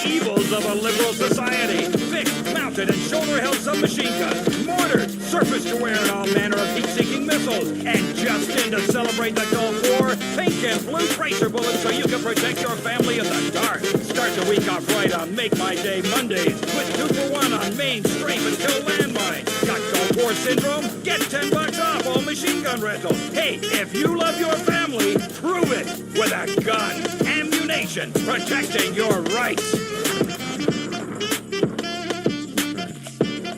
evils of a liberal society. Fixed, mounted, and shoulder-held submachine guns, mortars, surface-to-air, and all manner of heat-seeking missiles. And just in to celebrate the Gulf War, pink and blue tracer bullets so you can protect your family in the dark. Start the week off right on Make My Day Mondays with 2 for 1 on main, strafe, and kill landmines. Got Gulf War syndrome? Get $10 off all machine gun rentals. Hey, if you love your family, prove it with a gun. Ammunition, protecting your rights.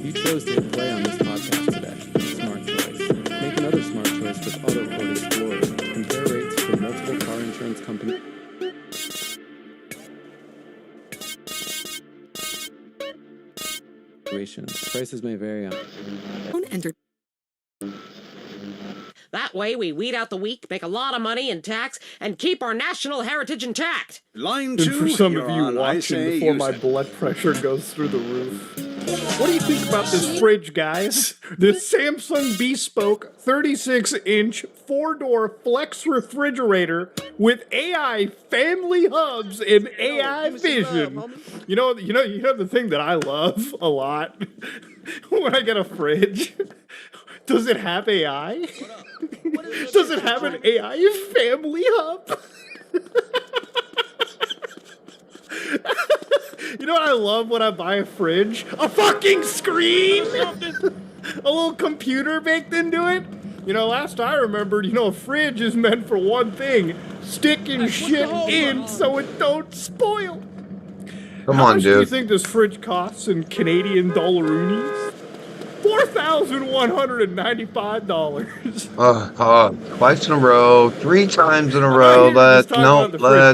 You chose to hit play on this podcast today. Smart choice. Make another smart choice with AutoQuote Explorer. Compare rates from multiple car insurance companies. Prices may vary on. That way we weed out the weak, make a lot of money in tax, and keep our national heritage intact. Line 2, and for some of you watching before my blood pressure goes through the roof. What do you think about this fridge, guys? This Samsung Bespoke 36-inch 4-door flex refrigerator with AI family hubs and AI vision. You know the thing that I love a lot when I get a fridge. Does it have AI? Does it have an AI family hub? You know what I love when I buy a fridge? A fucking screen! A little computer baked into it. You know, last I remembered, a fridge is meant for one thing. Sticking shit in so it don't spoil. Come How on, much dude. do you think this fridge costs in Canadian dollaroonies? $4,195. Twice in a row, 3 times in a row. Let's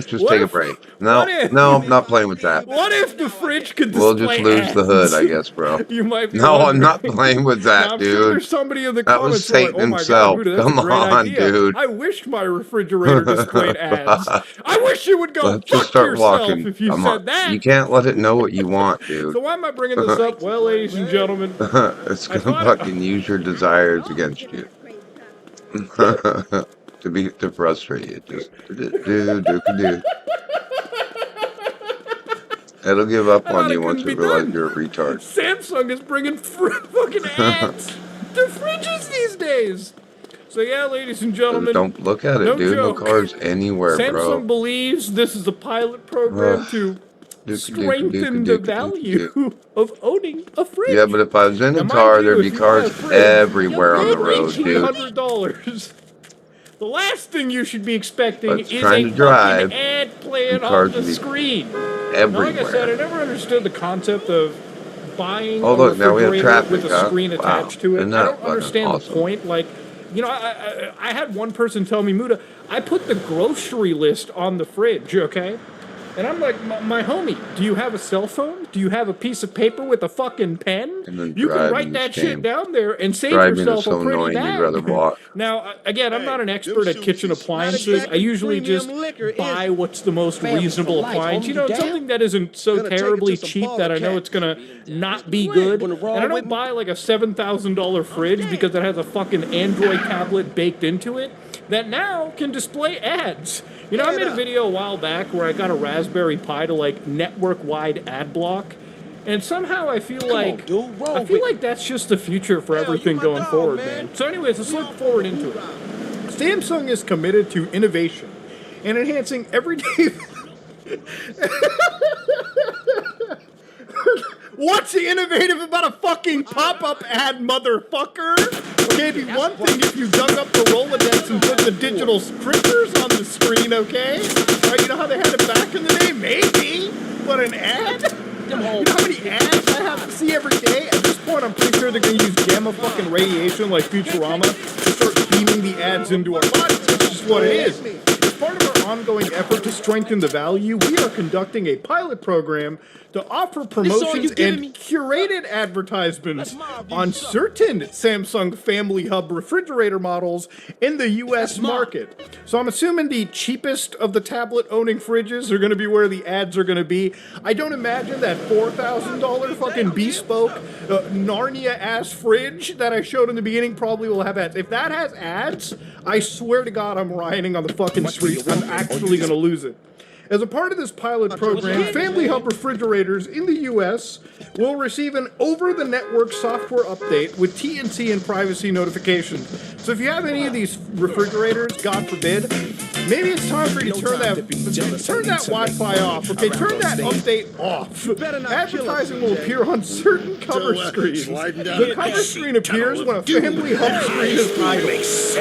just take a break. No, I'm not playing with that. What if the fridge could display We'll just lose ads? the hood, I guess, bro. You might be No, I'm wondering. not playing with that, Now, I'm dude. sure there's somebody in the That was comments who are Satan like, oh my himself. God, Buddha, that's Come a great on, idea. dude. I wish my refrigerator displayed ads. I wish you would go Let's fuck just start yourself walking. if you Come said on. that. You can't let it know what you want, dude. So why am I bringing this up? Well, ladies and gentlemen, It's gonna fucking use your desires against you. to frustrate you. Just do. It'll give up on you once it realizes you're a retard. Samsung is bringing fucking ads to fridges these days. So yeah, ladies and gentlemen, Don't look at it, no dude. joke. No cars anywhere, Samsung bro. believes this is a pilot program to strengthen the value of owning a fridge. Yeah, but if I was in a Now, car, mind you, there'd be if you buy a cars fridge, everywhere on the you'll road, pay dude. $1,800. The last thing you should be expecting But is trying a to drive, fucking ad playing cars on the would be screen. Now, everywhere. like I said, I never understood the concept of buying Oh, a look, now we have refrigerator traffic, with a huh? screen Wow. attached to it. Isn't I that don't fucking understand awesome? the point. Like, I had one person tell me, Muda, I put the grocery list on the fridge, okay? And I'm like, my homie, do you have a cell phone? Do you have a piece of paper with a fucking pen? And then You can driving write that this game. shit down there and save Driving is yourself so a pretty annoying, bag. you'd rather walk. Now, again, I'm not an expert at kitchen appliances. I usually just buy what's the most reasonable appliance. Something that isn't so terribly cheap that I know it's going to not be good. And I don't buy like a $7,000 fridge because it has a fucking Android tablet baked into it that now can display ads. I made a video a while back where I got a Raspberry Pi to like network-wide ad block. And somehow I feel like that's just the future for everything going forward, man. So anyways, let's look forward into it. Samsung is committed to innovation and enhancing everyday... What's innovative about a fucking pop-up ad, motherfucker? Okay, it'd be one thing if you dug up the Rolodex and put the digital scripters on the screen, okay? Right, you know how they had it back in the day? Maybe. But an ad? You know how many ads I have to see every day? At this point, I'm pretty sure they're going to use gamma fucking radiation like Futurama to start beaming the ads into our bodies. That's just what it is. As part of our ongoing effort to strengthen the value, we are conducting a pilot program to offer promotions and curated advertisements on certain Samsung Family Hub refrigerator models in the U.S. market. So I'm assuming the cheapest of the tablet-owning fridges are going to be where the ads are going to be. I don't imagine that $4,000 fucking bespoke Narnia-ass fridge that I showed in the beginning probably will have ads. If that has ads, I swear to God I'm rioting on the fucking streets. I'm actually going to lose it. As a part of this pilot program, Family Hub refrigerators in the U.S. will receive an over-the-network software update with TNC and privacy notifications. So if you have any of these refrigerators, God forbid, maybe it's time for you to turn that Wi-Fi off. Okay, turn that update off. Advertising will appear on certain cover screens. The cover screen appears when a Family Hub screen is idle.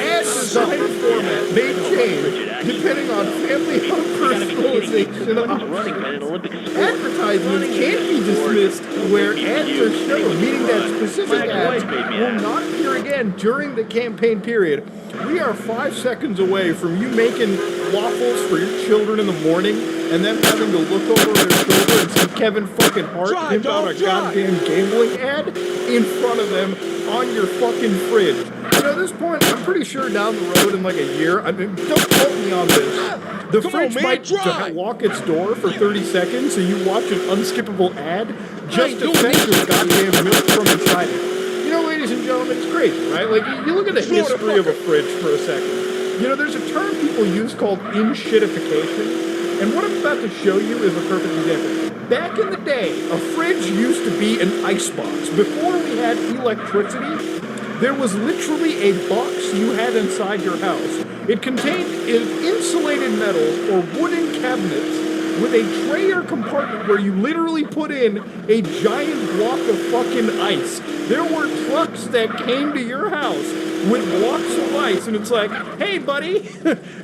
Ad design format may change depending on Family Hub personalization options. Advertisements can't be dismissed where ads are shown, meaning that specific ads will not appear again during the campaign period. We are 5 seconds away from you making waffles for your children in the morning and then having to look over their shoulder and see Kevin fucking Hart give out a goddamn gambling ad in front of them on your fucking fridge. You know, at this point, I'm pretty sure down the road in like a year, I mean, don't quote me on this. The fridge might walk its door for 30 seconds so you watch an unskippable ad just to fetch your goddamn milk from inside it. You know, ladies and gentlemen, it's crazy, right? Like, you look at the history of a fridge for a second. You know, there's a term people use called in-shitification, and what I'm about to show you is a perfect example. Back in the day, a fridge used to be an icebox. Before we had electricity, there was literally a box you had inside your house. It contained insulated metal or wooden cabinets with a tray or compartment where you literally put in a giant block of fucking ice. There were trucks that came to your house with blocks of ice, and it's like, hey, buddy,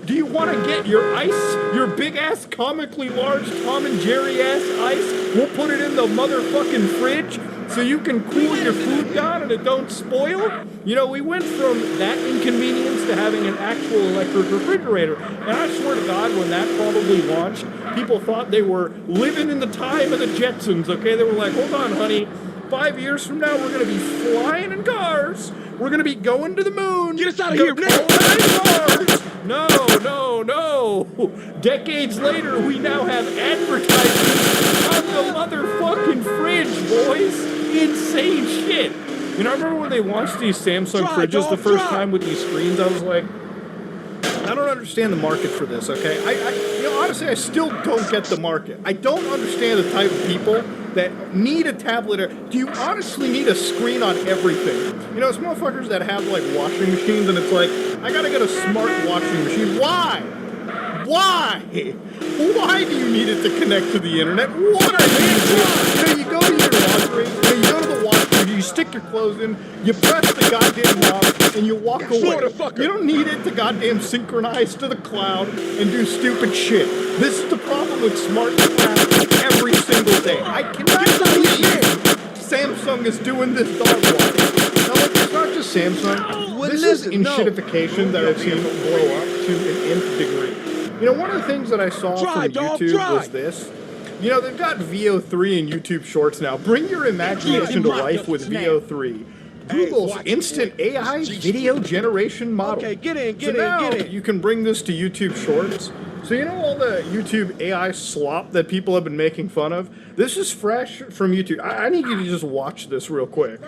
do you want to get your ice, your big-ass, comically large Tom and Jerry-ass ice? We'll put it in the motherfucking fridge so you can cool your food down and it don't spoil. You know, we went from that inconvenience to having an actual electric refrigerator. And I swear to God, when that probably launched, people thought they were living in the time of the Jetsons, okay? They were like, hold on, honey, 5 years from now, we're going to be flying in cars. We're going to be going to the moon. Get us out of here, cars. No. Decades later, we now have advertisements on the motherfucking fridge, boys. Insane shit. You know, I remember when they launched these Samsung fridges the first time with these screens, I was like, I don't understand the market for this, okay? You know, honestly, I still don't get the market. I don't understand the type of people that need a tablet. Do you honestly need a screen on everything? You know, it's motherfuckers that have, like, washing machines, and it's like, I gotta get a smart washing machine. Why? Why do you need it to connect to the internet? What are you doing? You know, you go to your laundry, you go to the washroom, you stick your clothes in, you press the goddamn knob, and you walk away. You don't need it to goddamn synchronize to the cloud and do stupid shit. This is the problem with smart crap every single day. I cannot believe Samsung is doing this dog wash. Now, look, it's not just Samsung. This is in-shitification that I've seen blow up to an nth degree. You know, one of the things that I saw from YouTube was this. You know, they've got VO3 and YouTube Shorts now. Bring your imagination to life with VO3. Google's instant AI video generation model. Okay, get in. You can bring this to YouTube Shorts. So you know all the YouTube AI slop that people have been making fun of? This is fresh from YouTube. I need you to just watch this real quick.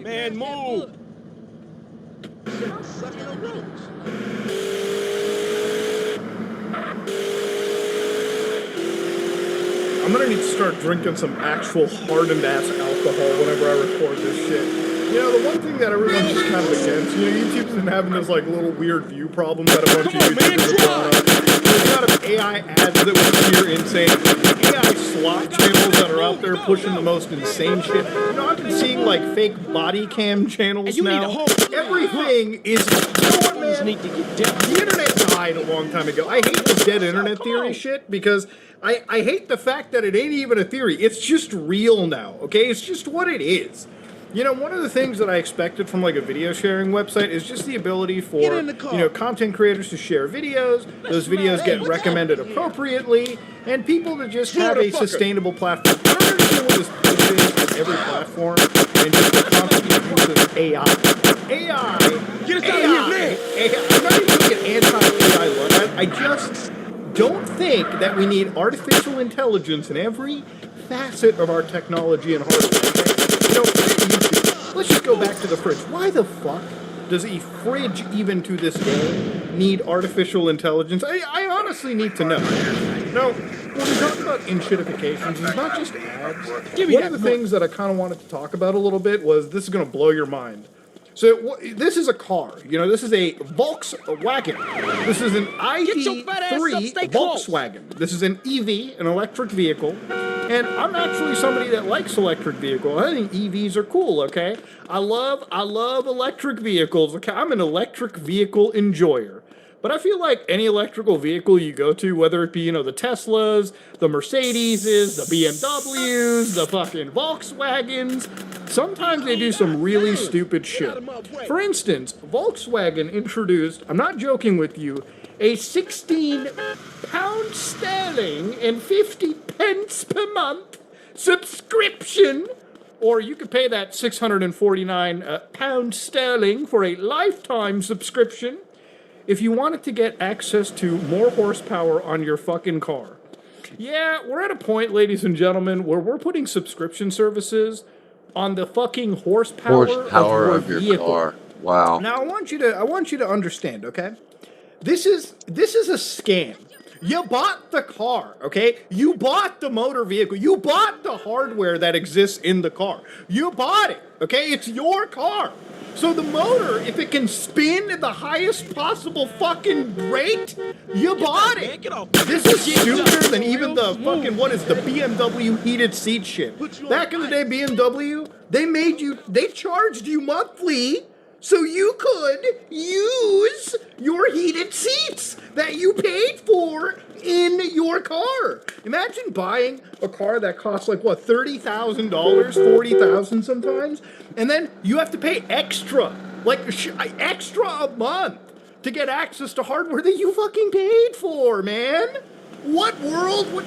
Man, move! I'm gonna need to start drinking some actual hardened-ass alcohol whenever I record this shit. You know, the one thing that everyone's just kind of against, you know, YouTube's been having this, like, little weird view problem that a bunch of YouTubers have brought up. There's a lot of AI ads that would appear insane. AI slot channels that are out there pushing the most insane shit. You know, I've been seeing, like, fake body cam channels now. Everything is... You know what, man? The internet died a long time ago. I hate the dead internet theory shit because... I hate the fact that it ain't even a theory. It's just real now, okay? It's just what it is. You know, one of the things that I expected from, like, a video sharing website is just the ability for, you know, content creators to share videos, those videos get recommended appropriately, and people to just have a sustainable platform. I don't understand what this bullshit is with every platform, and just the constant use of AI. Get us out of here, man! I'm not even like an anti-AI look. I just... don't think that we need artificial intelligence in every facet of our technology and hardware. You know, let's just go back to the fridge. Why the fuck Does a fridge, even to this day, need artificial intelligence? I honestly need to know. Now, when we talk about enshittifications, it's not just ads. One of the things that I kind of wanted to talk about a little bit was, this is going to blow your mind. So this is a car. This is a Volkswagen. This is an ID3 Volkswagen. This is an EV, an electric vehicle. And I'm actually somebody that likes electric vehicles. I think EVs are cool, okay? I love electric vehicles, okay? I'm an electric vehicle enjoyer. But I feel like any electrical vehicle you go to, whether it be, the Teslas, the Mercedeses, the BMWs, the fucking Volkswagens, sometimes they do some really stupid shit. For instance, Volkswagen introduced, I'm not joking with you, a £16 sterling and 50 pence per month subscription, or you could pay that £649 sterling for a lifetime subscription if you wanted to get access to more horsepower on your fucking car. Yeah, we're at a point, ladies and gentlemen, where we're putting subscription services on the fucking horsepower of your vehicle. Car. Wow. Now I want you to understand, okay? This is a scam. You bought the car, okay? You bought the motor vehicle. You bought the hardware that exists in the car. You bought it, okay? It's your car. So the motor, if it can spin at the highest possible fucking rate, you bought it. This is stupider than even the fucking, the BMW heated seat shit. Back in the day, BMW, they charged you monthly so you could use your heated seats that you paid for in your car. Imagine buying a car that costs $30,000, $40,000 sometimes, and then you have to pay extra a month to get access to hardware that you fucking paid for, man. What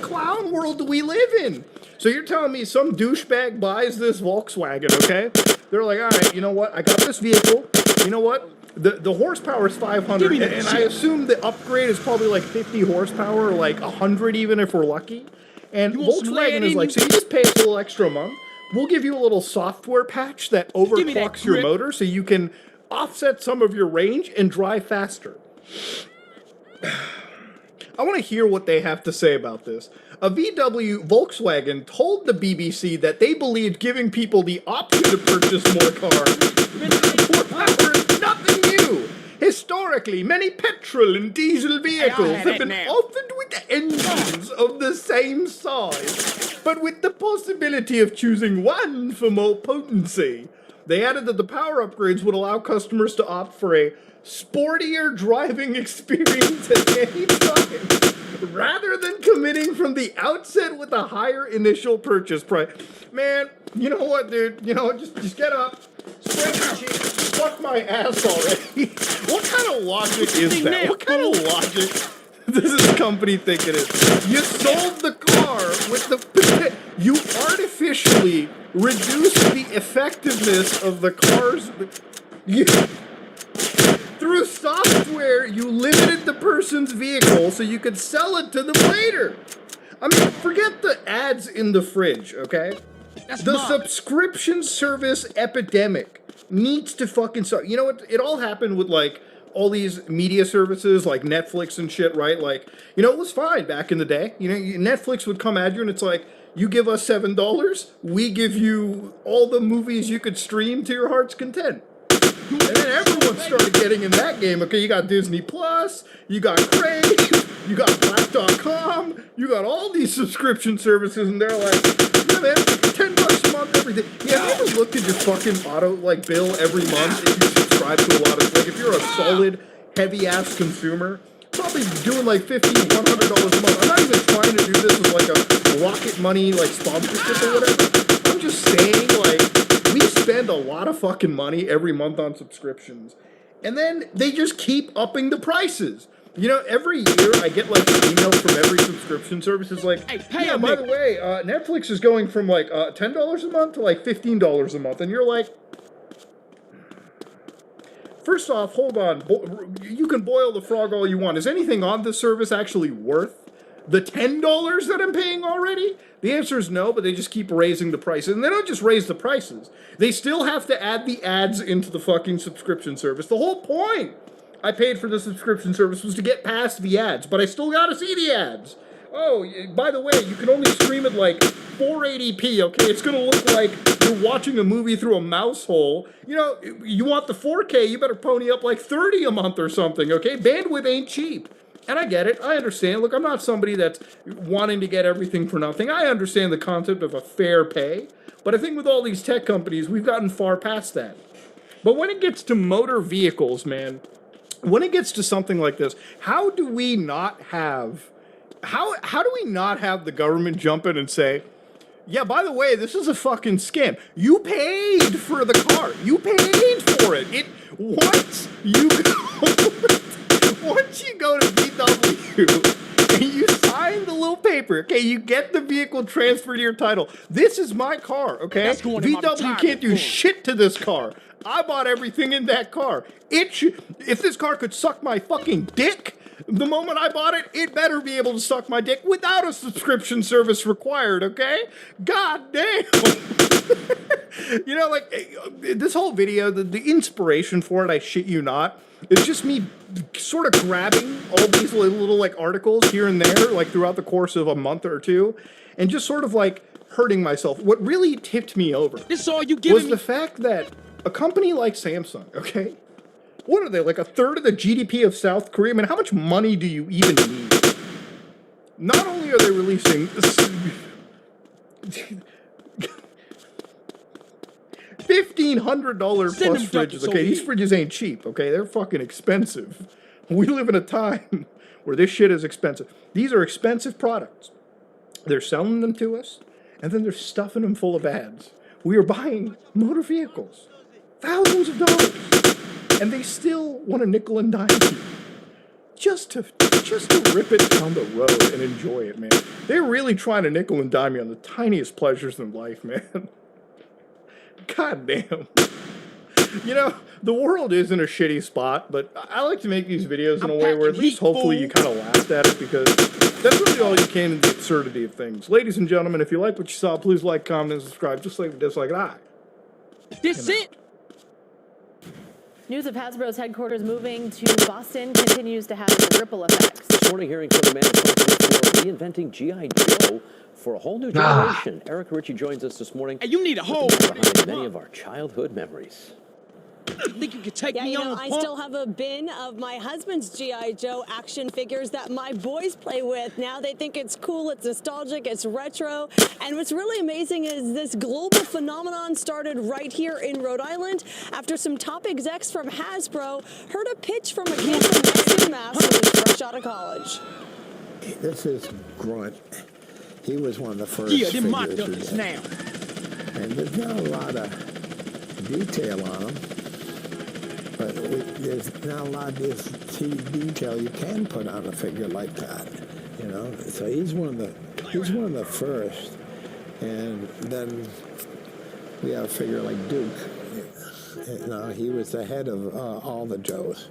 clown world do we live in? So you're telling me some douchebag buys this Volkswagen, okay? They're like, all right, you know what? I got this vehicle. You know what? The horsepower is 500, and I assume the upgrade is probably 50 horsepower, or 100 even if we're lucky. And Volkswagen is so you just pay us a little extra a month. We'll give you a little software patch that overclocks your motor so you can offset some of your range and drive faster. I want to hear what they have to say about this. A VW Volkswagen told the BBC that they believed giving people the option to purchase more power is nothing new. Historically, many petrol and diesel vehicles have been offered with engines of the same size, but with the possibility of choosing one for more potency. They added that the power upgrades would allow customers to opt for a sportier driving experience at any time, rather than committing from the outset with a higher initial purchase price. Man, you know what, dude? Just get up, spread your cheeks, fuck my ass already. What kind of logic is that? What kind of logic does this company think it is? You sold the car with the... You artificially reduced the effectiveness of the car's... Through software, you limited the person's vehicle so you could sell it to them later. I mean, forget the ads in the fridge, okay? The subscription service epidemic needs to fucking stop. You know what? It all happened with, all these media services like Netflix and shit, right? It was fine back in the day. Netflix would come at you and it's you give us $7, we give you all the movies you could stream to your heart's content. And then everyone started getting in that game. Okay, you got Disney Plus, you got Crave, you got Black.com, you got all these subscription services, and they're yeah, man, $10 a month, everything. Yeah, have you ever looked at your fucking auto bill every month if you subscribe to a lot of if you're a solid, heavy-ass consumer, probably doing $50, $100 a month. I'm not even trying to do this as a Rocket Money sponsorship or whatever. I'm just saying we spend a lot of fucking money every month on subscriptions, and then they just keep upping the prices. Every year I get emails from every subscription service. It's hey, by the way, Netflix is going from $10 a month to $15 a month, and you're first off, hold on. You can boil the frog all you want. Is anything on this service actually worth the $10 that I'm paying already? The answer is no, but they just keep raising the prices. And they don't just raise the prices. They still have to add the ads into the fucking subscription service. The whole point I paid for the subscription service was to get past the ads, but I still gotta see the ads. Oh, by the way, you can only stream it like 480p, okay? It's gonna look like you're watching a movie through a mouse hole. You know, you want the 4K, you better pony up like 30 a month or something, okay? Bandwidth ain't cheap. And I get it, I understand. Look, I'm not somebody that's wanting to get everything for nothing. I understand the concept of a fair pay, but I think with all these tech companies, we've gotten far past that. But when it gets to motor vehicles, man, when it gets to something like this, how do we not have the government jump in and say, yeah, by the way, this is a fucking scam. You paid for the car. You paid for it. Once you go to VW and you sign the little paper, okay, you get the vehicle transferred to your title. This is my car, okay? VW can't do shit to this car. I bought everything in that car. If this car could suck my fucking dick, the moment I bought it, it better be able to suck my dick without a subscription service required, okay? God damn. You know, like, this whole video, the inspiration for it, I shit you not, is just me sort of grabbing all these little like, articles here and there, like, throughout the course of a month or two, and just sort of, like, hurting myself. What really tipped me over This all you giving was me? the fact that a company like Samsung, okay? What are they, like a third of the GDP of South Korea? I mean, how much money do you even need? Not only are they releasing $1,500 plus fridges, okay? These fridges ain't cheap, okay? They're fucking expensive. We live in a time where this shit is expensive. These are expensive products. They're selling them to us, and then they're stuffing them full of ads. We are buying motor vehicles. Thousands of dollars. And they still want to nickel and dime you. Just to rip it down the road and enjoy it, man. They're really trying to nickel and dime you on the tiniest pleasures in life, man. God damn. You know, the world is in a shitty spot, but I like to make these videos in a way where at least hopefully you kind of laughed at it, because that's really all you can in the absurdity of things. Ladies and gentlemen, if you like what you saw, please like, comment, and subscribe, just like dislike it. This it? News of Hasbro's headquarters moving to Boston continues to have ripple effects. This morning, hearing from the man responsible for reinventing G.I. Joe for a whole new generation. Eric Ritchie joins us this morning. Hey, you need a hole Behind many of our childhood memories. You think you could take Yeah, me you on know, the I pump? still have a bin of my husband's G.I. Joe action figures that my boys play with. Now they think it's cool, it's nostalgic, it's retro. And what's really amazing is this global phenomenon started right here in Rhode Island after some top execs from Hasbro heard a pitch from a kid from Western Mass who was fresh out of college. This is Grunt. He was one of the first Yeah, them my figures we ducks did. now. And there's not a lot of detail on him. But there's not a lot of this detail you can put on a figure like that, you know. So he's one of the first, and then we have a figure like Duke. You know, he was the head of all the Joes.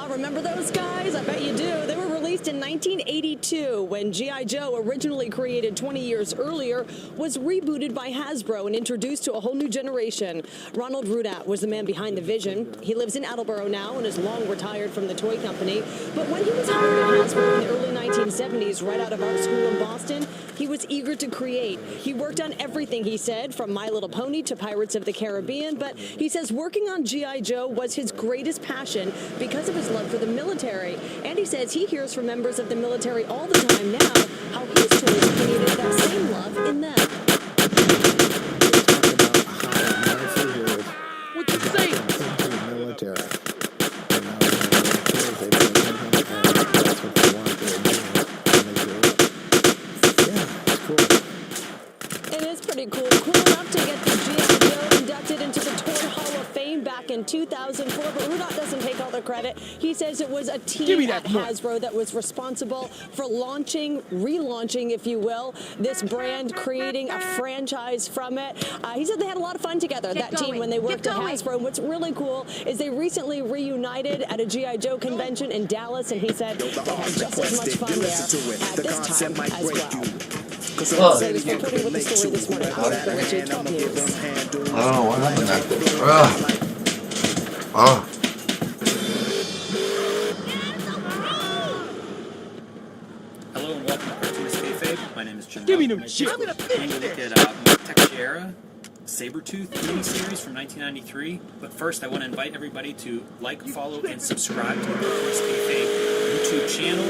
Remember those guys? I bet you do. They were released in 1982 when G.I. Joe, originally created 20 years earlier, was rebooted by Hasbro and introduced to a whole new generation. Ronald Rudat was the man behind the vision. He lives in Attleboro now and is long retired from the toy company. But when he was hired at Hasbro in the early 1970s, right out of art school in Boston, he was eager to create. He worked on everything, he said, from My Little Pony to Pirates of the Caribbean, but he says working on G.I. Joe was his greatest passion because of his love for the military. And he says he hears from members of the military all the time now how his toys created that same love in them. What you say? Into the military. You know, they did that's what they wanted to do. And they do it. Yeah, it's cool. In his pretty cool. Cool enough to get the G.I. Joe inducted into the Toy Hall of Fame back in 2004. But Rudolph doesn't take all the credit. He says it was a team at Hasbro that was responsible for relaunching, if you will, this brand, creating a franchise from it. He said they had a lot of fun together, that team, when they worked at Hasbro. And what's really cool is they recently reunited at a G.I. Joe convention in Dallas, and he said they had just as much fun there at this time as well. Ladies, we're putting with the story this morning. Director Richie, 12 News. I don't know what happened back there. Hello and welcome to Cartoonist Kayfabe. My name is Jim. Give me no shit. I'm going to look at Texeira, Sabretooth miniseries from 1993. But first, I want to invite everybody to like, follow, and subscribe to the Cartoonist Kayfabe YouTube channel.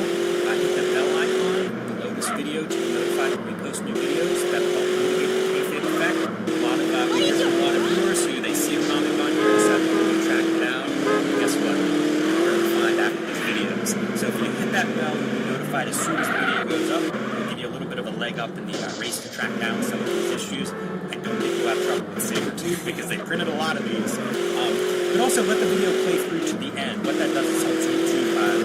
Hit the bell icon below this video to be notified when we post new videos. That'll help mitigate the kayfabe effect. We hear from a lot of viewers who they see a comic on here and decide to go track it down. Guess what? We're going to find after these videos. So if you hit that bell, you'll be notified as soon as the video goes up. It'll give you a little bit of a leg up in the race to track down some of these issues. I don't think you'll have trouble with Sabretooth because they printed a lot of these. But also let the video play through to the end. What that does is helps you to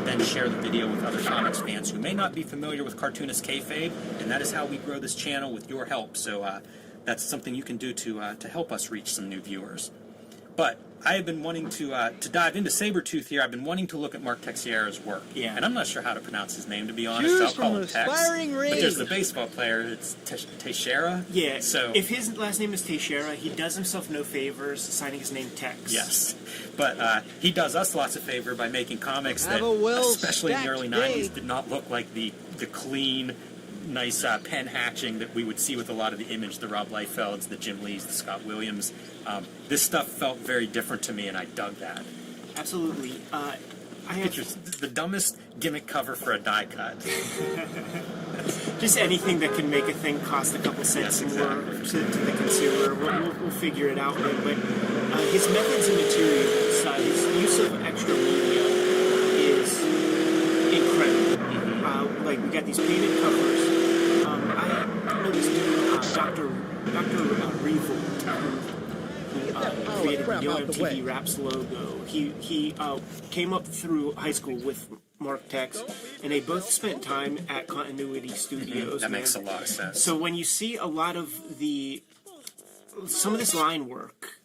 then share the video with other comics fans who may not be familiar with Cartoonist Kayfabe, and that is how we grow this channel with your help. So that's something you can do to help us reach some new viewers. But I have been wanting to dive into Sabretooth here. I've been wanting to look at Mark Texeira's work. Yeah. And I'm not sure how to pronounce his name, to be honest. I'll call him Tex. But there's the baseball player. It's Texeira. Yeah. So if his last name is Texeira, he does himself no favors signing his name Tex. Yes. But he does us lots of favor by making comics that, especially in the early 90s, did not look like the clean, nice pen hatching that we would see with a lot of the Image, the Rob Liefelds, the Jim Lees, the Scott Williams. This stuff felt very different to me, and I dug that. Absolutely. Pictures, the dumbest gimmick cover for a die cut. Just anything that can make a thing cost a couple cents more to the consumer. We'll figure it out then. But his methods and materials, his use of extra media is incredible. Like, we got these painted covers. I know this dude, Dr. Revolt, who created the Yo MTV Raps logo. He came up through high school with Mark Tex, and they both spent time at Continuity Studios. That makes a lot of sense. So when you see a lot of some of this line work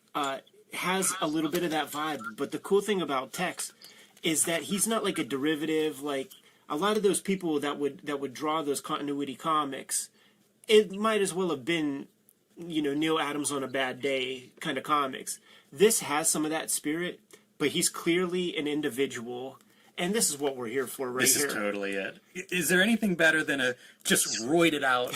has a little bit of that vibe, but the cool thing about Tex is that he's not like a derivative, like a lot of those people that would draw those continuity comics. It might as well have been, Neil Adams on a bad day kind of comics. This has some of that spirit, but he's clearly an individual, and this is what we're here for right here. This is totally it. Is there anything better than a just roided out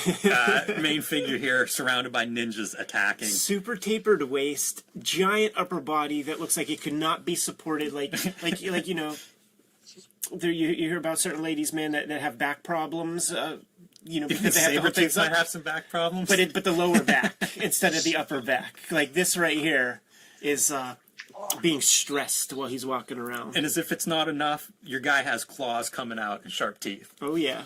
main figure here surrounded by ninjas attacking? Super tapered waist, giant upper body that looks like it could not be supported, there you hear about certain ladies, man, that have back problems. Because they have to hold things up. Might have some back problems, but the lower back instead of the upper back. Like this right here is being stressed while he's walking around. And as if it's not enough, your guy has claws coming out and sharp teeth. Oh yeah.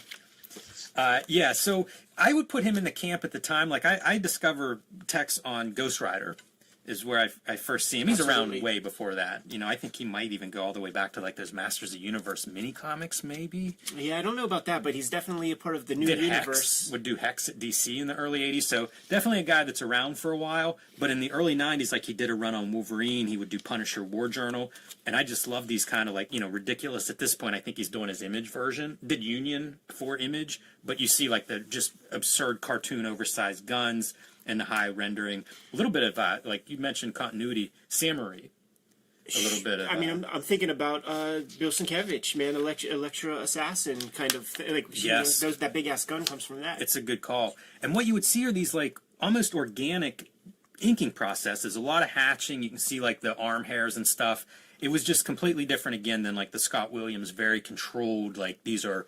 So I would put him in the camp at the time. Like I discovered Tex on Ghost Rider. Is where I first see him. He's around way before that. I think he might even go all the way back to like those Masters of the Universe mini comics, maybe. Yeah, I don't know about that, but he's definitely a part of the new universe. Would do Hex at DC in the early 80s, so definitely a guy that's around for a while. But in the early 90s, like he did a run on Wolverine, he would do Punisher War Journal, and I just love these kind of like, ridiculous at this point. I think he's doing his Image version. Did Union for Image, but you see like the just absurd cartoon oversized guns and the high rendering. A little bit of, like you mentioned, continuity, Samurai. A little bit of... I'm thinking about Bill Sienkiewicz, man, Electra Assassin kind of thing. Like, yes. That big-ass gun comes from that. It's a good call. And what you would see are these, like, almost organic inking processes. A lot of hatching. You can see, like, the arm hairs and stuff. It was just completely different, again, than, like, the Scott Williams, very controlled, like, these are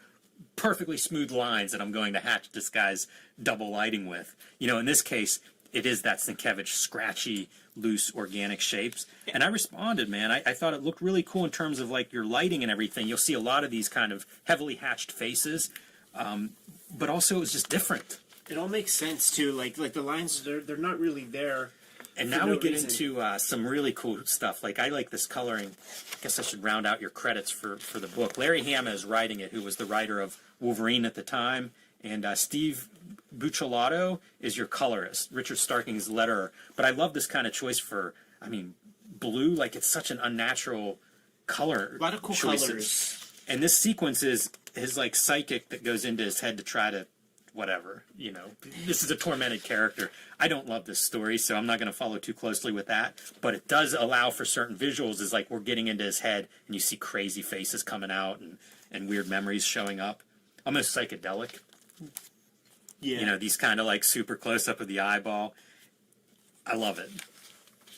perfectly smooth lines that I'm going to hatch this guy's double lighting with. In this case, it is that Sienkiewicz scratchy, loose, organic shapes. And I responded, man. I thought it looked really cool in terms of like your lighting and everything. You'll see a lot of these kind of heavily hatched faces, but also it was just different. It all makes sense too. Like the lines, they're not really there. And for now no we get reason. into some really cool stuff. Like, I like this coloring. I guess I should round out your credits for the book. Larry Hama is writing it, who was the writer of Wolverine at the time. And Steve Buccellato is your colorist. Richard Starking is letterer. But I love this kind of choice for, I mean, blue. Like, it's such an unnatural color. A lot of cool choices. colors. And this sequence is his, like, psychic that goes into his head to try to whatever, you know. This is a tormented character. I don't love this story, so I'm not going to follow too closely with that. But it does allow for certain visuals. Is like we're getting into his head, and you see crazy faces coming out and weird memories showing up. Almost psychedelic. Yeah. You know, these kind of like super close up of the eyeball. I love it.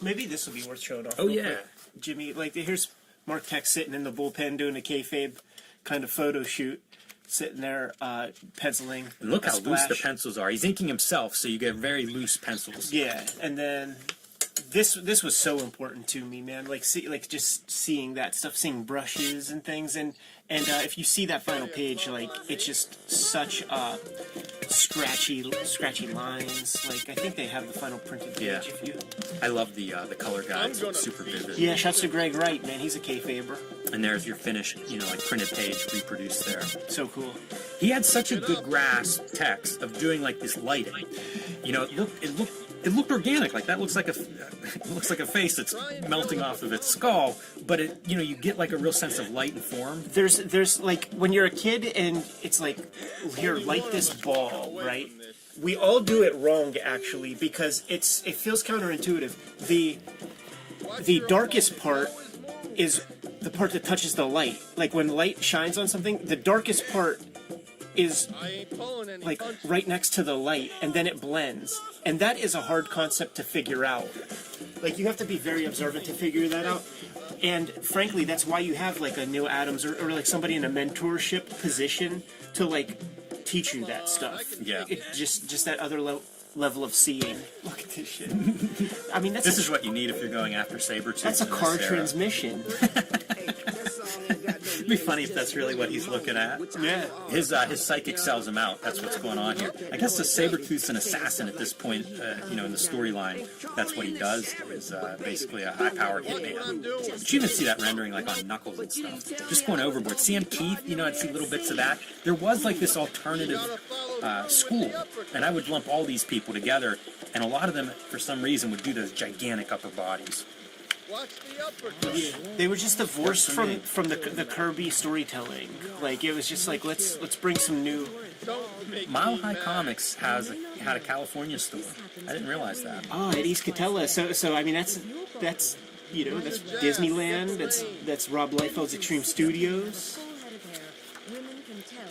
Maybe this will be worth showing off. Oh, real yeah. quick. Jimmy, like here's Mark Tex sitting in the bullpen doing a kayfabe kind of photo shoot. Sitting there, penciling. And look a how loose the splash. pencils are. He's inking himself, so you get very loose pencils. Yeah, and then this was so important to me, man. Like just seeing that stuff, seeing brushes and things, and if you see that final page, like it's just such scratchy lines. Like I think they have the final printed page. Yeah. If you... I love the color guides. It's super vivid. Yeah, shouts to Greg Wright, man. He's a kayfaber. And there's your finished, you know, like printed page reproduced there. So cool. He had such a good grasp, Tex, of doing like this lighting. You know, it looked organic. Like that looks like a face that's melting off of its skull. But it, you know, you get like a real sense of light and form. There's like when you're a kid and it's like, here, light this ball, right? We all do it wrong actually because it feels counterintuitive. The darkest part is the part that touches the light. Like when light shines on something, the darkest part is like right next to the light, and then it blends. And that is a hard concept to figure out. Like you have to be very observant to figure that out. And frankly, that's why you have like a Neil Adams or like somebody in a mentorship position to like teach you that stuff. Yeah. Just that other level of seeing. Look at this shit. I mean, This is what you need if you're going after Sabretooth. that's a in this car era. transmission. It'd be funny if that's really what he's looking at. Yeah. His psychic sells him out. That's what's going on here. I guess the Sabretooth's an assassin at this point, you know, in the storyline. That's what he does, is basically a high-powered hitman. But you even see that rendering, like, on Knuckles and stuff. Just going overboard. Sam Keith, you know, I'd see little bits of that. There was, like, this alternative school, and I would lump all these people together, and a lot of them, for some reason, would do those gigantic upper bodies. They were just divorced from the Kirby storytelling. Like it was just like let's bring some new. Mile High Comics had a California store. I didn't realize that. Oh, at East Catella. So I mean that's you know that's Disneyland. That's Rob Liefeld's Extreme Studios.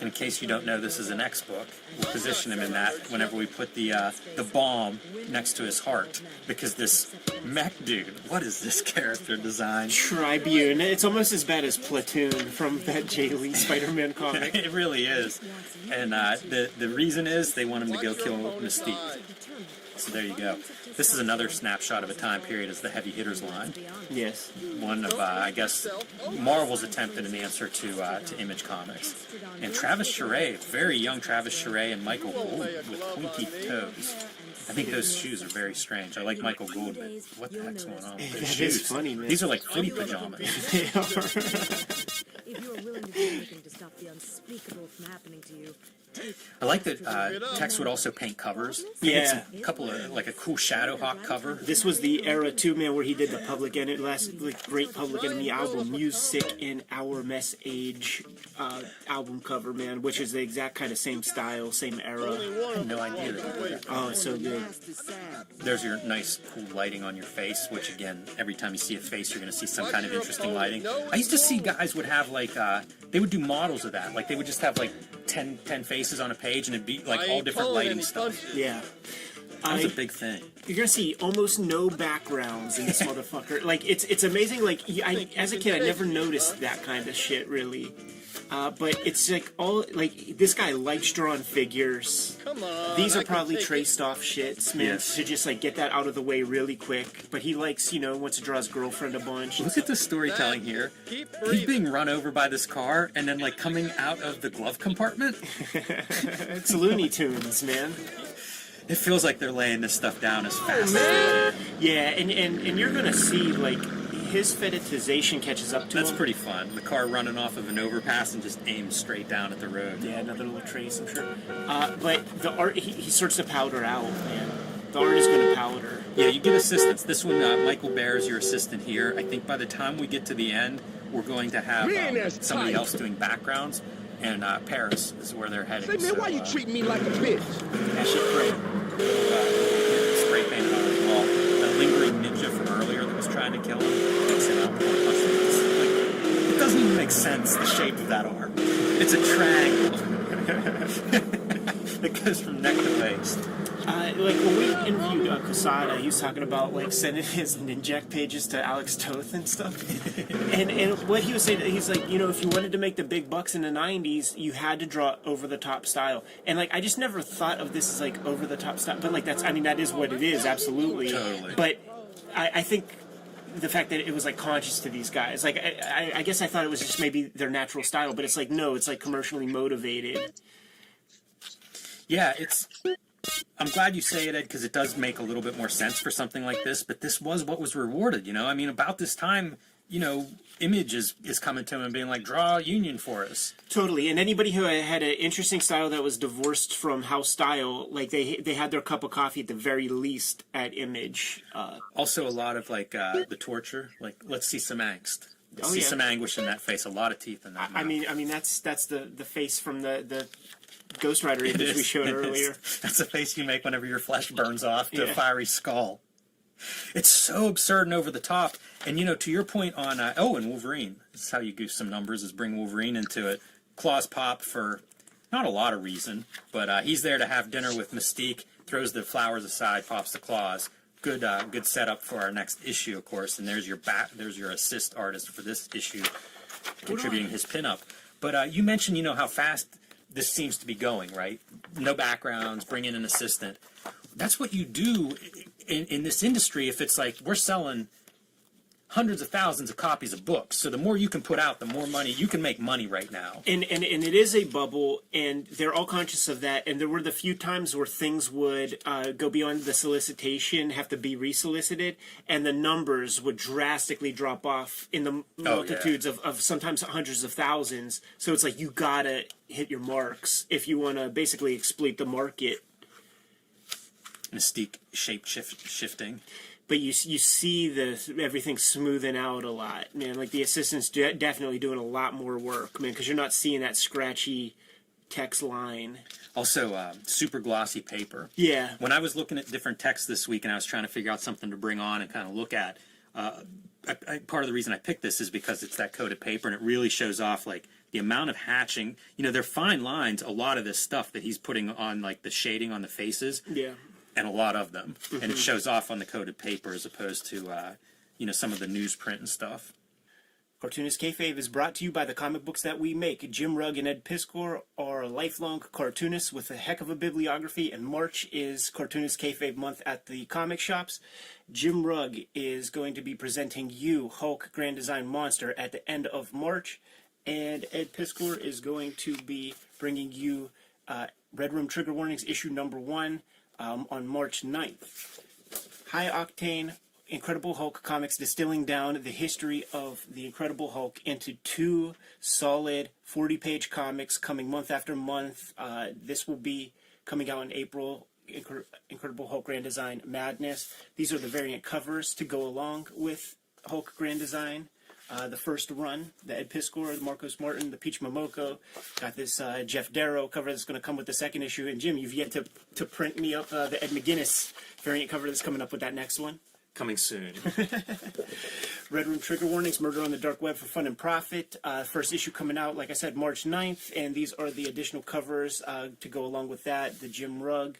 In case you don't know, this is an X book. We position him in that whenever we put the bomb next to his heart, because this mech dude, what is this character design? Tribune. It's almost as bad as Platoon from that Jay Lee Spider-Man comic. It really is. And the reason is they want him to go kill Mystique. So there you go. This is another snapshot of a time period as the heavy hitters line. Yes. One of, I guess, Marvel's attempt at an answer to Image Comics. And Travis Charest, very young Travis Charest and Michael Gould with pointy toes. I think those shoes are very strange. I like Michael Gould, but what the heck's going on with those That shoes? is funny, man. These are like footy pajamas. They are. If you are willing to do anything to stop the unspeakable from happening to you, I like that Tex would also paint covers. Yeah. A couple of, like a cool Shadowhawk cover. This was the era too, man, where he did the Public Enemy, last like great Public Enemy album, Music in Our Mess Age album cover, man, which is the exact kind of same style, same era. I had no idea that he did that. Oh, it's so good. There's your nice, cool lighting on your face, which again, every time you see a face, you're going to see some kind of interesting lighting. I used to see guys would have like, they would do models of that. Like they would just have like 10 faces on a page and it'd be like all different lighting stuff. Yeah. That was a big thing. You're gonna see almost no backgrounds in this motherfucker. Like it's amazing. Like as a kid, I never noticed that kind of shit really. But it's like all like this guy likes drawing figures. These are probably traced off shits, man, to just like get that out of the way really quick. But he likes, you know, wants to draw his girlfriend a bunch. Look at the storytelling here. He's being run over by this car and then like coming out of the glove compartment. It's Looney Tunes, man. It feels like they're laying this stuff down as fast as they can. Yeah, and you're gonna see like his fetishization catches up to him. That's pretty fun. The car running off of an overpass and just aims straight down at the road. Yeah, another little trace, I'm sure. But the art, he starts to powder out, man. The art is going to powder. Yeah, you get assistants. This one, Michael Bear is your assistant here. I think by the time we get to the end, we're going to have somebody else doing backgrounds, and Paris is where they're heading. Say, man, why you treating me like a bitch? That shit great. Spray painted on his wall. The lingering ninja from earlier that was trying to kill him. Takes him out. It doesn't even make sense, the shape of that arm. It's a triangle. It goes from neck to waist. Like when we interviewed Quesada, he was talking about like sending his Ninject pages to Alex Toth and stuff. and what he was saying, he's like, you know, if you wanted to make the big bucks in the 90s, you had to draw over the top style. And like I just never thought of this as like over the top style, but like that's, I mean, that is what it is, absolutely. Totally. But I think the fact that it was like conscious to these guys, like I guess I thought it was just maybe their natural style, but it's like no, it's like commercially motivated. Yeah, I'm glad you say it, Ed, because it does make a little bit more sense for something like this, but this was what was rewarded, you know? I mean, about this time, you know, Image is coming to him and being like, draw a union for us. Totally, and anybody who had an interesting style that was divorced from house style, like they had their cup of coffee at the very least at Image. Also a lot of, like, the torture, like, let's see some angst. See some anguish in that face, a lot of teeth in that mouth. I mean, that's the face from the Ghost Rider image we showed earlier. That's a face you make whenever your flesh burns off to a fiery skull. It's so absurd and over the top. And, you know, to your point on, and Wolverine. This is how you goose some numbers, is bring Wolverine into it. Claws pop for not a lot of reason, but he's there to have dinner with Mystique, throws the flowers aside, pops the claws. Good setup for our next issue, of course. And there's your assist artist for this issue, contributing his pinup. But you mentioned, you know, how fast this seems to be going, right? No backgrounds, bring in an assistant. That's what you do in this industry if it's like we're selling hundreds of thousands of copies of books. So the more you can put out, the more money you can make money right now. And it is a bubble, and they're all conscious of that. And there were the few times where things would go beyond the solicitation, have to be resolicited, and the numbers would drastically drop off in the multitudes of sometimes hundreds of thousands. So it's like you gotta hit your marks if you want to basically exploit the market. Mystique shifting. But you see everything smoothing out a lot, man. Like the assistant's definitely doing a lot more work, man, because you're not seeing that scratchy text line. Also, super glossy paper. Yeah. When I was looking at different texts this week and I was trying to figure out something to bring on and kind of look at, part of the reason I picked this is because it's that coated paper and it really shows off like the amount of hatching. You know, they're fine lines. A lot of this stuff that he's putting on, like the shading on the faces. Yeah. And a lot of them. And it shows off on the coated paper as opposed to, you know, some of the newsprint and stuff. Cartoonist Kayfabe is brought to you by the comic books that we make. Jim Rugg and Ed Piskor are lifelong cartoonists with a heck of a bibliography, and March is Cartoonist Kayfabe month at the comic shops. Jim Rugg is going to be presenting you Hulk Grand Design Monster at the end of March, and Ed Piskor is going to be bringing you Red Room Trigger Warnings issue number 1 on March 9th. High Octane Incredible Hulk comics distilling down the history of the Incredible Hulk into 2 solid 40-page comics coming month after month. This will be coming out in April. Incredible Hulk Grand Design Madness. These are the variant covers to go along with Hulk Grand Design. The first run, the Ed Piskor, the Marcos Martin, the Peach Momoko, got this Jeff Darrow cover that's going to come with the second issue. And Jim, you've yet to print me up the Ed McGuinness variant cover that's coming up with that next one. Coming soon. Red Room Trigger Warnings, Murder on the Dark Web for Fun and Profit. First issue coming out, like I said, March 9th. And these are the additional covers to go along with that. The Jim Rugg,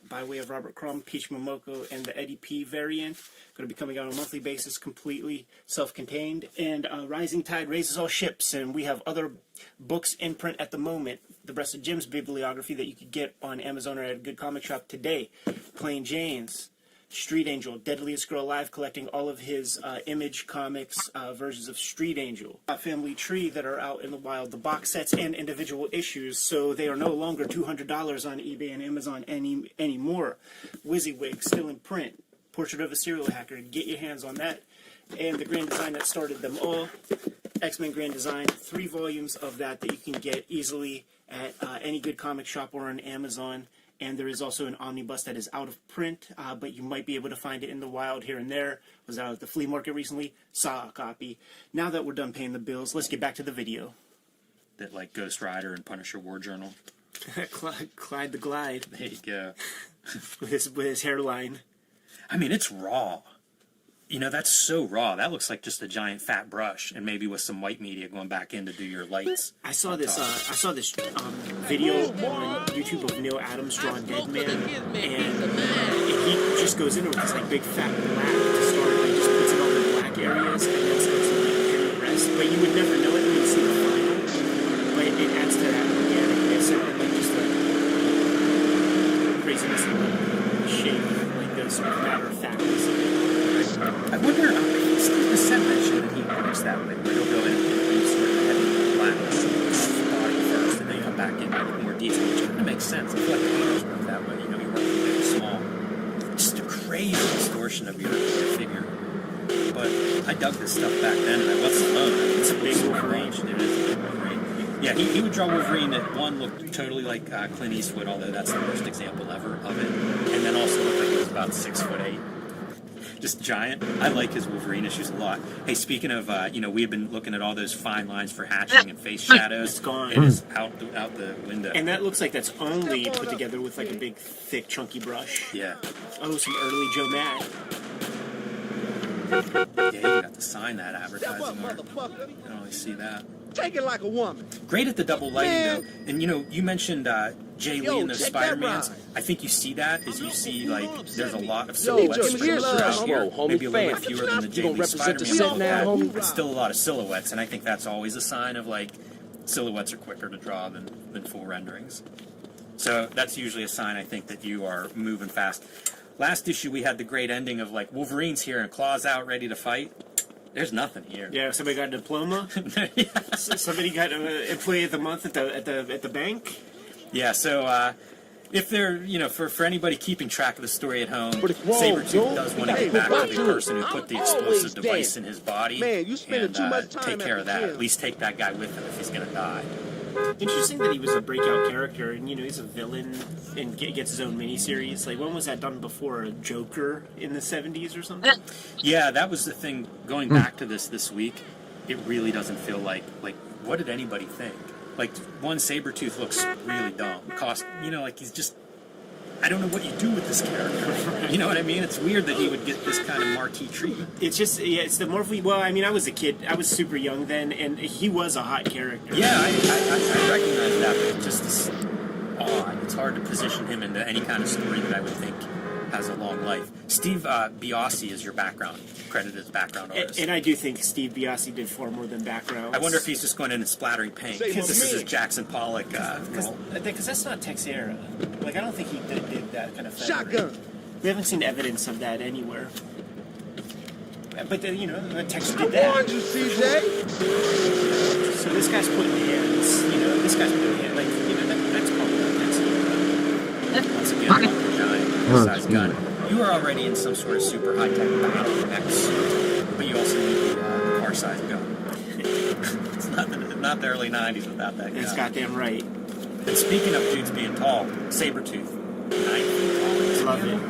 by way of Robert Crumb, Peach Momoko, and the Eddie P variant. Going to be coming out on a monthly basis, completely self-contained. And Rising Tide raises all ships, and we have other books in print at the moment. The rest of Jim's bibliography that you could get on Amazon or at a good comic shop today. Plain Jane's, Street Angel, deadliest girl alive, collecting all of his Image Comics versions of Street Angel. Family Tree that are out in the wild, the box sets and individual issues, so they are no longer $200 on eBay and Amazon anymore. WYSIWYG, still in print. Portrait of a Serial Hacker, get your hands on that. And the Grand Design that started them all, X-Men Grand Design, 3 volumes of that you can get easily at any good comic shop or on Amazon. And there is also an omnibus that is out of print, but you might be able to find it in the wild here and there. Was out at the flea market recently, saw a copy. Now that we're done paying the bills, let's get back to the video. That like Ghost Rider and Punisher War Journal. Clyde the Glide. There you go. with his hairline. I mean, it's raw. You know, that's so raw. That looks like just a giant fat brush, and maybe with some white media going back in to do your lights. I saw this video on YouTube of Neil Adams drawing Deadman, and he just goes into it with this like big fat black to start, like just puts it on the black areas, and then starts to like the rest. But you would never know it when you see the final. But it adds to that organicness and like just the craziness of the shape, like the sort of matter of factness of it. I wonder, Steve Bissett mentioned that he works that way, where he'll go in and do sort of heavy blackness body first, and then come back in with more detail, which kind of makes sense. I feel like painters work that way, you know, you work with big small. Just a crazy distortion of your figure. But I dug this stuff back then, and I wasn't alone. It's a big Wolverine. It is a big Wolverine. Yeah, he would draw Wolverine that, one, looked totally like Clint Eastwood, although that's the worst example ever of it, and then also looked like he was about 6'8". Just giant. I like his Wolverine issues a lot. Hey, speaking of, you know, we have been looking at all those fine lines for hatching and face shadows. It's gone. It is out the window. And that looks like that's only put together with like a big, thick, chunky brush. Yeah. Oh, some early Joe Matt. Yeah, you got to sign that advertising art. You can only see that. Take it like a woman. Great at the double lighting, though. And, you know, you mentioned Jay Lee and those Spider-Mans. I think you see that as you see, like, there's a lot of silhouettes throughout here. Maybe a little bit fewer than the Jay Lee Spider-Man, but still a lot of silhouettes. And I think that's always a sign of, like, silhouettes are quicker to draw than full renderings. So that's usually a sign, I think, that you are moving fast. Last issue, we had the great ending of, like, Wolverine's here and claws out, ready to fight. There's nothing here. Yeah, somebody got a diploma. Somebody got an employee of the month at the bank. Yeah, so if they're, you know, for anybody keeping track of the story at home, Sabretooth does want to get back to the person who put the explosive device in his body and take care of that. At least take that guy with him if he's going to die. Interesting that he was a breakout character, and you know he's a villain and gets his own miniseries. Like, when was that done before? A Joker in the 70s or something? Yeah, that was the thing. Going back to this week, it really doesn't feel like what did anybody think? Like, one, Sabretooth looks really dumb. You know, like he's just. I don't know what you do with this character. You know what I mean? It's weird that he would get this kind of marquee treatment. It's just, yeah, it's the more well, I mean, I was a kid. I was super young then, and he was a hot character. Yeah, I recognize that, but it's just odd. It's hard to position him into any kind of story that I would think has a long life. Steve Biasi is your credited as background artist. And I do think Steve Biasi did far more than backgrounds. I wonder if he's just going in and splattering paint. This is his Jackson Pollock role. Because that's not Texeira. Like, I don't think he did that kind of thing. Shotgun. We haven't seen evidence of that anywhere. But then, you know, Tex did that. Warned you, CJ. So this guy's putting hands. You know, this guy's putting hands. Like, you know, that's probably not Texeira. Once again, size gun. You are already in some sort of super high-tech battle X, but you also need the car-size gun. It's not the early 90s without that gun. It's goddamn right. And speaking of dudes being tall, Sabretooth, 9 feet tall. Love it.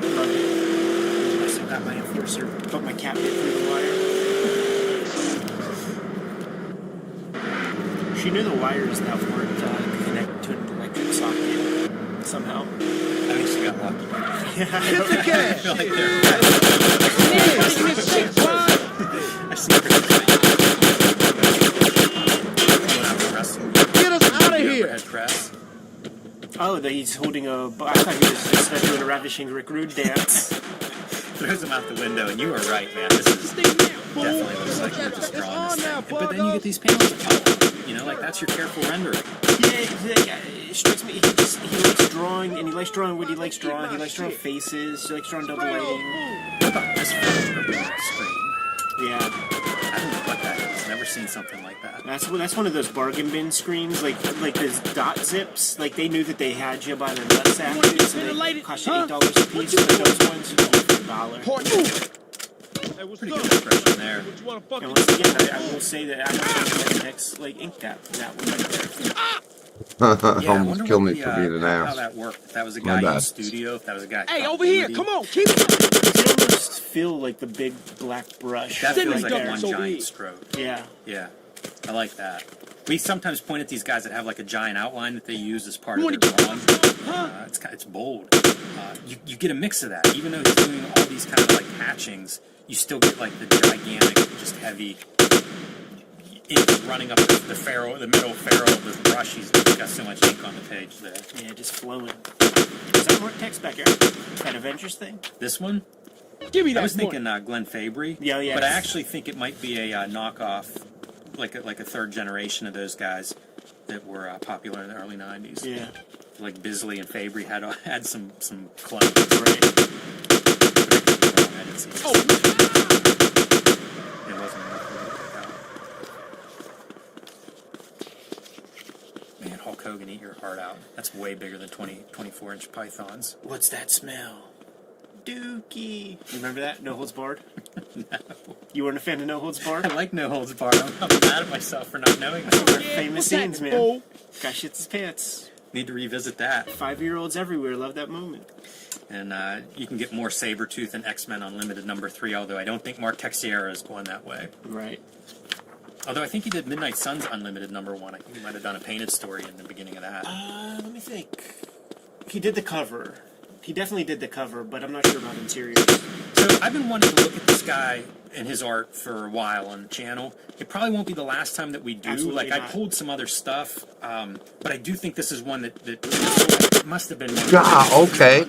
I still got my enforcer, put my cat bit through the wire. She knew the wires that weren't connected to an electric socket somehow. I think she got lucky. Hit the gas. I feel like they're... I see her. Get us out of here. Press. Oh, he's holding a... I thought he was just doing a ravishing Rick Rude dance. Throws him out the window, and you were right, man. This is... definitely looks like you're just drawing this thing. But then you get these panels that pop up. You know, like that's your careful rendering. Yeah, it strikes me. He likes drawing, and he likes drawing what he likes drawing. He likes drawing faces. He likes drawing double lighting. What about this screen? Yeah. I don't know what that is. Never seen something like that. That's one of those bargain bin screens, like those dot zips. Like they knew that they had you by the nutsack, so they cost you $8 a piece. Like those ones, you get for $1. Pretty good impression there. And once again, I will say that I don't think like inked that one right there. Almost killed me for being an How ass. that worked. If that was a My guy in bad. the studio, if that was a guy. Hey, over here, come on, keep it. You can almost feel like the big black brush. That feels like there. one giant stroke. Yeah. Yeah. I like that. We sometimes point at these guys that have like a giant outline that they use as part of their drawing. It's bold. You get a mix of that. Even though he's doing all these kind of like hatchings, you still get like the gigantic, just heavy ink running up the middle ferrule of this brush. He's got so much ink on the page there. Yeah, just flowing. Is that more text back here? That Avengers thing? This one? Give me that. I was thinking Glenn Fabry. Yeah. But I actually think it might be a knockoff, like a third generation of those guys that were popular in the early '90s. Yeah. Like Bisley and Fabry had some clones. Right. I didn't see it. Oh. It wasn't enough for me to pick out. Man, Hulk Hogan, eat your heart out. That's way bigger than 24-inch pythons. What's that smell? Dookie. You remember that? No Holds Barred? No. You weren't a fan of No Holds Barred? I like No Holds Barred. I'm mad at myself for not knowing that. They're famous scenes, man. Guy shits his pants. Need to revisit that. 5-year-olds everywhere love that moment. And you can get more Sabretooth and X-Men Unlimited #3, although I don't think Mark Texeira is going that way. Right. Although I think he did Midnight Suns Unlimited #1. I think he might have done a painted story in the beginning of that. Let me think. He did the cover. He definitely did the cover, but I'm not sure about interiors. So I've been wanting to look at this guy and his art for a while on the channel. It probably won't be the last time that we do. Absolutely I not. pulled some other stuff, but I do think this is one that must have been one. Okay.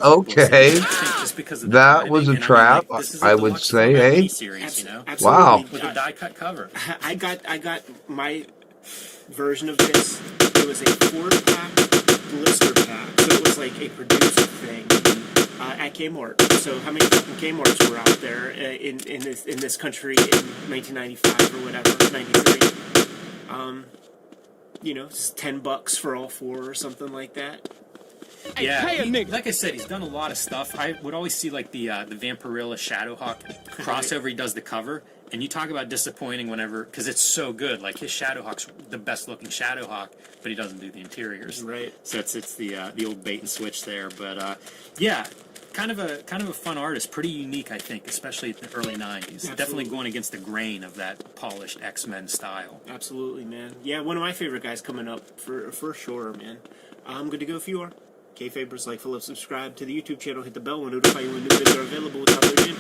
Just because of That was a trap. I would say, hey. Series, you know? Wow. With a die-cut cover. I got my version of this. It was a 4-pack blister pack, so it was like a produced thing at Kmart. So how many fucking Kmarts were out there in this country in 1995 or whatever, 93? You know, it's $10 for all 4 or something like that. Yeah, like I said, he's done a lot of stuff. I would always see like the Vampirilla Shadowhawk crossover. He does the cover, and you talk about disappointing whenever, because it's so good. Like his Shadowhawk's the best looking Shadowhawk, but he doesn't do the interiors. Right. So it's the old bait and switch there. But yeah, kind of a fun artist, pretty unique, I think, especially in the early '90s. Absolutely. Definitely going against the grain of that polished X-Men style. Absolutely, man. Yeah, one of my favorite guys coming up for sure, man. I'm good to go if you are. Kayfabers, like, follow, subscribe to the YouTube channel, hit the bell, and notify you when new videos are available without their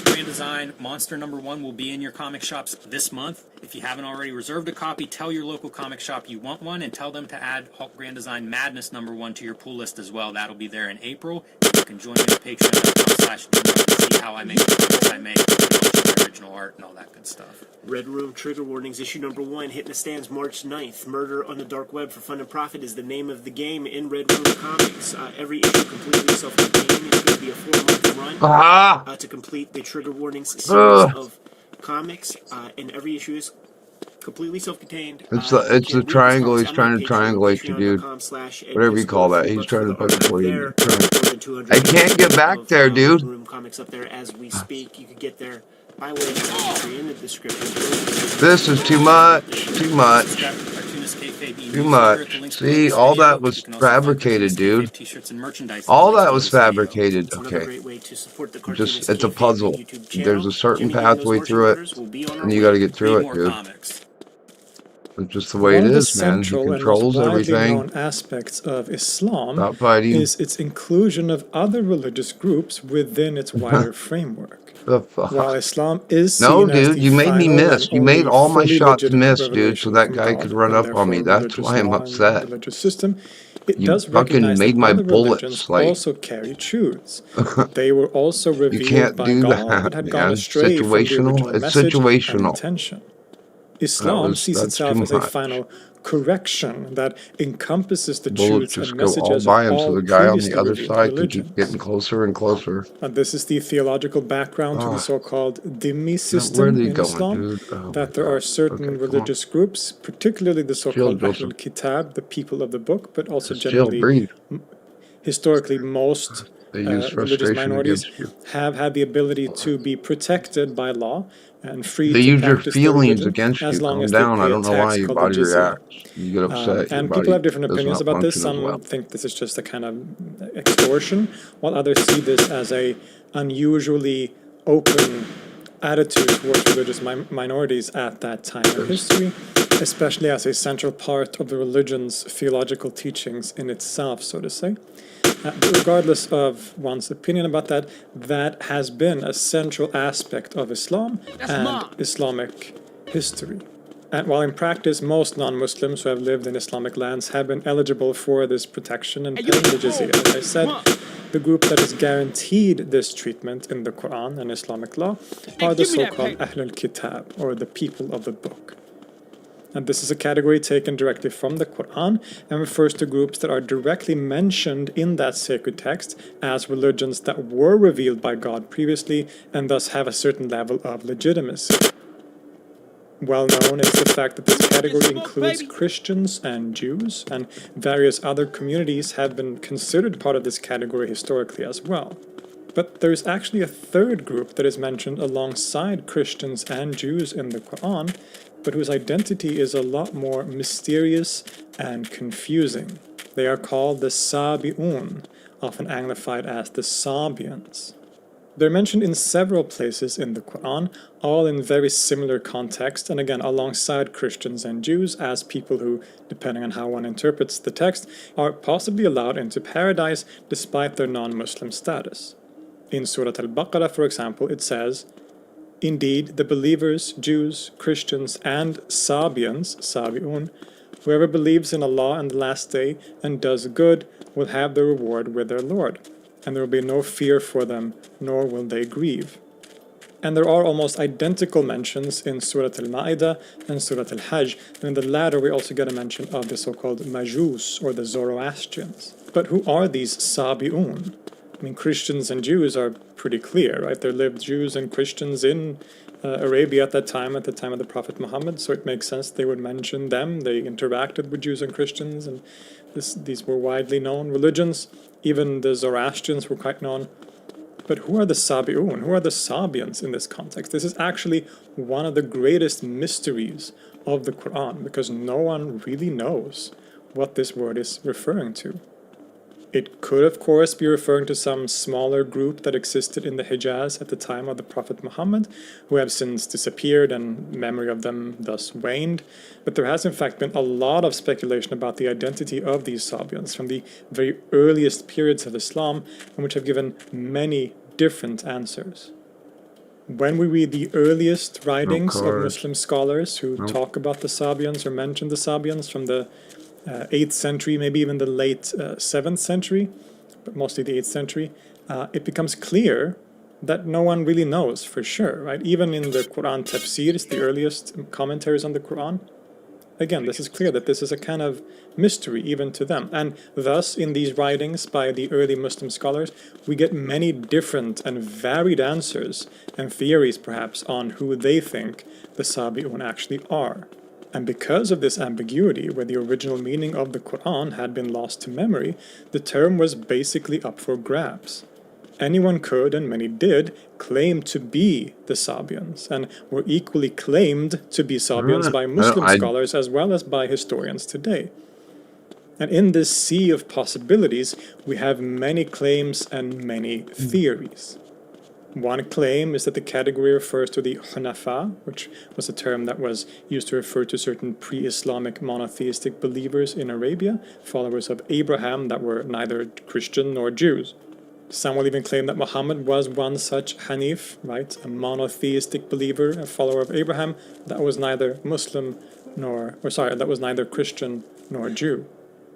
Grand Design Monster #1 will be in your comic shops this month. If you haven't already reserved a copy, tell your local comic shop you want one, and tell them to add Hulk Grand Design Madness #1 to your pull list as well. That'll be there in April. You can join me at patreon.com/DMO to see how I make the comics I make, the original art, and all that good stuff. Red Room Trigger Warnings, issue #1, hitting the stands March 9th. Murder on the Dark Web for Fun and Profit is the name of the game in Red Room Comics. Every issue completely self-contained. It's going to be a 4-month run to complete the Trigger Warnings series of comics, and every issue is completely self-contained. It's the triangle he's trying to triangulate you, dude. Whatever you call that. He's trying to fucking pull you. I can't get back there, dude. Room Comics up there as we speak. You could get there by way of the entry in the description. This is too much. Too much. Too much. See, all that was fabricated, dude. All that was fabricated. Okay. Just, it's a puzzle. There's a certain pathway through it, and you gotta get through it, dude. It's just the way it One of the is, man. He central and most controls widely everything. known aspects of Islam Stop fighting. is its inclusion of other religious groups within its wider framework. The fuck? While Islam is No, seen as dude, the you made me final miss. and You made only all my fully shots legitimate miss, dude, so revelation that from guy God, could run and up on me. therefore That's religious why I'm law and upset. religious system, it You does fucking recognize made that my other bullets, religions like- also carry truths. They were also You revealed can't by do God, that, but had gone man. astray from the Situational? original It's message and situational. intention. Islam sees that's itself too as a much. final correction that encompasses the Bullets truths and just go all messages by of him, so all the guy on the previously other revealed side can religions. keep getting closer and closer. And this is the theological background to the Ah. so-called dhimmi Where system are they in going, Islam, dude? Oh that my there are God. certain Okay, come on. religious groups, particularly the so-called Joseph. Ahlul Kitab, the people of the book, but also Just chill, generally, breathe. historically, most They use religious frustration minorities against you. have had the ability to be protected by law and free They to use your practice their feelings religion against as you. long Calm as they down. I pay a don't know why tax your called the body jizya. reacts. You get upset. Your And body people have different does opinions not about this. function as Some well. think this is just a kind of extortion, while others see this as a unusually open attitude towards religious minorities at that time in history, especially as a central part of the religion's theological teachings in itself, so to say. But regardless of one's opinion about that, that has been a central aspect of Islam and Islamic history. And while in practice most non-Muslims who have lived in Islamic lands have been eligible for this protection and paying the jizya, as I said, the group that is guaranteed this treatment in the Quran and Islamic law are the so-called Ahlul Kitab, or the people of the book. And this is a category taken directly from the Quran and refers to groups that are directly mentioned in that sacred text as religions that were revealed by God previously and thus have a certain level of legitimacy. Well known is the fact that this category includes Christians and Jews, and various other communities have been considered part of this category historically as well. But there's actually a third group that is mentioned alongside Christians and Jews in the Quran, but whose identity is a lot more mysterious and confusing. They are called the Sabiun, often anglified as the Sabians. They're mentioned in several places in the Quran, all in very similar context, and again alongside Christians and Jews as people who, depending on how one interprets the text, are possibly allowed into paradise despite their non-Muslim status. In Surah Al-Baqarah, for example, it says, "Indeed, the believers, Jews, Christians, and Sabians, Sabi'un, whoever believes in Allah and the last day and does good will have their reward with their Lord, and there will be no fear for them, nor will they grieve." And there are almost identical mentions in Surah Al-Ma'idah and Surah Al-Hajj, and in the latter we also get a mention of the so-called Majus, or the Zoroastrians. But who are these Sabi'un? I mean, Christians and Jews are pretty clear, right? There lived Jews and Christians in Arabia at the time of the Prophet Muhammad, so it makes sense they would mention them. They interacted with Jews and Christians, and these were widely known religions. Even the Zoroastrians were quite known. But who are the Sabi'un? Who are the Sabians in this context? This is actually one of the greatest mysteries of the Quran, because no one really knows what this word is referring to. It could, of course, be referring to some smaller group that existed in the Hijaz at the time of the Prophet Muhammad, who have since disappeared and memory of them thus waned. But there has in fact been a lot of speculation about the identity of these Sabians from the very earliest periods of Islam, and which have given many different answers. When we read the earliest writings of Muslim scholars who talk about the Sabians or mention the Sabians from the 8th century, maybe even the late 7th century, but mostly the 8th century, it becomes clear that no one really knows for sure, right? Even in the Quran tafsirs, the earliest commentaries on the Quran, again, this is clear that this is a kind of mystery even to them. And thus, in these writings by the early Muslim scholars, we get many different and varied answers and theories, perhaps, on who they think the Sabi'un actually are. And because of this ambiguity, where the original meaning of the Quran had been lost to memory, the term was basically up for grabs. Anyone could, and many did, claim to be the Sabians, and were equally claimed to be Sabians by Muslim scholars as well as by historians today. And in this sea of possibilities, we have many claims and many theories. One claim is that the category refers to the Hunafa, which was a term that was used to refer to certain pre-Islamic monotheistic believers in Arabia, followers of Abraham that were neither Christian nor Jews. Some will even claim that Muhammad was one such Hanif, right, a monotheistic believer, a follower of Abraham, that was neither that was neither Christian nor Jew.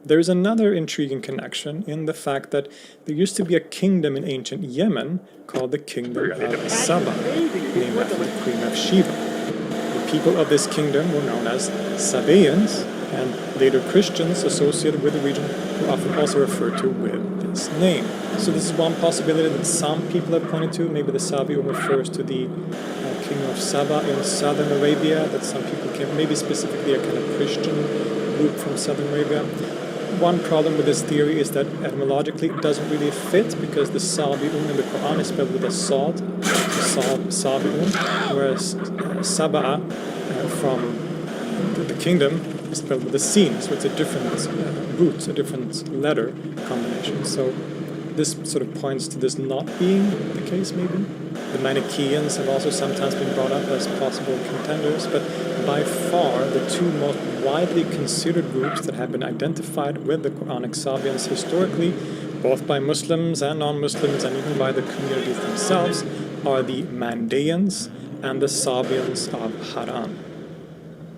There is another intriguing connection in the fact that there used to be a kingdom in ancient Yemen called the Kingdom of Saba, named after the Queen of Sheba. The people of this kingdom were known as Sabians, and later Christians associated with the region were often also referred to with this name. So this is one possibility that some people have pointed to. Maybe the Sabian refers to the Kingdom of Saba in southern Arabia, that some people came, maybe specifically a kind of Christian group from southern Arabia. One problem with this theory is that etymologically it doesn't really fit, because the Sabi'un in the Quran is spelled with a Sad, Sabi'un, whereas Saba'a from the kingdom is spelled with a Sin, so it's a different root, a different letter combination. So this sort of points to this not being the case, maybe. The Manichaeans have also sometimes been brought up as possible contenders, but by far the two most widely considered groups that have been identified with the Quranic Sabians historically, both by Muslims and non-Muslims and even by the communities themselves, are the Mandaeans and the Sabians of Haran.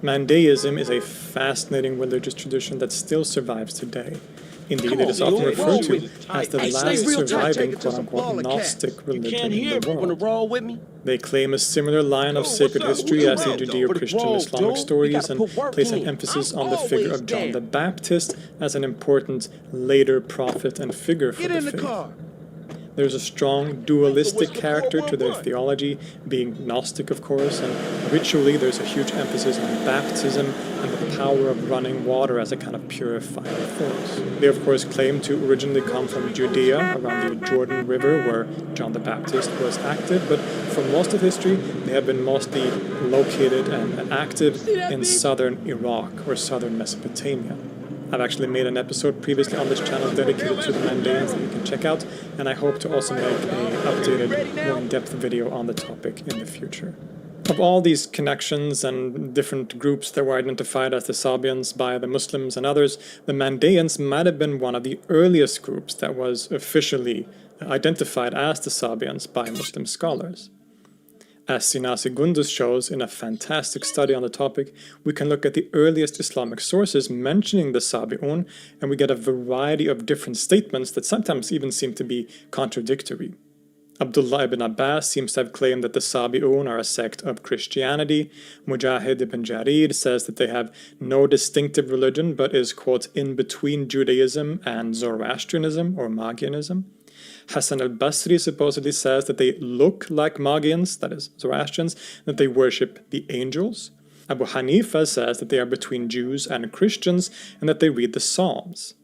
Mandaeism is a fascinating religious tradition that still survives today. Indeed, it is often referred to as the last surviving quote-unquote Gnostic religion in the world. They claim a similar line of sacred history as the Judeo-Christian Islamic stories and place an emphasis on the figure of John the Baptist as an important later prophet and figure for the faith. There's a strong dualistic character to their theology, being Gnostic, of course, and ritually there's a huge emphasis on baptism and the power of running water as a kind of purifying force. They, of course, claim to originally come from Judea, around the Jordan River, where John the Baptist was active, but for most of history, they have been mostly located and active in southern Iraq or southern Mesopotamia. I've actually made an episode previously on this channel dedicated to the Mandaeans that you can check out, and I hope to also make an updated, more in-depth video on the topic in the future. Of all these connections and different groups that were identified as the Sabians by the Muslims and others, the Mandaeans might have been one of the earliest groups that was officially identified as the Sabians by Muslim scholars. As Sinasi Gunduz shows in a fantastic study on the topic, we can look at the earliest Islamic sources mentioning the Sabi'un, and we get a variety of different statements that sometimes even seem to be contradictory. Abdullah ibn Abbas seems to have claimed that the Sabi'un are a sect of Christianity. Mujahid ibn Jarir says that they have no distinctive religion, but is, quote, in between Judaism and Zoroastrianism or Magianism. Hassan al-Basri supposedly says that they look like Magians, that is, Zoroastrians, that they worship the angels. Abu Hanifa says that they are between Jews and Christians, and that they read the Psalms.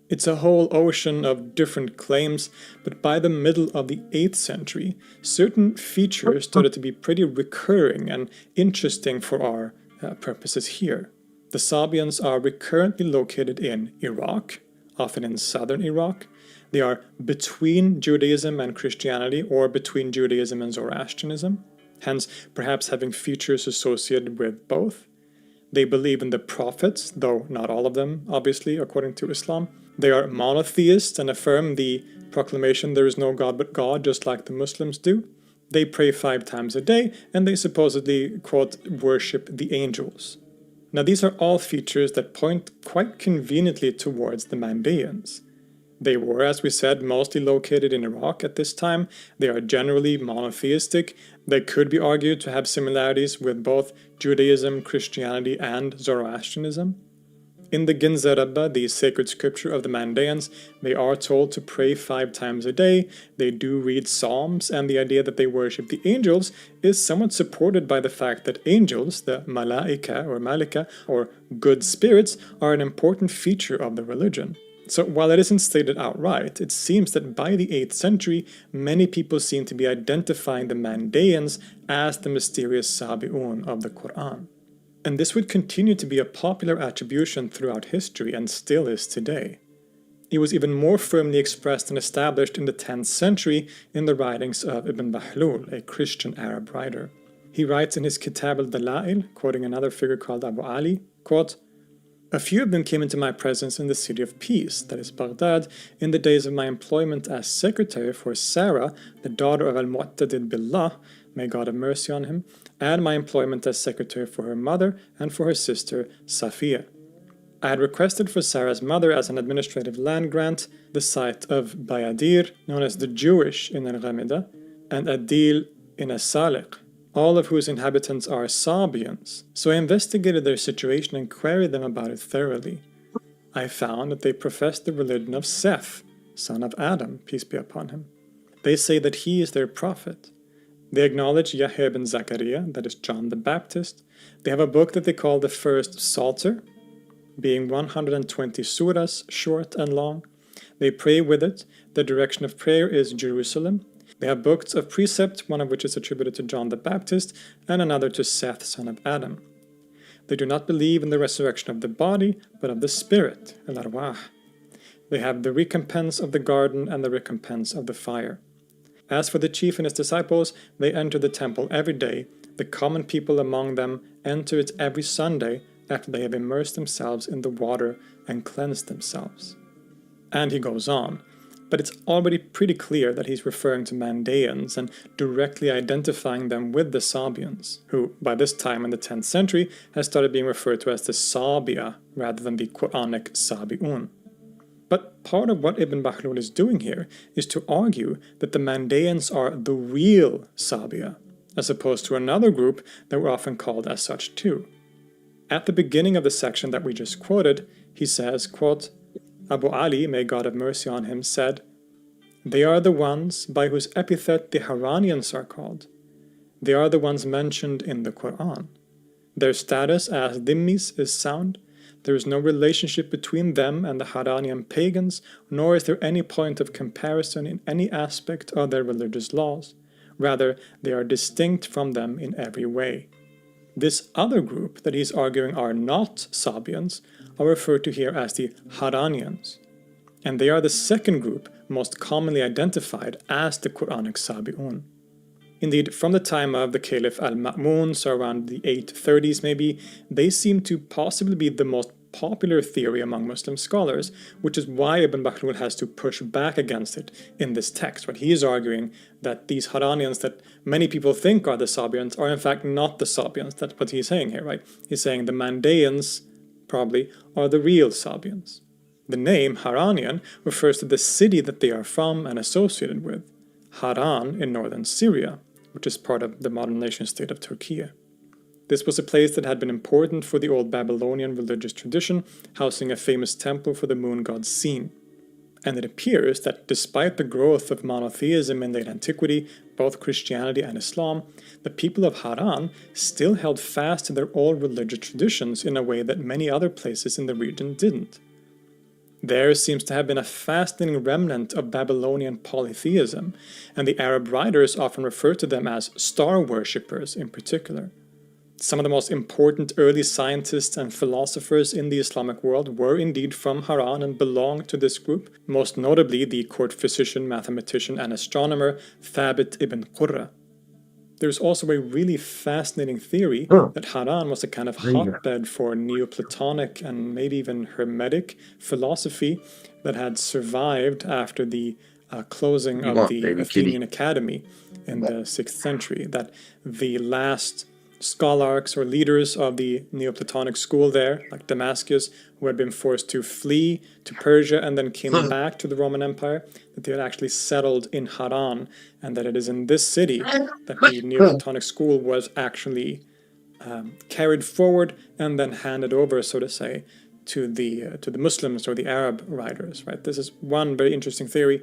It's a whole ocean of different claims, but by the middle of the 8th century, certain features started to be pretty recurring and interesting for our purposes here. The Sabians are recurrently located in Iraq, often in southern Iraq. They are between Judaism and Christianity, or between Judaism and Zoroastrianism, hence perhaps having features associated with both. They believe in the prophets, though not all of them, obviously, according to Islam. They are monotheists and affirm the proclamation there is no God but God, just like the Muslims do. They pray 5 times a day, and they supposedly, quote, worship the angels. Now these are all features that point quite conveniently towards the Mandaeans. They were, as we said, mostly located in Iraq at this time. They are generally monotheistic. They could be argued to have similarities with both Judaism, Christianity, and Zoroastrianism. In the Ginza-Rabba, the sacred scripture of the Mandaeans, they are told to pray 5 times a day. They do read Psalms, and the idea that they worship the angels is somewhat supported by the fact that angels, the malaika or malika, or good spirits, are an important feature of the religion. So while it isn't stated outright, it seems that by the 8th century, many people seem to be identifying the Mandaeans as the mysterious Sabi'un of the Quran. And this would continue to be a popular attribution throughout history and still is today. It was even more firmly expressed and established in the 10th century in the writings of Ibn Bahlul, a Christian Arab writer. He writes in his Kitab al-Dalail, quoting another figure called Abu Ali, quote, "A few of them came into my presence in the city of peace, that is Baghdad, in the days of my employment as secretary for Sarah, the daughter of Al-Mu'tadid Billah, may God have mercy on him, and my employment as secretary for her mother and for her sister Safiya. I had requested for Sarah's mother as an administrative land grant the site of Bayadir, known as the Jewish in Al-Ghamida, and Adil in As-Saliq, all of whose inhabitants are Sabians. So I investigated their situation and queried them about it thoroughly. I found that they professed the religion of Seth, son of Adam, peace be upon him. They say that he is their prophet. They acknowledge Yahya ibn Zachariah, that is John the Baptist. They have a book that they call the First Psalter, being 120 surahs, short and long. They pray with it. The direction of prayer is Jerusalem. They have books of precept, one of which is attributed to John the Baptist, and another to Seth, son of Adam. They do not believe in the resurrection of the body, but of the spirit, al-arwah. They have the recompense of the garden and the recompense of the fire. As for the chief and his disciples, they enter the temple every day. The common people among them enter it every Sunday, after they have immersed themselves in the water and cleansed themselves." And he goes on, but it's already pretty clear that he's referring to Mandaeans and directly identifying them with the Sabians, who, by this time in the 10th century, has started being referred to as the Sabia rather than the Quranic Sabiun. But part of what Ibn Bahlul is doing here is to argue that the Mandaeans are the real Sabia, as opposed to another group that were often called as such too. At the beginning of the section that we just quoted, he says, quote, "Abu Ali, may God have mercy on him, said, 'They are the ones by whose epithet the Haranians are called. They are the ones mentioned in the Quran. Their status as dhimmis is sound. There is no relationship between them and the Haranian pagans, nor is there any point of comparison in any aspect of their religious laws. Rather, they are distinct from them in every way.' This other group that he's arguing are not Sabians are referred to here as the Haranians, and they are the second group most commonly identified as the Quranic Sabi'un. Indeed, from the time of the Caliph al-Ma'mun, so around the 830s maybe, they seem to possibly be the most popular theory among Muslim scholars, which is why Ibn Bahlul has to push back against it in this text. Right? He is arguing that these Haranians that many people think are the Sabians are in fact not the Sabians. That's what he's saying here, right? He's saying the Mandaeans probably are the real Sabians. The name Haranian refers to the city that they are from and associated with, Haran in northern Syria, which is part of the modern nation-state of Turkey. This was a place that had been important for the old Babylonian religious tradition, housing a famous temple for the moon god Sin. And it appears that despite the growth of monotheism in late antiquity, both Christianity and Islam, the people of Haran still held fast to their old religious traditions in a way that many other places in the region didn't. There seems to have been a fascinating remnant of Babylonian polytheism, and the Arab writers often refer to them as star worshippers in particular. Some of the most important early scientists and philosophers in the Islamic world were indeed from Haran and belonged to this group, most notably the court physician, mathematician, and astronomer Thabit ibn Qurra. There's also a really fascinating theory that Haran was a kind of hotbed for Neoplatonic and maybe even Hermetic philosophy that had survived after the closing of the Athenian Academy in the 6th century, that the last scholarchs or leaders of the Neoplatonic school there, like Damascus, who had been forced to flee to Persia and then came back to the Roman Empire, that they had actually settled in Haran, and that it is in this city that the Neoplatonic school was actually carried forward and then handed over, so to say, to the Muslims or the Arab writers. Right? This is one very interesting theory,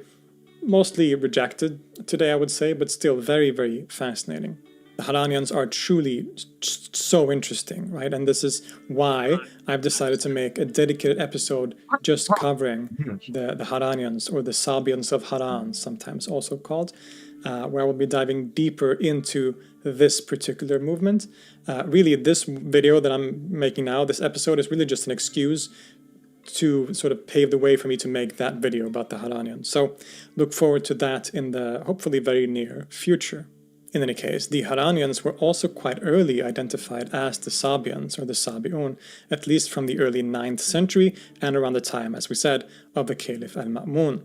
mostly rejected today, I would say, but still very, very fascinating. The Haranians are truly so interesting, right? And this is why I've decided to make a dedicated episode just covering the Haranians, or the Sabians of Haran, sometimes also called, where I will be diving deeper into this particular movement. Really, this video that I'm making now, this episode, is really just an excuse to sort of pave the way for me to make that video about the Haranians. So look forward to that in the hopefully very near future. In any case, the Haranians were also quite early identified as the Sabians, or the Sabiun, at least from the early 9th century and around the time, as we said, of the Caliph al-Ma'mun.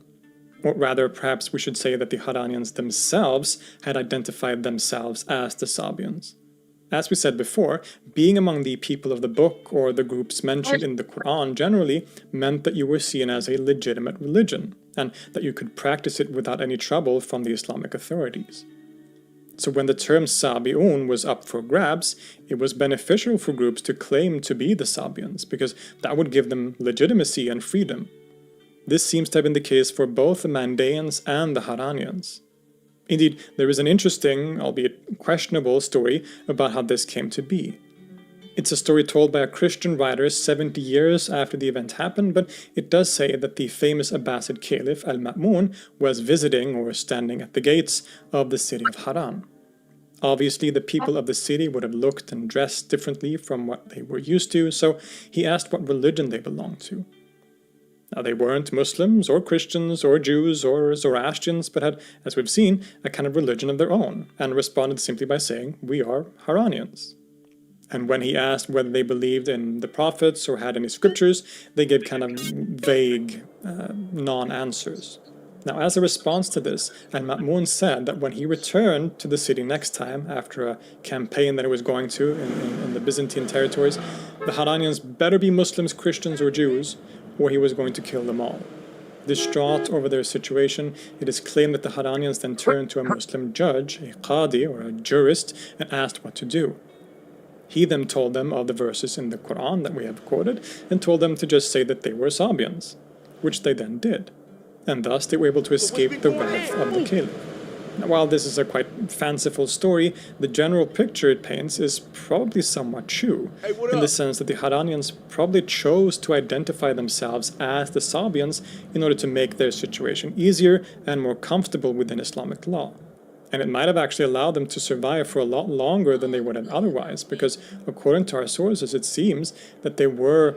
Or rather, perhaps we should say that the Haranians themselves had identified themselves as the Sabians. As we said before, being among the people of the book, or the groups mentioned in the Quran generally, meant that you were seen as a legitimate religion, and that you could practice it without any trouble from the Islamic authorities. So when the term Sabi'un was up for grabs, it was beneficial for groups to claim to be the Sabians, because that would give them legitimacy and freedom. This seems to have been the case for both the Mandaeans and the Haranians. Indeed, there is an interesting, albeit questionable, story about how this came to be. It's a story told by a Christian writer 70 years after the event happened, but it does say that the famous Abbasid Caliph al-Ma'mun was visiting or standing at the gates of the city of Haran. Obviously, the people of the city would have looked and dressed differently from what they were used to, so he asked what religion they belonged to. Now, they weren't Muslims or Christians or Jews or Zoroastrians, but had, as we've seen, a kind of religion of their own, and responded simply by saying, "We are Haranians." And when he asked whether they believed in the prophets or had any scriptures, they gave kind of vague, non-answers. Now, as a response to this, al-Ma'mun said that when he returned to the city next time, after a campaign that he was going to in the Byzantine territories, the Haranians better be Muslims, Christians, or Jews, or he was going to kill them all. Distraught over their situation, it is claimed that the Haranians then turned to a Muslim judge, a qadi, or a jurist, and asked what to do. He then told them of the verses in the Quran that we have quoted, and told them to just say that they were Sabians, which they then did. And thus they were able to escape the wrath of the caliph. Now, while this is a quite fanciful story, the general picture it paints is probably somewhat true, in the sense that the Haranians probably chose to identify themselves as the Sabians in order to make their situation easier and more comfortable within Islamic law. And it might have actually allowed them to survive for a lot longer than they would have otherwise, because according to our sources, it seems that they were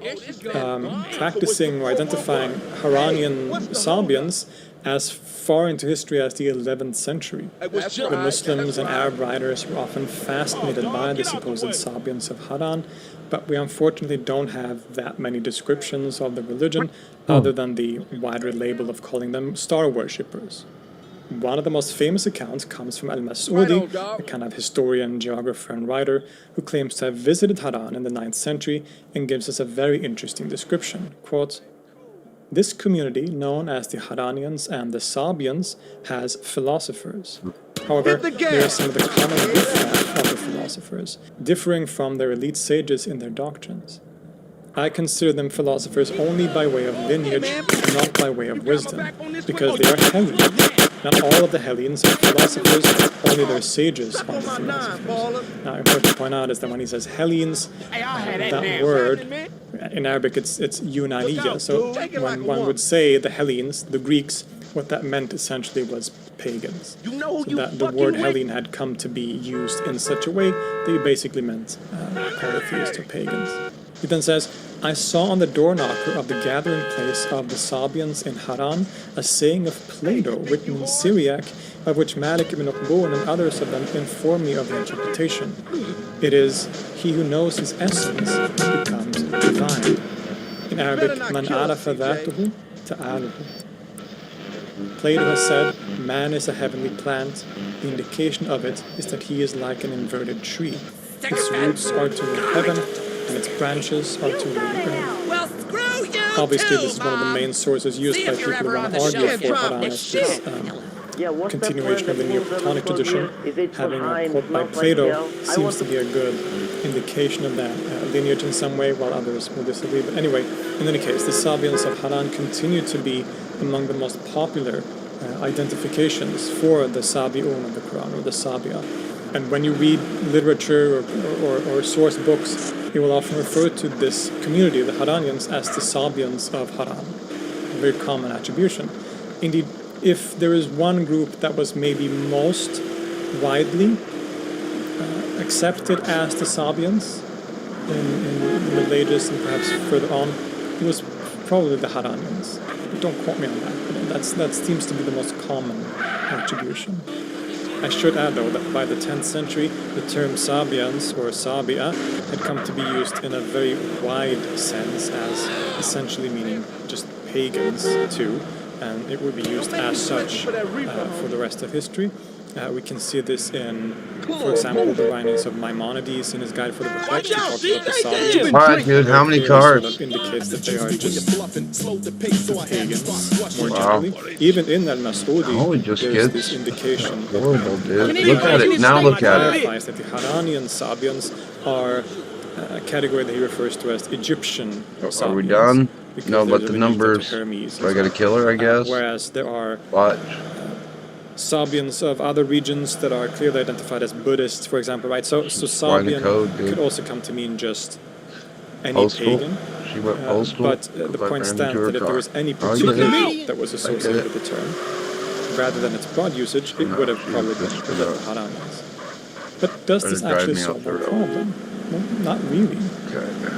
practicing or identifying Haranian Sabians as far into history as the 11th century. The Muslims and Arab writers were often fascinated by the supposed Sabians of Haran, but we unfortunately don't have that many descriptions of the religion other than the wider label of calling them star worshippers. One of the most famous accounts comes from al-Mas'udi, a kind of historian, geographer, and writer who claims to have visited Haran in the 9th century and gives us a very interesting description. Quote, "This community, known as the Haranians and the Sabians, has philosophers. However, there are some of the common riffraff of the philosophers, differing from their elite sages in their doctrines. I consider them philosophers only by way of lineage, not by way of wisdom, because they are Hellenes. Not all of the Hellenes are philosophers, only their sages are philosophers." Now, important to point out is that when he says Hellenes, that word, in Arabic it's Yunaniya, so when one would say the Hellenes, the Greeks, what that meant essentially was pagans. So that the word Hellene had come to be used in such a way that it basically meant polytheists or pagans. He then says, "I saw on the door knocker of the gathering place of the Sabians in Haran a saying of Plato written in Syriac, of which Malik ibn Uqbun and others of them inform me of the interpretation. It is, he who knows his essence becomes divine. In Arabic, man arafa dhatuhu ta'aluhu. Plato has said, man is a heavenly plant. The indication of it is that he is like an inverted tree. Its roots are toward heaven, and its branches are toward the earth." Well, screw you! Obviously, this is one of the main sources used by people who want to argue for Haran as this continuation of the Neoplatonic tradition. Having a quote by Plato seems to be a good indication of that lineage in some way, while others will disagree. But anyway, in any case, the Sabians of Haran continue to be among the most popular identifications for the Sabi'un of the Quran, or the Sabia. And when you read literature or source books, it will often refer to this community, the Haranians, as the Sabians of Haran. A very common attribution. Indeed, if there is one group that was maybe most widely accepted as the Sabians in the Middle Ages and perhaps further on, it was probably the Haranians. Don't quote me on that, but that seems to be the most common attribution. I should add, though, that by the 10th century, the term Sabians, or Sabia, had come to be used in a very wide sense as essentially meaning just pagans, too, and it would be used as such for the rest of history. We can see this in, for example, the writings of Maimonides in his Guide for the Perplexed. He talks about the Sabians. Alright, dude, how many cards? Sort of indicates that they are just pagans, more generally. Even in Al-Mas'udi, there's this indication. Horrible, dude. Look at it. Now look at it. That the Harani and Sabians are a category that he refers to as Egyptian Sabians. Are we done? No, but the numbers. Do I got a killer, I guess? Whereas there are Watch. Sabians of other regions that are clearly identified as Buddhists, for example, right? So Sabian could also come to mean just any Postal. pagan. She went postal. But the point stands that if there was any particular group that was associated with the term, rather than its broad usage, it would have probably been the Haranians. But does this actually solve the problem? Well, not really.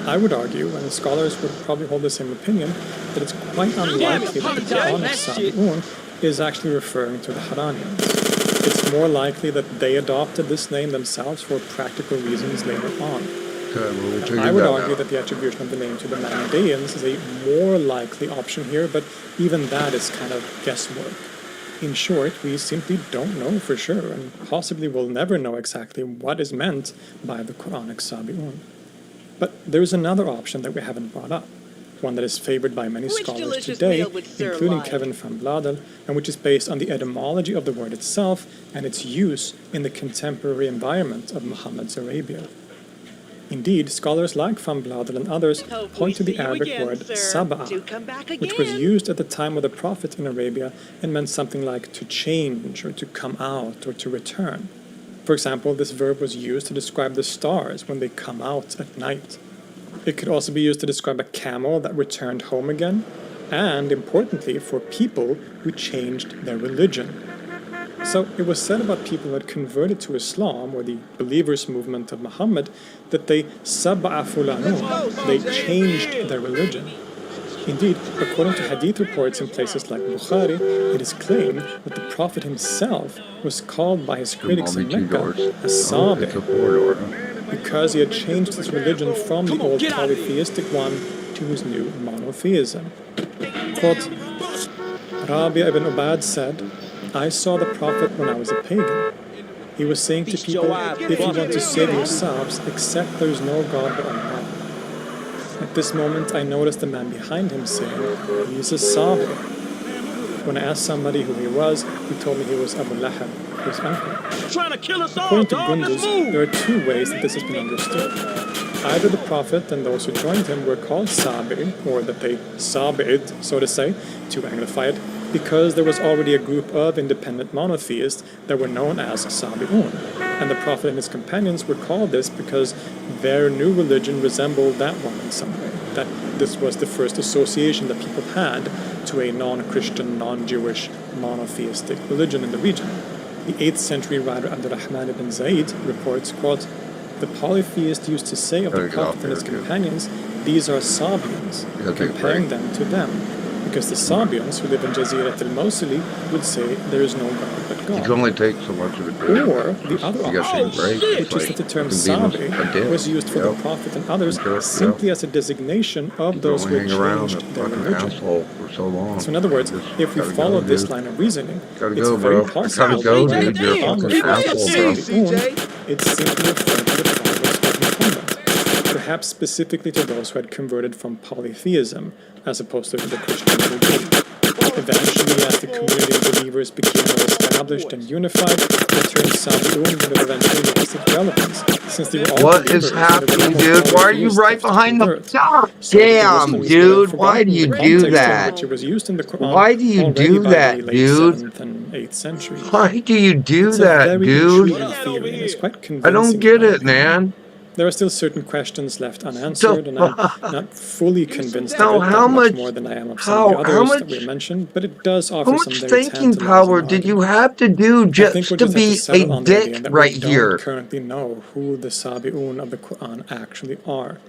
I would argue, and scholars would probably hold the same opinion, that it's quite unlikely that the Quranic Sabi'un is actually referring to the Haranians. It's more likely that they adopted this name themselves for practical reasons later on. I would argue that the attribution of the name to the Mandaeans is a more likely option here, but even that is kind of guesswork. In short, we simply don't know for sure, and possibly will never know exactly what is meant by the Quranic Sabi'un. But there's another option that we haven't brought up, one that is favored by many scholars today, including Kevin van Bladel, and which is based on the etymology of the word itself and its use in the contemporary environment of Muhammad's Arabia. Indeed, scholars like van Bladel and others point to the Arabic word sab'a, which was used at the time of the Prophet in Arabia and meant something like to change or to come out or to return. For example, this verb was used to describe the stars when they come out at night. It could also be used to describe a camel that returned home again, and, importantly, for people who changed their religion. So it was said about people who had converted to Islam, or the believers' movement of Muhammad, that they sab'a fulanun, they changed their religion. Indeed, according to hadith reports in places like Bukhari, it is claimed that the Prophet himself was called by his critics in Mecca a Sabi, because he had changed his religion from the old polytheistic one to his new monotheism. Quote, Rabia ibn Ubad said, I saw the Prophet when I was a pagan. He was saying to people, if you want to save yourselves, accept there is no God but Allah. At this moment, I noticed the man behind him saying, he is a Sabi. When I asked somebody who he was, he told me he was Abu Lahab, his uncle. According to Gunduz, there are two ways that this has been understood. Either the Prophet and those who joined him were called Sabi, or that they Sabi'id, so to say, to anglify it, because there was already a group of independent monotheists that were known as Sabi'un, and the Prophet and his companions were called this because their new religion resembled that one in some way, that this was the first association that people had to a non-Christian, non-Jewish, monotheistic religion in the region. The 8th century writer Abdurrahman ibn Zayd reports, quote, the polytheist used to say of the Prophet and his companions, these are Sabians, comparing them to them, because the Sabians who live in Jazirat al-Mawsili would say there is no God but God. You can only take so much of it. Or the other option, which is that the term Sabi was used for the Prophet and others simply as a designation of those who had changed their religion. So in other words, if we follow this line of reasoning, it's very possible that it's simply referring to the followers of Muhammad, perhaps specifically to those who had converted from polytheism, as opposed to the Christian religion. Eventually, as the community of believers became more established and unified, the term Sabi'un would have eventually lost its relevance, since they were all What is happening, dude? Why are you right behind the... Damn, dude, why do you do that? Why do you do that, dude? Why do you do that, dude? I don't get it, man. There are still certain questions left unanswered, and I'm not fully convinced Now, of it how much more than I am of some of the others that we mentioned, but it does offer How some much very thinking power did you have to do just to be a dick right we here? don't currently know who the Sabi'un of the Quran actually are.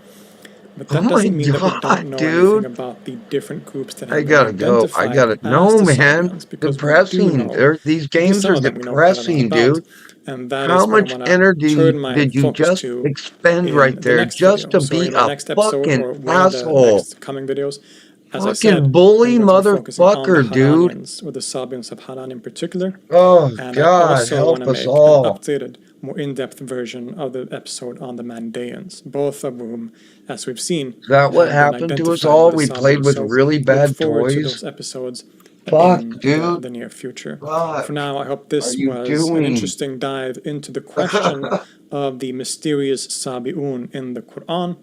But that Oh my doesn't mean that we God, don't know dude. anything about the different groups that I have been gotta go. I identified gotta. as No, the man. Sabians, because we do Depressing. know, These at least games some are of them we know quite a lot depressing, about, dude. and that How is what I much want to energy turn my did you focus just to expend right in the there next just video. to So be in my a next episode, fucking or one of the asshole? next coming videos, as I Fucking said, bully I'm going to be focusing on the motherfucker, dude. Haranians, or the Sabians of Haran in particular. Oh, And I God, also help want to us make all. an updated, more in-depth version of the episode on the Mandaeans, both of whom, as we've seen, Is that what have been happened to us identified all? with the We played Sabians. with So really look bad forward to toys? those episodes Fuck, in dude. the near future. Fuck. For now, I hope Are this you was an doing? interesting dive into the question of the mysterious Sabi'un in the Quran.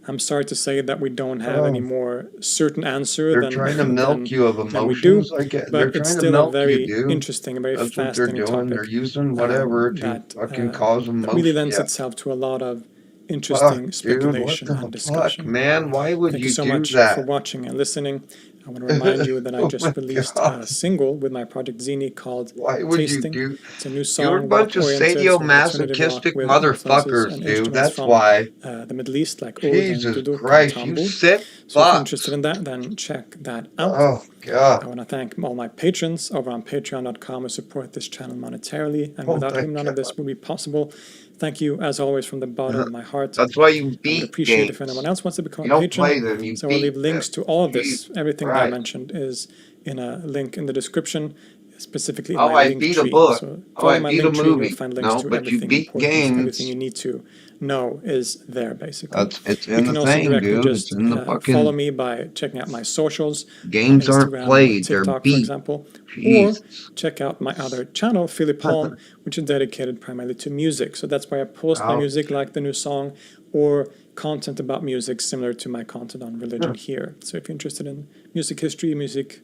I'm sorry to say that we don't have any Oh, more certain answer they're than trying to milk you of than we do, emotions. I get. They're but it's trying to still a milk you, very dude. interesting, a very That's what they're fascinating doing. They're topic using whatever to fucking cause that really emotion. lends Yeah. itself to a lot of Fuck, interesting dude. What speculation the and fuck, discussion. man? Why would Thank you you so do much for that? watching and listening. I want to remind you that I Oh just my released God. a single with my project Zini called Why would you Tasting. do? It's a new You're a song, bunch of rock-oriented, sort of alternative rock sadomasochistic with influences motherfuckers, and dude. instruments That's from why. the Middle East, like oud and Jesus duduk and Christ, you tambur. sick So if you're interested fucks. in that, then check that out. Oh, God. I want to thank all my patrons over on patreon.com who support this channel monetarily, and Oh, without my whom none of God. this would be possible. Thank you, as always, from the bottom of my heart. That's why you I would beat appreciate if games. anyone else wants to become You a don't patron. play them, you So I'll leave beat links them. to all of Jesus this. Everything that I Christ. mentioned is in a link in the description, specifically in Oh, my I link beat a tree. book. So Oh, follow I my beat a link tree and you'll movie. find links No, to but you everything beat important. So everything games. you need to know is there, basically. It's You in can the also thing, directly dude. It's just in the follow fucking me by checking out my socials on games aren't Instagram or played. They're TikTok, for beat. example, or Jesus. check out my other channel, Philip Holm, which is dedicated primarily to music. So that's where I post my Ouch. music, like the new song, or content about music similar to my content on religion here. So if you're interested in music history, music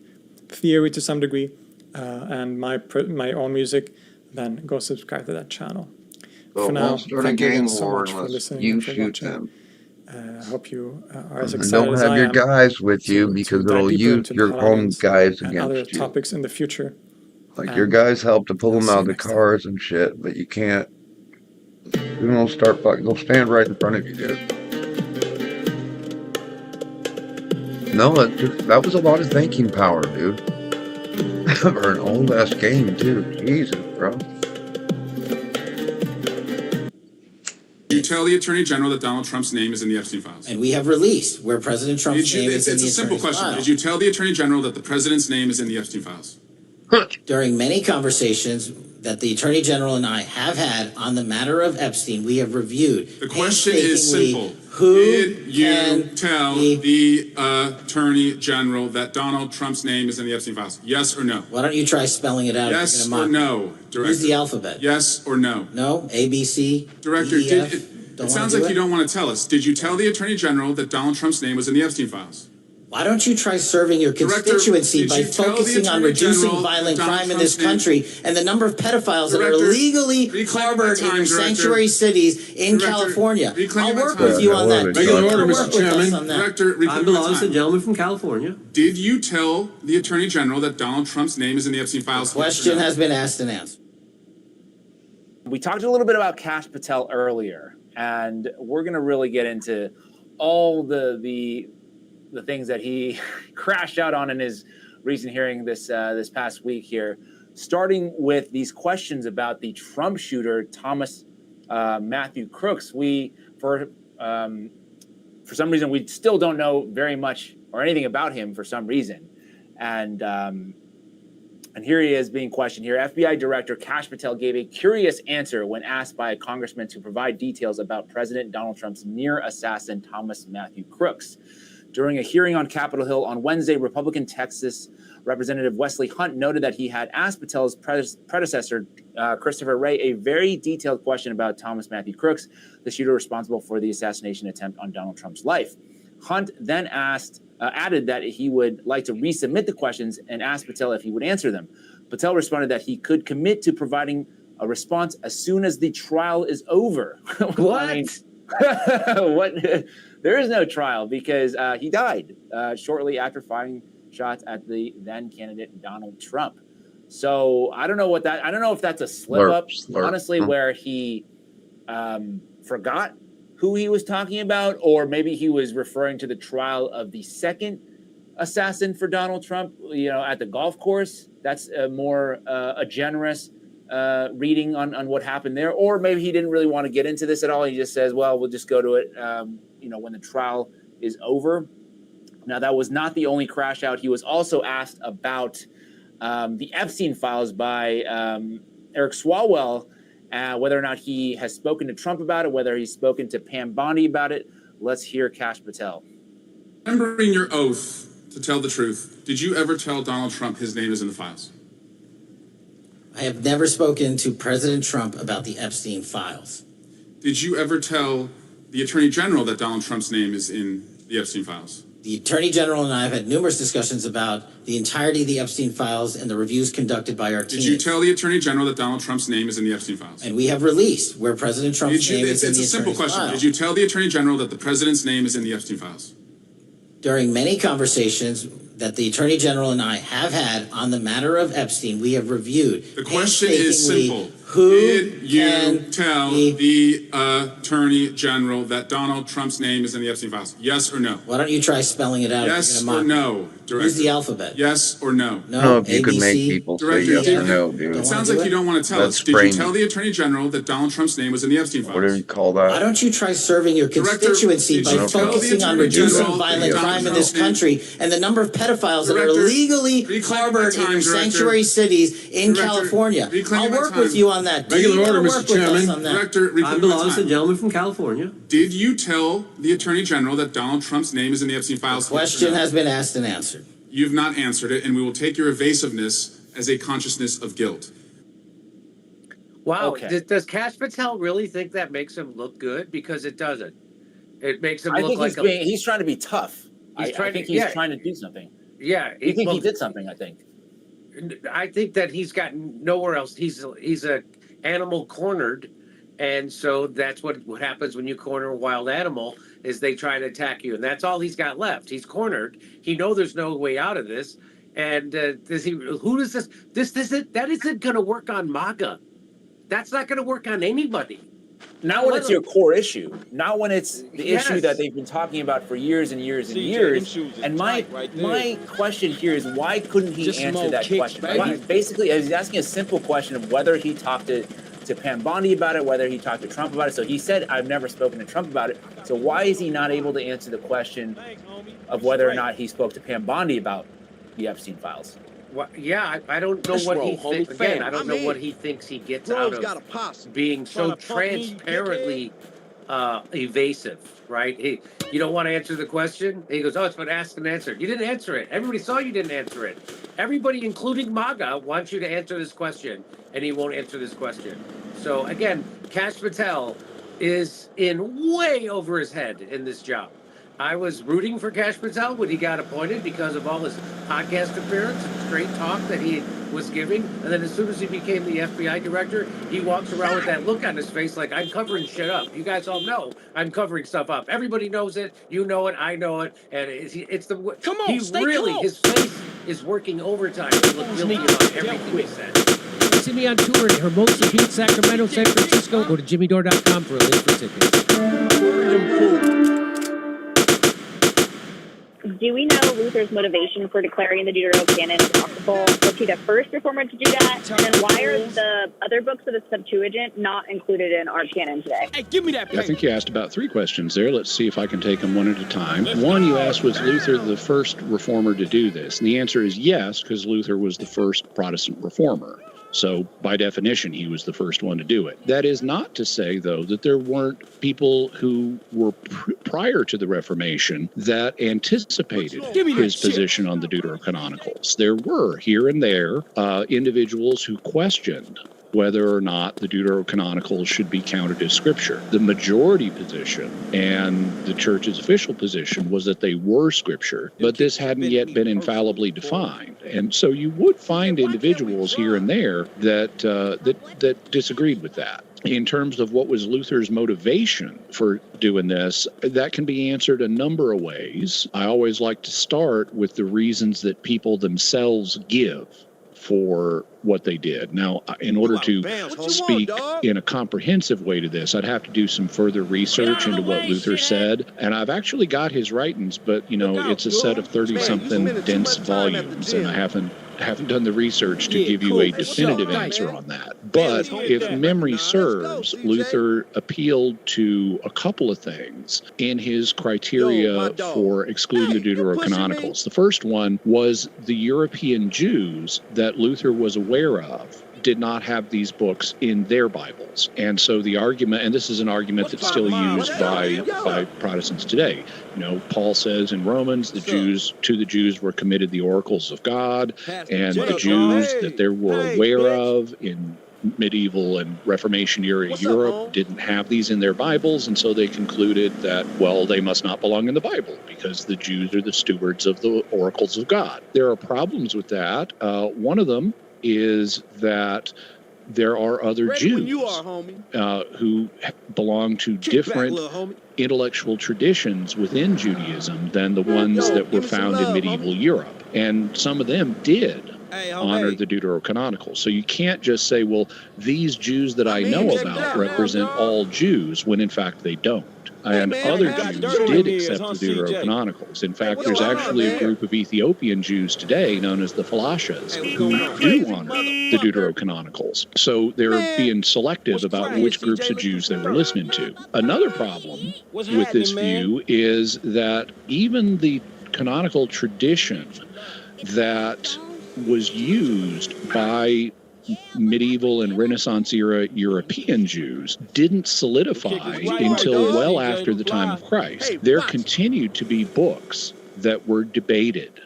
theory to some degree, and my own music, then go subscribe to that channel. But For now, won't start a thank you again gang so war much for unless listening you and for shoot watching. them. I hope you are as And excited don't as have I your am guys with you to because dive it'll deeper use into the your own Haranians guys and other against you. topics in the future. Like your And guys help to pull I'll them see out you of the next time. cars and shit, but you can't. They'll start fucking. They'll stand right in front of you, dude. No, that was a lot of thinking power, dude. For an old ass game too. Jesus, bro. You tell the Attorney General that Donald Trump's name is in the Epstein files. And we have released where President Trump's name is in It's the a simple attorney's question. file. Did you tell the Attorney General that the President's name is in the Epstein files? During many conversations that the Attorney General and I have had on the matter of Epstein, we have reviewed. The question is painstakingly simple. Who Did you can tell the Attorney General that Donald Trump's name is in the Epstein files? Yes or no? Why don't you try spelling it out? Yes if you're or gonna mock no, me? Director? Use the alphabet. Yes or no? No? A, B, C, Director, D, E, F? it sounds like you don't want to tell us. Did you tell the Attorney General that Donald Trump's name was in the Epstein files? Why don't you try serving your Director, constituency did by you tell the focusing on Attorney reducing General violent Donald crime in this Trump's name- country and the number of pedophiles that are Director, illegally reclaim my harbored time, in your Director. sanctuary cities in Director, California? reclaim I'll my work time. with you on that. Regular You'll order, work Mr. with us Chairman. on that. Director, reclaim I my belong to time. the gentleman from California. Did you tell the Attorney General that Donald Trump's name is in the Epstein files? Question has been asked and answered. We talked a little bit about Kash Patel earlier, and we're going to really get into all the things that he crashed out on in his recent hearing this past week here, starting with these questions about the Trump shooter, Thomas Matthew Crooks. For some reason, we still don't know very much or anything about him for some reason. And here he is being questioned here. FBI Director Kash Patel gave a curious answer when asked by a congressman to provide details about President Donald Trump's near assassin, Thomas Matthew Crooks. During a hearing on Capitol Hill on Wednesday, Republican Texas Representative Wesley Hunt noted that he had asked Patel's predecessor, Christopher Wray, a very detailed question about Thomas Matthew Crooks, the shooter responsible for the assassination attempt on Donald Trump's life. Hunt then added that he would like to resubmit the questions and asked Patel if he would answer them. Patel responded that he could commit to providing a response as soon as the trial is over. What? I mean, what? There is no trial because he died shortly after firing shots at the then candidate Donald Trump. So I don't know if that's a slip up, honestly, where he forgot who he was talking about, or maybe he was referring to the trial of the second assassin for Donald Trump, at the golf course. That's a generous reading on what happened there. Or maybe he didn't really want to get into this at all. He just says, well, we'll just go to it, when the trial is over. Now, that was not the only crash out. He was also asked about the Epstein files by Eric Swalwell, whether or not he has spoken to Trump about it, whether he's spoken to Pam Bondi about it. Let's hear Kash Patel. Remembering your oath to tell the truth, did you ever tell Donald Trump his name is in the files? I have never spoken to President Trump about the Epstein files. Did you ever tell the Attorney General that Donald Trump's name is in the Epstein files? The Attorney General and I have had numerous discussions about the entirety of the Epstein files and the reviews conducted by our team. Did you tell the Attorney General that Donald Trump's name is in the Epstein files? And we have released where President Trump's name is in the Attorney's It's a simple question. file. Did you tell the Attorney General that the President's name is in the Epstein files? During many conversations that the Attorney General and I have had on the matter of Epstein, we have reviewed. The question is simple. Who Did you tell the Attorney General that Donald Trump's name is in the Epstein files? Yes or no? Why don't you try spelling it out? Yes or no, Director? Use the alphabet. Yes or no? No, if you could make people say yes or no, dude. It sounds like you don't want to tell us. Did you tell the Attorney General that Donald Trump's name was in the Epstein files? What do you call that? Why don't you try serving your constituency by focusing on reducing violent crime in this country and the number of pedophiles that are illegally harbored in your sanctuary cities in California? I'll work with you on that. Regular order, Mr. Chairman. I belong to the gentleman from California. Did you tell the Attorney General that Donald Trump's name is in the Epstein files? The question has been asked and answered. You've not answered it, and we will take your evasiveness as a consciousness of guilt. Wow. Okay. Does Kash Patel really think that makes him look good? Because it doesn't. It makes him I look think like he's trying to be tough. I think he's trying to do something. Yeah. I think he did something, I think. I think that he's got nowhere else. He's a animal cornered, and so that's what happens when you corner a wild animal is they try to attack you, and that's all he's got left. He's cornered. He knows there's no way out of this, and that isn't going to work on MAGA. That's not going to work on anybody. Not when it's your core issue. Not when it's the issue that they've been talking about for years and years and years. And my question here is, why couldn't he answer that question? Basically, he's asking a simple question of whether he talked to Pam Bondi about it, whether he talked to Trump about it. So he said, I've never spoken to Trump about it. So why is he not able to answer the question of whether or not he spoke to Pam Bondi about the Epstein files? Well, yeah, I don't know what he thinks. Again, I don't know what he thinks he gets out of being so transparently evasive, right? You don't want to answer the question? He goes, oh, it's been asked and answered. You didn't answer it. Everybody saw you didn't answer it. Everybody, including MAGA, wants you to answer this question, and he won't answer this question. So, again, Kash Patel is in way over his head in this job. I was rooting for Kash Patel when he got appointed because of all his podcast appearance and straight talk that he was giving. And then as soon as he became the FBI director, he walks around with that look on his face like, I'm covering shit up. You guys all know I'm covering stuff up. Everybody knows it. You know it. I know it. And it's the... Come on, his face is working overtime to look guilty about everything he said. See me on tour in Hermosa Beach, Sacramento, San Francisco. Go to jimmydore.com for a link for tickets. Do we know Luther's motivation for declaring the Deuterocanon apocryphal? Was he the first reformer to do that? And then why are the other books of the Septuagint not included in our canon today? Hey, give me that. I think you asked about 3 questions there. Let's see if I can take them one at a time. One, you asked, was Luther the first reformer to do this? And the answer is yes, because Luther was the first Protestant reformer. So, by definition, he was the first one to do it. That is not to say, though, that there weren't people who were prior to the Reformation that anticipated his position on the deuterocanonicals. There were, here and there, individuals who questioned whether or not the deuterocanonicals should be counted as scripture. The majority position and the church's official position was that they were scripture, but this hadn't yet been infallibly defined. And so you would find individuals here and there that disagreed with that. In terms of what was Luther's motivation for doing this, that can be answered a number of ways. I always like to start with the reasons that people themselves give for what they did. Now, in order to speak in a comprehensive way to this, I'd have to do some further research into what Luther said. And I've actually got his writings, but, it's a set of 30-something dense volumes, and I haven't done the research to give you a definitive answer on that. But if memory serves, Luther appealed to a couple of things in his criteria for excluding the deuterocanonicals. The first one was the European Jews that Luther was aware of did not have these books in their Bibles. And so the argument, and this is an argument that's still used by Protestants today. Paul says in Romans, the Jews were committed the oracles of God, and the Jews that they were aware of in medieval and Reformation era Europe didn't have these in their Bibles, and so they concluded that, they must not belong in the Bible because the Jews are the stewards of the oracles of God. There are problems with that. One of them is that there are other Jews who belong to different intellectual traditions within Judaism than the ones that were found in medieval Europe. And some of them did honor the deuterocanonical. So you can't just say, these Jews that I know about represent all Jews, when in fact they don't. And other Jews did accept the deuterocanonicals. In fact, there's actually a group of Ethiopian Jews today known as the Falashas who do honor the deuterocanonicals. So they're being selective about which groups of Jews they were listening to. Another problem with this view is that even the canonical tradition that was used by medieval and Renaissance era European Jews didn't solidify until well after the time of Christ. There continued to be books that were debated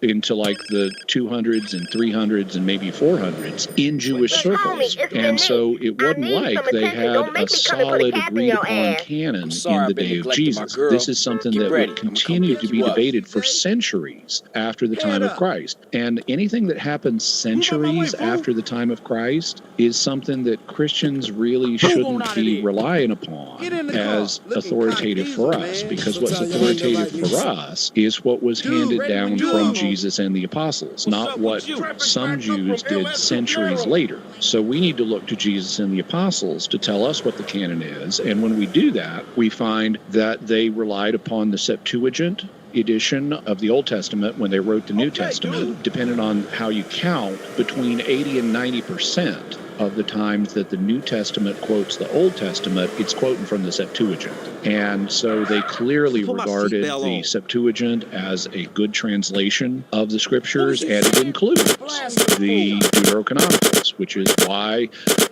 into like the 200s and 300s and maybe 400s in Jewish circles. And so it wasn't like they had a solid agreed-upon canon in the day of Jesus. This is something that would continue to be debated for centuries after the time of Christ. And anything that happens centuries after the time of Christ is something that Christians really shouldn't be relying upon as authoritative for us, because what's authoritative for us is what was handed down from Jesus and the apostles, not what some Jews did centuries later. So we need to look to Jesus and the apostles to tell us what the canon is. And when we do that, we find that they relied upon the Septuagint edition of the Old Testament when they wrote the New Testament. Depending on how you count, between 80 and 90% of the times that the New Testament quotes the Old Testament, it's quoting from the Septuagint. And so they clearly regarded the Septuagint as a good translation of the scriptures, and it includes the deuterocanonicals, which is why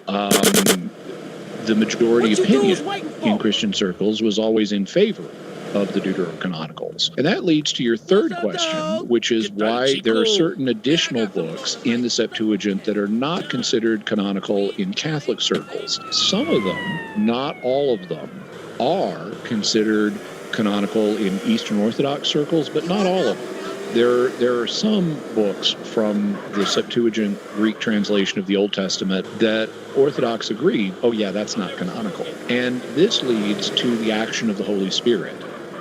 the majority opinion in Christian circles was always in favor of the deuterocanonicals. And that leads to your third question, which is why there are certain additional books in the Septuagint that are not considered canonical in Catholic circles. Some of them, not all of them, are considered canonical in Eastern Orthodox circles, but not all of them. There are some books from the Septuagint Greek translation of the Old Testament that Orthodox agree, oh yeah, that's not canonical. And this leads to the action of the Holy Spirit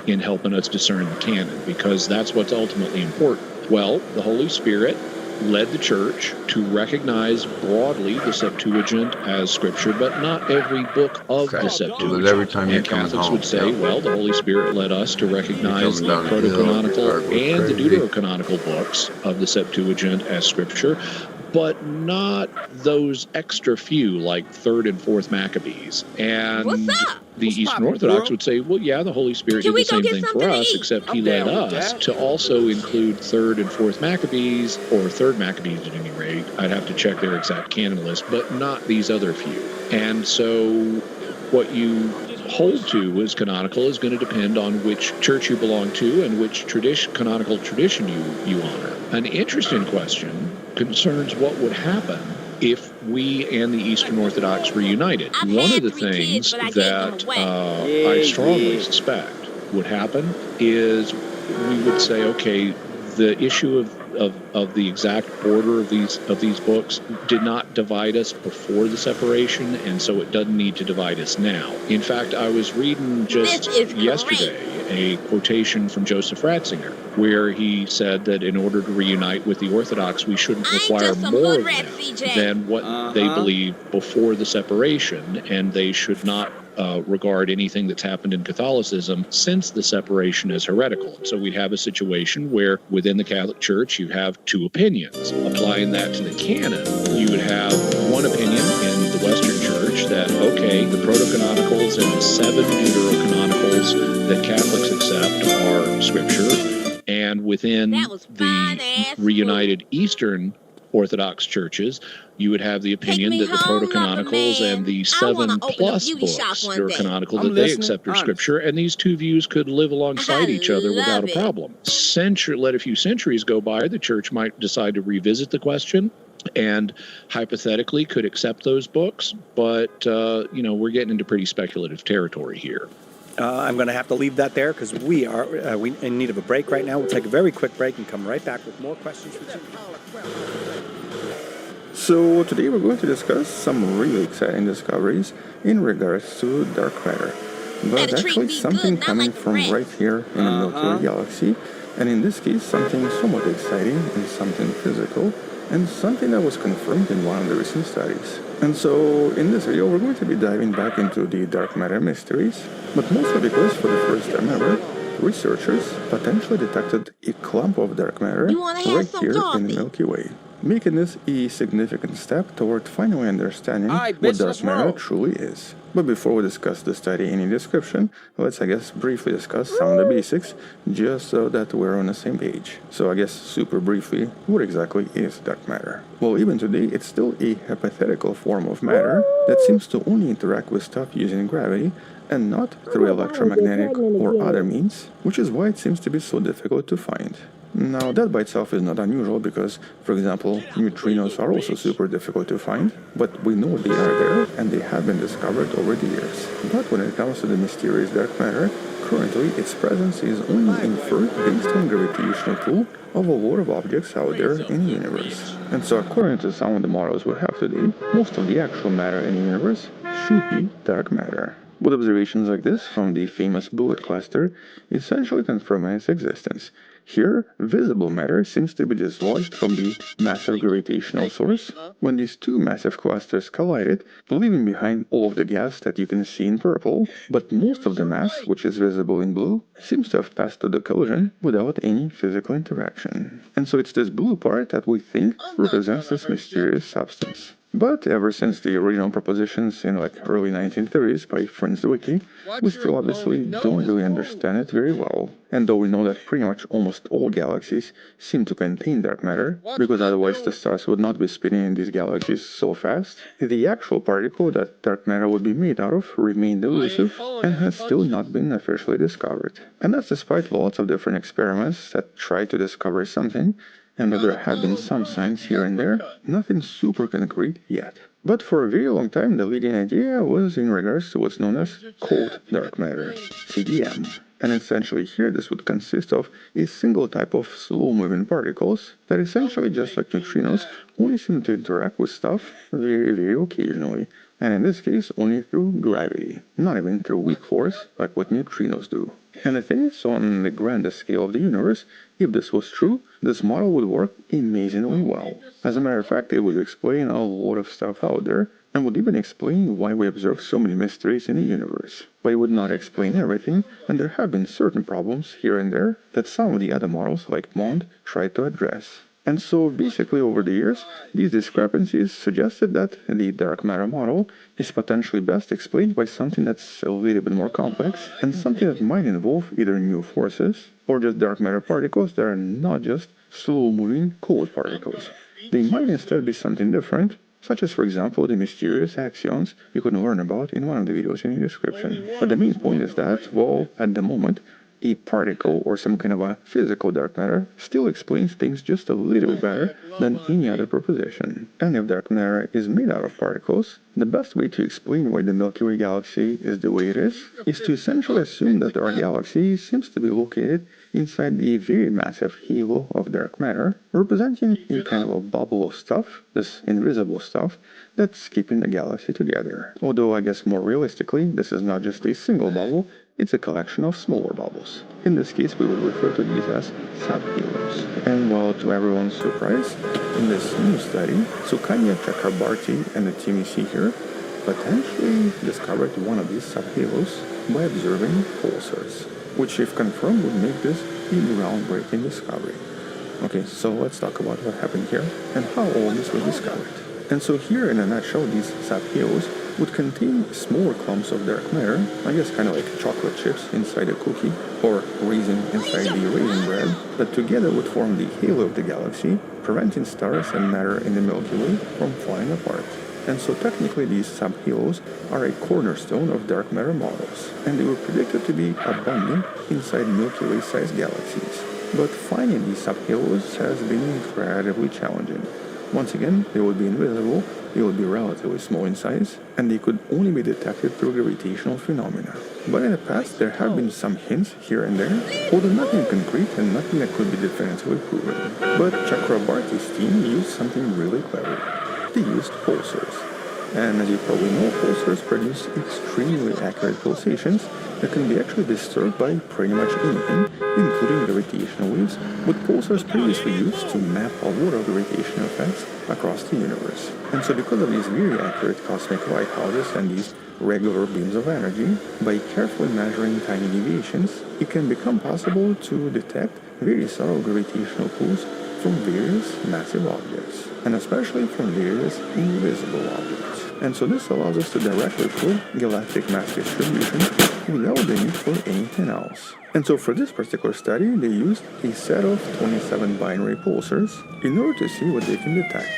in helping us discern the canon, because that's what's ultimately important. Well, the Holy Spirit led the church to recognize broadly the Septuagint as scripture, but not every book of the Septuagint. Every time and Catholics would say, well, the Holy Spirit led us to recognize the protocanonical and the deuterocanonical books of the Septuagint as scripture, but not those extra few like 3rd and 4th Maccabees. And the Eastern Orthodox would say, well, yeah, the Holy Spirit did the same thing for us, except he led us to also include 3rd and 4th Maccabees, or 3rd Maccabees at any rate. I'd have to check their exact canon list, but not these other few. And so what you hold to as canonical is going to depend on which church you belong to and which canonical tradition you honor. An interesting question concerns what would happen if we and the Eastern Orthodox were united. One of the things that I strongly suspect would happen is we would say, okay, the issue of of the exact order of these books did not divide us before the separation, and so it doesn't need to divide us now. In fact, I was reading just yesterday a quotation from Joseph Ratzinger, where he said that in order to reunite with the Orthodox, we shouldn't require more of them than what they believed before the separation, and they should not regard anything that's happened in Catholicism since the separation as heretical. So we have a situation where within the Catholic Church you have two opinions. Applying that to the canon, you would have one opinion in the Western Church that, okay, the proto-canonicals and the 7 deuterocanonicals that Catholics accept are Scripture, and within the reunited Eastern Orthodox churches, you would have the opinion that the proto-canonicals and the 7+ books that are canonical that they accept are Scripture, and these two views could live alongside each other without a problem. Let a few centuries go by, the church might decide to revisit the question and hypothetically could accept those books, but we're getting into pretty speculative territory here. I'm going to have to leave that there because we are in need of a break right now. We'll take a very quick break and come right back with more questions. So today we're going to discuss some really exciting discoveries in regards to dark matter. But actually something coming from right here in the Milky Way galaxy, and in this case something somewhat exciting and something physical, and something that was confirmed in one of the recent studies. And so in this video we're going to be diving back into the dark matter mysteries, but mostly because for the first time ever, researchers potentially detected a clump of dark matter right here in the Milky Way, making this a significant step toward finally understanding what dark matter truly is. But before we discuss the study in the description, let's briefly discuss some of the basics, just so that we're on the same page. So super briefly, what exactly is dark matter? Well, even today, it's still a hypothetical form of matter that seems to only interact with stuff using gravity, and not through electromagnetic or other means, which is why it seems to be so difficult to find. Now, that by itself is not unusual because, for example, neutrinos are also super difficult to find, but we know they are there and they have been discovered over the years. But when it comes to the mysterious dark matter, currently its presence is only inferred based on gravitational pull of a lot of objects out there in the universe. And so according to some of the models we have today, most of the actual matter in the universe should be dark matter. With observations like this from the famous bullet cluster essentially confirming its existence. Here, visible matter seems to be dislodged from the massive gravitational source when these two massive clusters collided, leaving behind all of the gas that you can see in purple, but most of the mass, which is visible in blue, seems to have passed through the collision without any physical interaction. And so it's this blue part that we think represents this mysterious substance. But ever since the original propositions in early 1930s by Friends Wiki, we still obviously don't really understand it very well. And though we know that pretty much almost all galaxies seem to contain dark matter, because otherwise the stars would not be spinning in these galaxies so fast, the actual particle that dark matter would be made out of remained elusive and has still not been officially discovered. And that's despite lots of different experiments that try to discover something, and though there have been some signs here and there, nothing super concrete yet. But for a very long time, the leading idea was in regards to what's known as cold dark matter, CDM. And essentially here this would consist of a single type of slow-moving particles that essentially, just like neutrinos, only seem to interact with stuff very, very occasionally. And in this case, only through gravity, not even through weak force like what neutrinos do. And the thing is, on the grandest scale of the universe, if this was true, this model would work amazingly well. As a matter of fact, it would explain a lot of stuff out there, and would even explain why we observe so many mysteries in the universe. But it would not explain everything, and there have been certain problems here and there that some of the other models, like MOND, tried to address. And so basically over the years, these discrepancies suggested that the dark matter model is potentially best explained by something that's a little bit more complex, and something that might involve either new forces, or just dark matter particles that are not just slow-moving cold particles. They might instead be something different, such as for example the mysterious axions you can learn about in one of the videos in the description. But the main point is that, well, at the moment, a particle or some kind of a physical dark matter still explains things just a little better than any other proposition. And if dark matter is made out of particles, the best way to explain why the Milky Way galaxy is the way it is to essentially assume that our galaxy seems to be located inside the very massive halo of dark matter, representing a kind of a bubble of stuff, this invisible stuff, that's keeping the galaxy together. Although I guess more realistically, this is not just a single bubble, it's a collection of smaller bubbles. In this case, we would refer to these as subhalos. And well, to everyone's surprise, in this new study, Sukanya Chakrabarti and the team you see here potentially discovered one of these subhalos by observing pulsars, which if confirmed would make this a groundbreaking discovery. Okay, so let's talk about what happened here and how all this was discovered. And so here in a nutshell, these subhalos would contain smaller clumps of dark matter, I guess kind of like chocolate chips inside a cookie, or raisin inside the raisin bread, that together would form the halo of the galaxy, preventing stars and matter in the Milky Way from flying apart. And so technically these subhalos are a cornerstone of dark matter models, and they were predicted to be abundant inside Milky Way-sized galaxies. But finding these subhalos has been incredibly challenging. Once again, they would be invisible, they would be relatively small in size, and they could only be detected through gravitational phenomena. But in the past, there have been some hints here and there, although nothing concrete and nothing that could be definitively proven. But Chakrabarti's team used something really clever. They used pulsars. And as you probably know, pulsars produce extremely accurate pulsations that can be actually disturbed by pretty much anything, including gravitational waves, with pulsars previously used to map a lot of gravitational effects across the universe. And so because of these very accurate cosmic lighthouses and these regular beams of energy, by carefully measuring tiny deviations, it can become possible to detect very subtle gravitational pulls from various massive objects, and especially from various invisible objects. And so this allows us to directly prove galactic mass distribution without the need for anything else. And so for this particular study, they used a set of 27 binary pulsars in order to see what they can detect.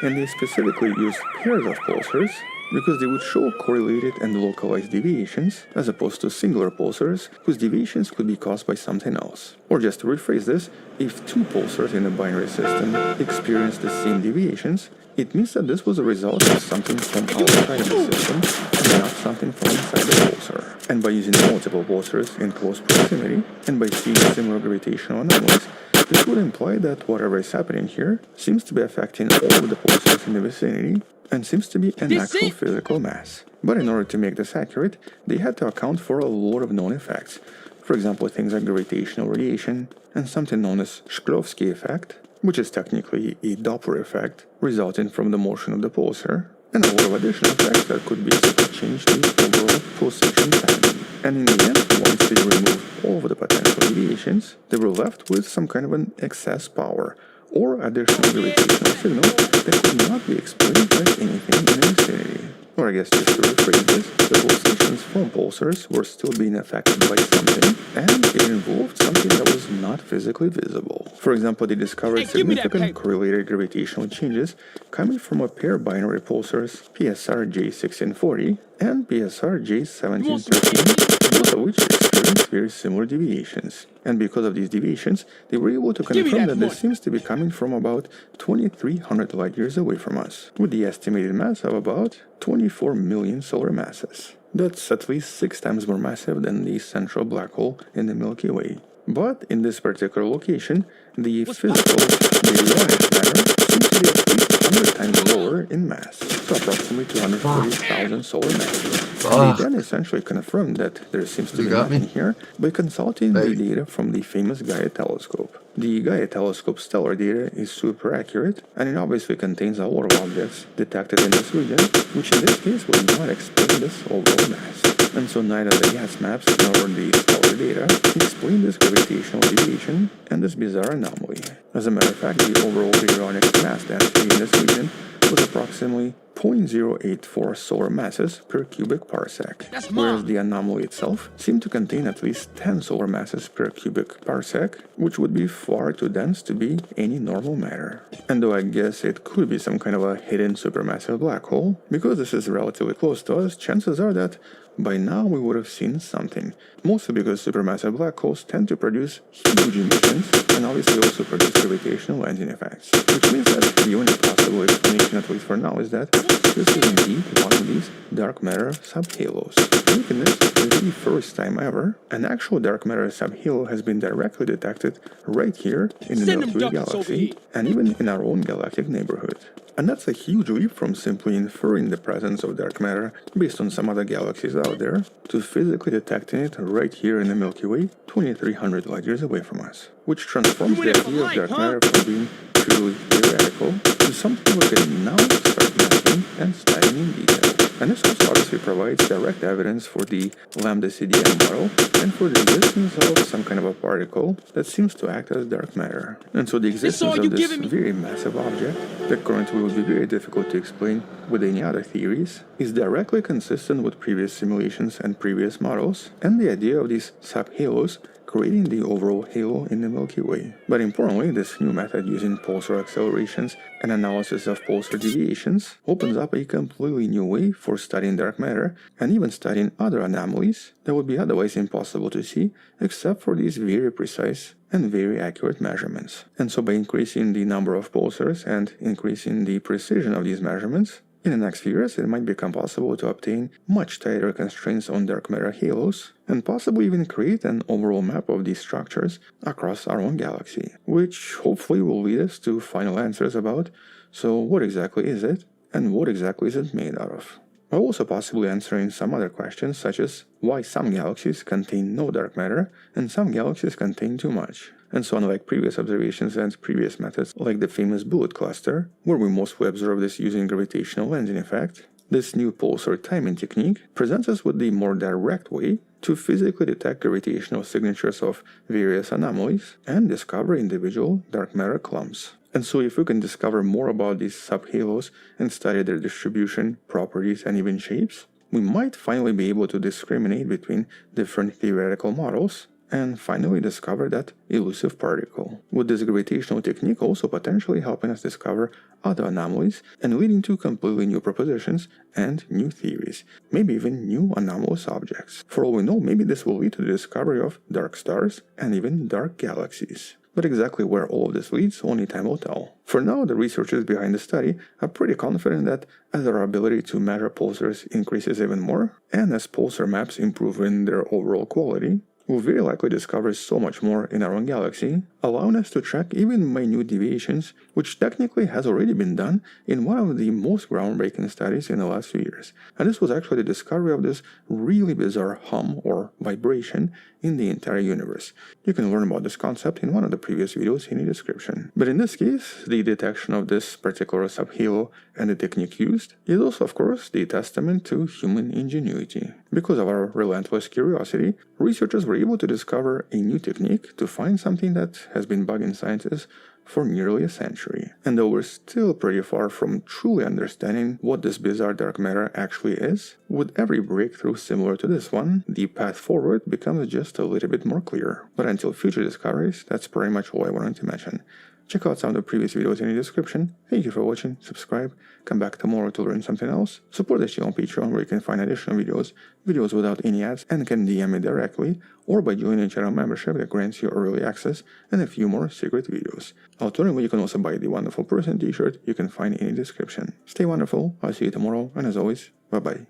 And they specifically used pairs of pulsars because they would show correlated and localized deviations, as opposed to singular pulsars, whose deviations could be caused by something else. Or just to rephrase this, if two pulsars in a binary system experience the same deviations, it means that this was a result of something from outside of the system and not something from inside the pulsar. And by using multiple pulsars in close proximity, and by seeing similar gravitational anomalies, this would imply that whatever is happening here seems to be affecting all of the pulsars in the vicinity, and seems to be an actual physical mass. But in order to make this accurate, they had to account for a lot of known effects. For example, things like gravitational radiation, and something known as Shklovsky effect, which is technically a Doppler effect resulting from the motion of the pulsar, and a lot of additional effects that could basically change the overall pulsation timing. And in the end, once they removed all of the potential deviations, they were left with some kind of an excess power, or additional gravitational signal that could not be explained by anything in the vicinity. Or I guess just to rephrase this, the pulsations from pulsars were still being affected by something, and it involved something that was not physically visible. For example, they discovered significant correlated gravitational changes coming from a pair of binary pulsars, PSR J1640 and PSR J1713, both of which experienced very similar deviations. And because of these deviations, they were able to confirm that this seems to be coming from about 2,300 light years away from us, with the estimated mass of about 24 million solar masses. That's at least 6 times more massive than the central black hole in the Milky Way. But in this particular location, the physical baryonic matter seems to be at least 100 times lower in mass, so approximately 240,000 solar masses. And they then essentially confirmed that there seems to be nothing here by consulting the data from the famous Gaia telescope. The Gaia telescope stellar data is super accurate, and it obviously contains a lot of objects detected in this region, which in this case will not explain this overall mass. And so neither the gas maps nor the stellar data explain this gravitational deviation and this bizarre anomaly. As a matter of fact, the overall baryonic mass density in this region was approximately 0.084 solar masses per cubic parsec, whereas the anomaly itself seemed to contain at least 10 solar masses per cubic parsec, which would be far too dense to be any normal matter. And though I guess it could be some kind of a hidden supermassive black hole, because this is relatively close to us, chances are that by now we would have seen something. Mostly because supermassive black holes tend to produce huge emissions and obviously also produce gravitational lensing effects. Which means that the only possible explanation, at least for now, is that this is indeed one of these dark matter subhalos. Making this the first time ever, an actual dark matter subhalo has been directly detected right here in the Milky Way galaxy, and even in our own galactic neighborhood. And that's a huge leap from simply inferring the presence of dark matter based on some other galaxies out there, to physically detecting it right here in the Milky Way, 2300 light years away from us. Which transforms the idea of dark matter from being purely theoretical to something we can now start mapping and studying in detail. And this also obviously provides direct evidence for the lambda CDM model and for the existence of some kind of a particle that seems to act as dark matter. And so the existence of this very massive object, that currently would be very difficult to explain with any other theories, is directly consistent with previous simulations and previous models, and the idea of these subhalos creating the overall halo in the Milky Way. But importantly, this new method using pulsar accelerations and analysis of pulsar deviations opens up a completely new way for studying dark matter and even studying other anomalies that would be otherwise impossible to see except for these very precise and very accurate measurements. And so by increasing the number of pulsars and increasing the precision of these measurements, in the next few years, it might become possible to obtain much tighter constraints on dark matter halos, and possibly even create an overall map of these structures across our own galaxy, which hopefully will lead us to final answers about, so what exactly is it, and what exactly is it made out of? While also possibly answering some other questions, such as why some galaxies contain no dark matter, and some galaxies contain too much. And so unlike previous observations and previous methods, like the famous bullet cluster, where we mostly observe this using gravitational lensing effect, this new pulsar timing technique presents us with the more direct way to physically detect gravitational signatures of various anomalies and discover individual dark matter clumps. And so if we can discover more about these subhalos and study their distribution, properties, and even shapes, we might finally be able to discriminate between different theoretical models and finally discover that elusive particle, with this gravitational technique also potentially helping us discover other anomalies and leading to completely new propositions and new theories, maybe even new anomalous objects. For all we know, maybe this will lead to the discovery of dark stars and even dark galaxies. But exactly where all of this leads, only time will tell. For now, the researchers behind the study are pretty confident that as our ability to measure pulsars increases even more, and as pulsar maps improve in their overall quality, we'll very likely discover so much more in our own galaxy, allowing us to track even minute deviations, which technically has already been done in one of the most groundbreaking studies in the last few years. And this was actually the discovery of this really bizarre hum or vibration in the entire universe. You can learn about this concept in one of the previous videos in the description. But in this case, the detection of this particular subhalo and the technique used is also, of course, the testament to human ingenuity. Because of our relentless curiosity, researchers were able to discover a new technique to find something that has been bugging scientists for nearly a century. And though we're still pretty far from truly understanding what this bizarre dark matter actually is, with every breakthrough similar to this one, the path forward becomes just a little bit more clear. But until future discoveries, that's pretty much all I wanted to mention. Check out some of the previous videos in the description. Thank you for watching, subscribe, come back tomorrow to learn something else, support the channel on Patreon where you can find additional videos without any ads, and can DM me directly, or by joining a channel membership that grants you early access and a few more secret videos. Alternatively, you can also buy the Wonderful Person t-shirt you can find in the description. Stay wonderful, I'll see you tomorrow, and as always, bye-bye.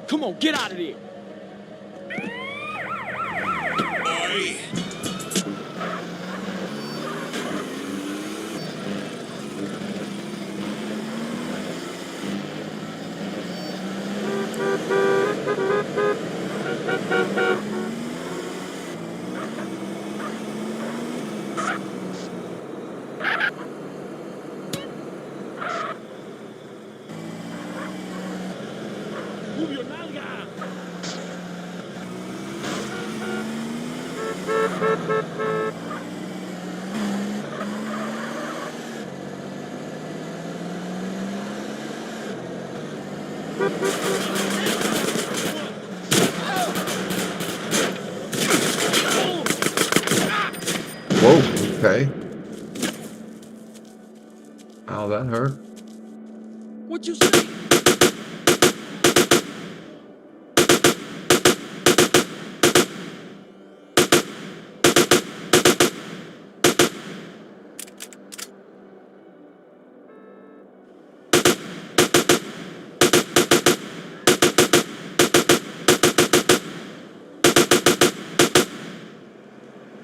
Come on, get out of there! Move your nalga! Whoa, okay. Ow, that hurt. What you say?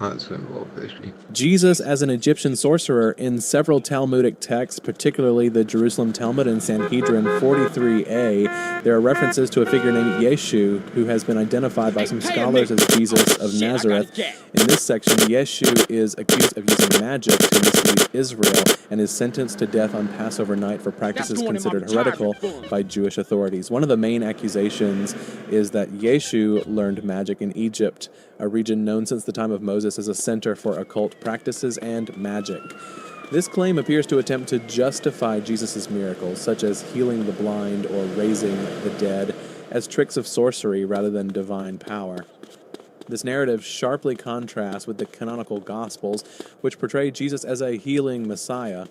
That's going to go fishy. Jesus as an Egyptian sorcerer in several Talmudic texts, particularly the Jerusalem Talmud and Sanhedrin 43a, there are references to a figure named Yeshu, who has been identified by some scholars as Jesus of Nazareth. In this section, Yeshu is accused of using magic to mislead Israel and is sentenced to death on Passover night for practices considered heretical by Jewish authorities. One of the main accusations is that Yeshu learned magic in Egypt, a region known since the time of Moses as a center for occult practices and magic. This claim appears to attempt to justify Jesus' miracles, such as healing the blind or raising the dead, as tricks of sorcery rather than divine power. This narrative sharply contrasts with the canonical Gospels, which portray Jesus as a healing Messiah.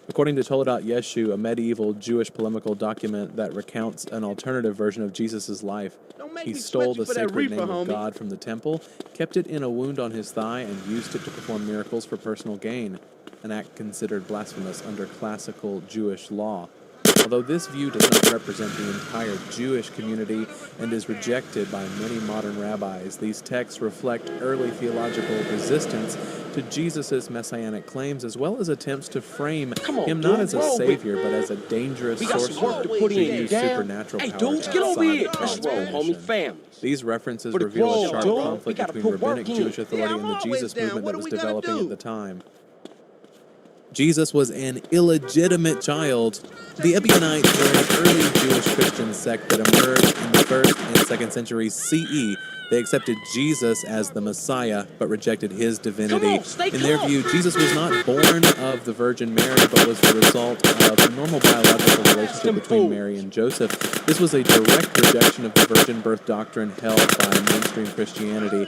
According to Toledat Yeshu, a medieval Jewish polemical document that recounts an alternative version of Jesus' life, he stole the sacred name of God from the temple, kept it in a wound on his thigh, and used it to perform miracles for personal gain, an act considered blasphemous under classical Jewish law. Although this view does not represent the entire Jewish community and is rejected by many modern rabbis, these texts reflect early theological resistance to Jesus' messianic claims, as well as attempts to frame him not as a savior, but as a dangerous sorcerer who used supernatural powers outside of God's permission. These references reveal a sharp conflict between rabbinic Jewish authority and the Jesus movement that was developing at the time. Jesus was an illegitimate child. The Ebionites were an early Jewish Christian sect that emerged in the 1st and 2nd centuries CE. They accepted Jesus as the Messiah, but rejected his divinity. In their view, Jesus was not born of the Virgin Mary, but was the result of a normal biological relationship between Mary and Joseph. This was a direct rejection of the virgin birth doctrine held by mainstream Christianity.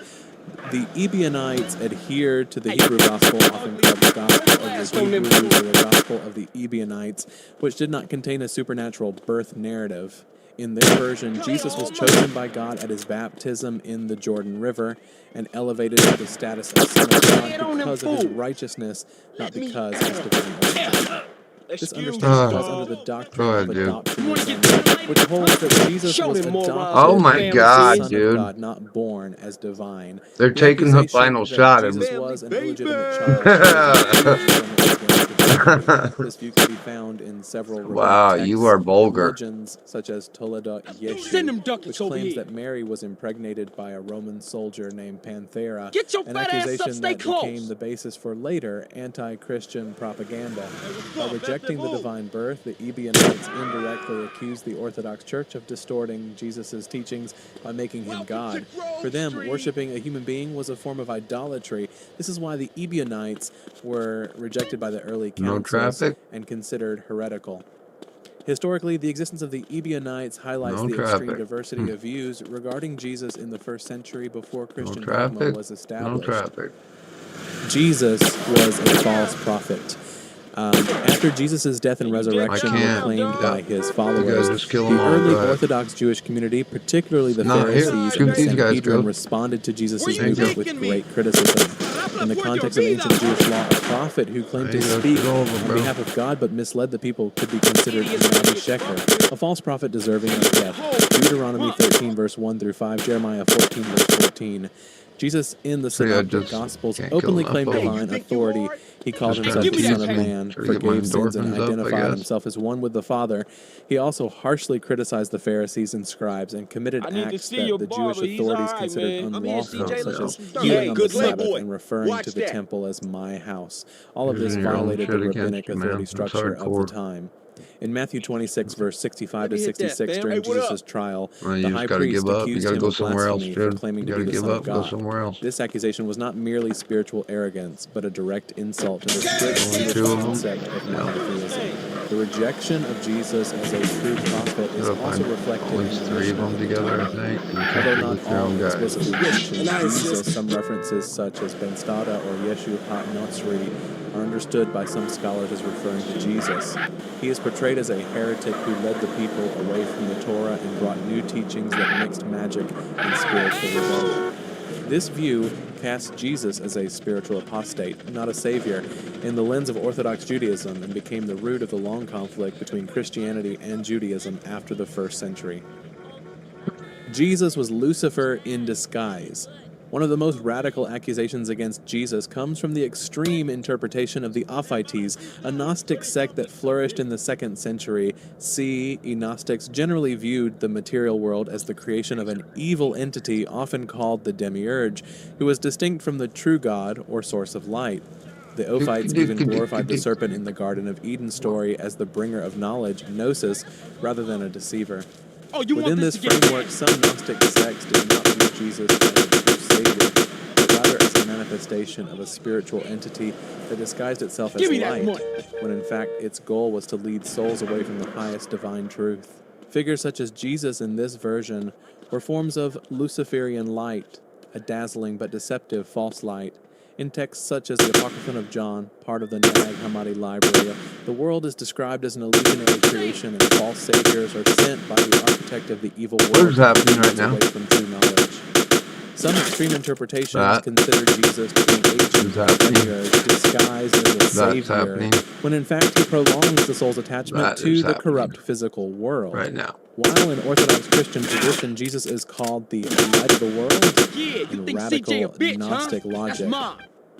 The Ebionites adhered to the Hebrew gospel, often called the Gospel of the Hebrews or the Gospel of the Ebionites, which did not contain a supernatural birth narrative. In their version, Jesus was chosen by God at his baptism in the Jordan River and elevated to the status of Son of God because of his righteousness, not because of his divine origin. This understanding falls under the doctrine of adoptionism, which holds that Jesus was adopted Oh my as God, the Son dude. of God, not born as divine. They're taking the final shot of Jesus was an illegitimate child. This view can be found in several Wow, rabbinic you texts are vulgar. and legends, such as Toledat Yeshu, which claims that Mary was impregnated by a Roman soldier named Panthera, an accusation that became the basis for later anti-Christian propaganda. By rejecting the divine birth, the Ebionites indirectly accused the Orthodox Church of distorting Jesus' teachings by making him God. For them, worshiping a human being was a form of idolatry. This is why the Ebionites were rejected by the early councils and considered heretical. Historically, the existence of the Ebionites highlights the extreme diversity of views regarding Jesus in the 1st century before Christian dogma was established. Jesus was a false prophet. After Jesus' death and resurrection were claimed by his followers, the early Orthodox Jewish community, particularly the Pharisees and the Sanhedrin, responded to Jesus' movement with great criticism. In the context of ancient Jewish law, a prophet who claimed to speak on behalf of God but misled the people could be considered a nabi sheker, a false prophet deserving of death. Deuteronomy 13, verse 1 through 5, Jeremiah 14, verse 14. Jesus in the Synoptic Gospels openly claimed divine authority. He called himself the Son of Man, forgave sins, and identified himself as one with the Father. He also harshly criticized the Pharisees and scribes and committed acts that the Jewish authorities considered unlawful, such as healing on the Sabbath and referring to the temple as my house. All of this violated the rabbinic authority structure of the time. In Matthew 26, verse 65 to 66, during Jesus' trial, the high priest accused him of blasphemy for claiming to be the Son of God. This accusation was not merely spiritual arrogance, but a direct insult to the strict concept of monotheism. The rejection of Jesus as a true prophet is also reflected in the three of them together, I think. Although not all explicitly mention Jesus, some references such as Ben Stada or Yeshu HaNotzri are understood by some scholars as referring to Jesus. He is portrayed as a heretic who led the people away from the Torah and brought new teachings that mixed magic and spiritual rebellion. This view casts Jesus as a spiritual apostate, not a savior, in the lens of Orthodox Judaism and became the root of the long conflict between Christianity and Judaism after the 1st century. Jesus was Lucifer in disguise. One of the most radical accusations against Jesus comes from the extreme interpretation of the Ophites, a Gnostic sect that flourished in the 2nd century CE. Gnostics generally viewed the material world as the creation of an evil entity, often called the Demiurge, who was distinct from the true God or source of light. The Ophites even glorified the serpent in the Garden of Eden story as the bringer of knowledge, gnosis, rather than a deceiver. Within this framework, some Gnostic sects did not view Jesus as a true savior, but rather as a manifestation of a spiritual entity that disguised itself as light, when in fact its goal was to lead souls away from the highest divine truth. Figures such as Jesus in this version were forms of Luciferian light, a dazzling but deceptive false light. In texts such as the Apocryphon of John, part of the Nag Hammadi library, the world is described as an illusionary creation and false saviors are sent by the architect of the evil world. What is happening right now? Away from true knowledge. Some extreme interpretations consider Jesus to be an agent of Demiurge disguised as a savior, when in fact he prolongs the soul's attachment to the corrupt physical world. Right now. While in Orthodox Christian tradition, Jesus is called the light of the world, in radical Gnostic logic,